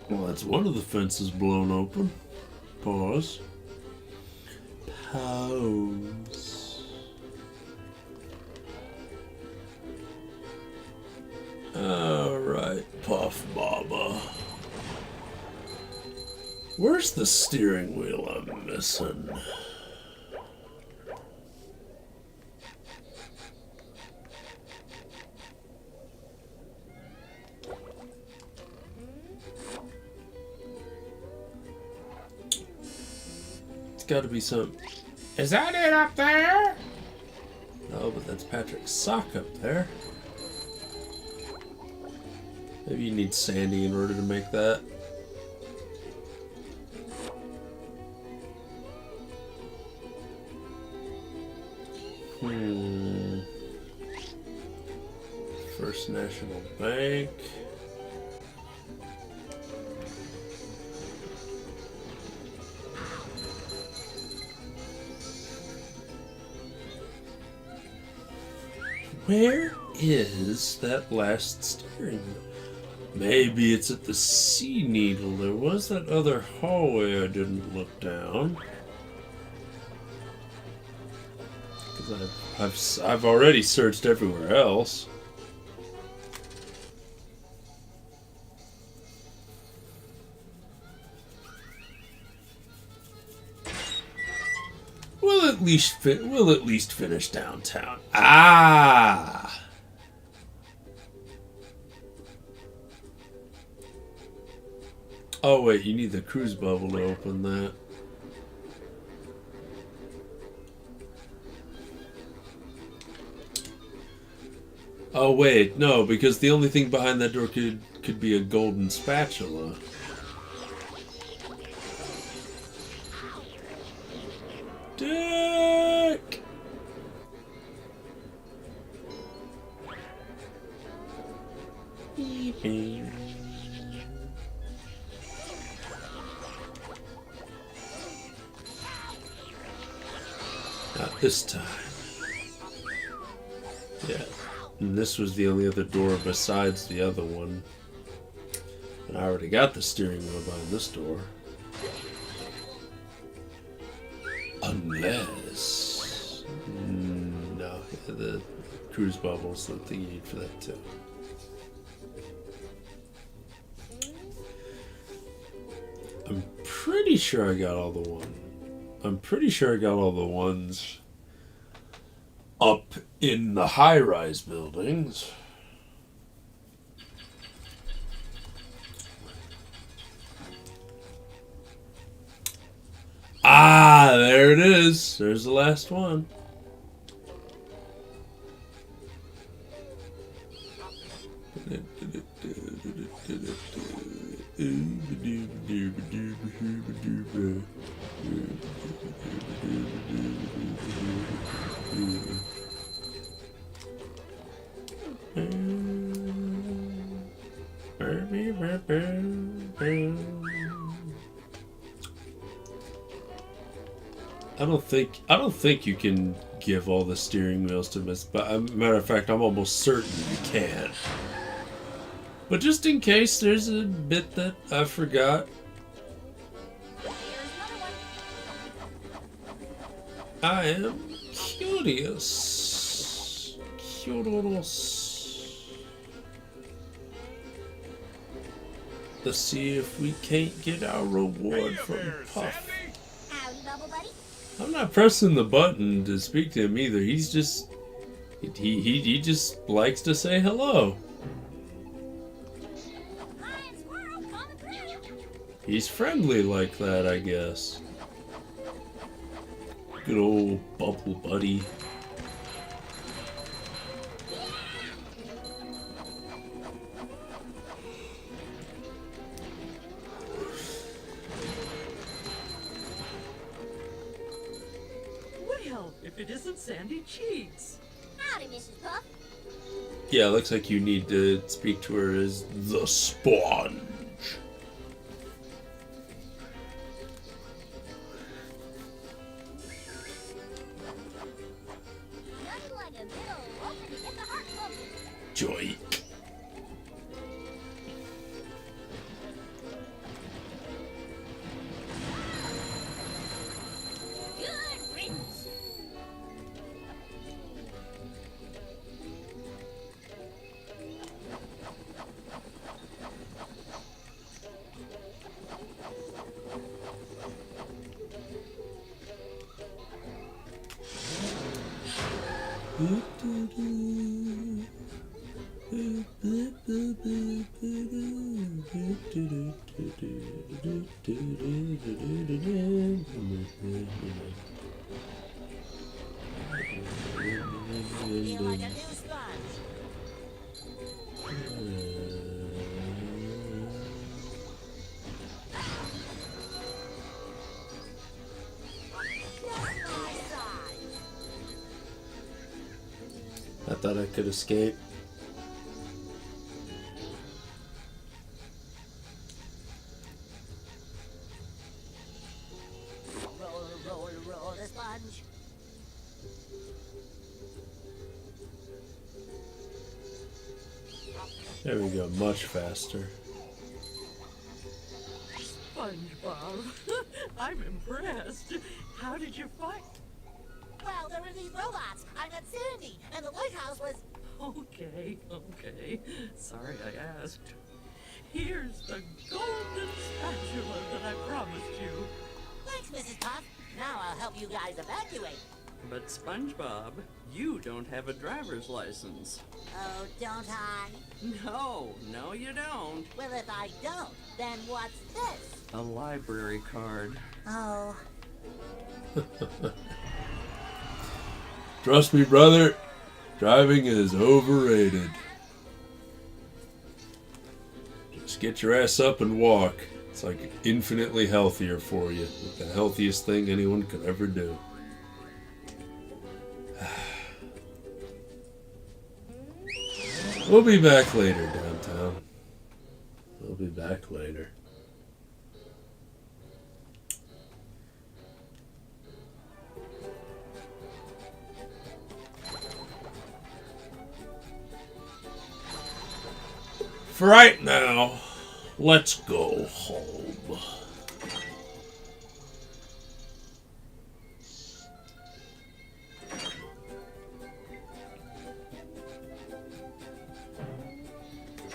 Speaker 5: Well, that's one of the fences blown open. Pause. Pause. Alright, Puff Baba. Where's the steering wheel I'm missing? It's got to be some. Is that it up there? No, but that's Patrick's sock up there. Maybe you need Sandy in order to make that. First National Bank. Where is that last steering wheel? Maybe it's at the Sea Needle. There was that other hallway I didn't look down. Because I've already searched everywhere else. We'll at least finish downtown. Ah. Oh wait, you need the cruise bubble to open that. Oh wait, no, because the only thing behind that door could be a golden spatula. Dick! Not this time. Yeah.
Speaker 1: And this was the only other door besides the other one. And I already got the steering wheel behind this door. Unless... no, the cruise bubble's the thing you need for that too. I'm pretty sure I got all the ones up in the high-rise buildings. Ah, there it is. There's the last one. I don't think you can give all the steering wheels to Miss. But matter of fact, I'm almost certain you can. But just in case there's a bit that I forgot, I am curious. Let's see if we can't get our reward from Puff.
Speaker 10: Howdy, Bubble Buddy.
Speaker 1: I'm not pressing the button to speak to him either. He's just he just likes to say hello.
Speaker 10: Hi, Squirrel, coming through.
Speaker 1: He's friendly like that, I guess. Good old Bubble Buddy.
Speaker 7: Well, if it isn't Sandy Cheeks.
Speaker 10: Howdy, Mrs. Puff.
Speaker 1: Yeah, looks like you need to speak to her as the Sponge.
Speaker 10: Nothing like a good old open to get the heart pumping.
Speaker 1: Joy.
Speaker 10: Good riddance.
Speaker 3: Feel like a new sponge. Just my size.
Speaker 1: I thought I could escape.
Speaker 3: Roll, roll, roll the sponge.
Speaker 1: There we go, much faster.
Speaker 7: SpongeBob, I'm impressed. How did you fight?
Speaker 3: Well, there were these robots. I met Sandy, and the lighthouse was...
Speaker 7: Okay. Sorry I asked. Here's the golden spatula that I promised you.
Speaker 3: Thanks, Mrs. Puff. Now I'll help you guys evacuate.
Speaker 11: But SpongeBob, you don't have a driver's license.
Speaker 3: Oh, don't I?
Speaker 11: No, you don't.
Speaker 3: Well, if I don't, then what's this?
Speaker 11: A library card.
Speaker 3: Oh,
Speaker 1: Trust me, brother, driving is overrated. Just get your ass up and walk. It's like infinitely healthier for you. The healthiest thing anyone could ever do. We'll be back later, downtown. We'll be back later.
Speaker 5: for right now, let's go home.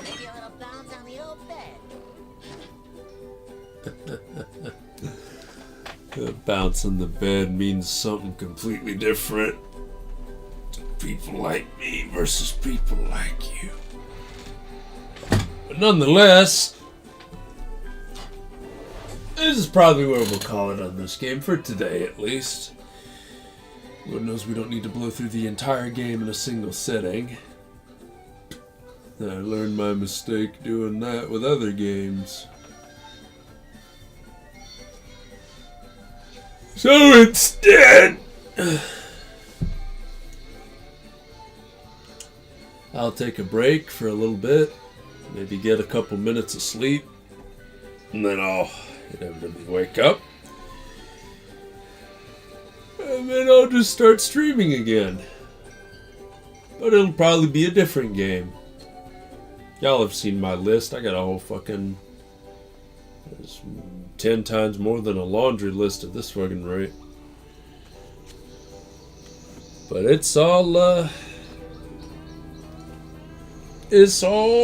Speaker 3: Maybe a little bounce on the old bed.
Speaker 5: Bouncing the bed means something completely different. People like me versus people like you. But nonetheless, this is probably where we'll call it on this game, for today at least. Lord knows we don't need to blow through the entire game in a single sitting. I learned my mistake doing that with other games. So instead, I'll take a break for a little bit, maybe get a couple minutes of sleep, and then I'll inevitably wake up. And then I'll just start streaming again. But it'll probably be a different game. Y'all have seen my list. I got a whole fucking 10 times more than a laundry list at this fucking rate. But it's all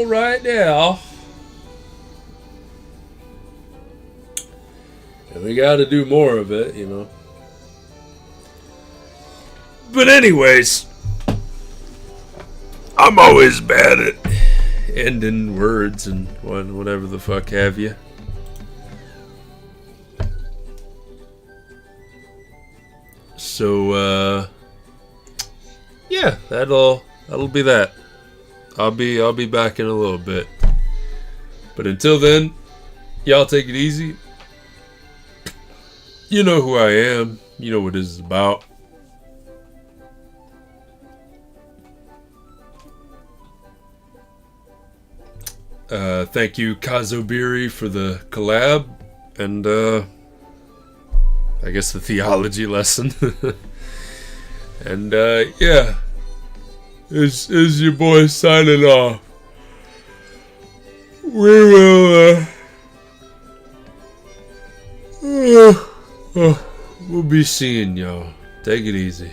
Speaker 5: right now. And we gotta do more of it, you know. But anyways, I'm always bad at ending words and whatever the fuck have you. So yeah, that'll be that. I'll be back in a little bit. But until then, y'all take it easy. You know who I am. You know what this is about. Thank you, Kazobiri, for the collab, and I guess the theology lesson. And yeah, is your boy signing off. We will we'll be seeing y'all. Take it easy.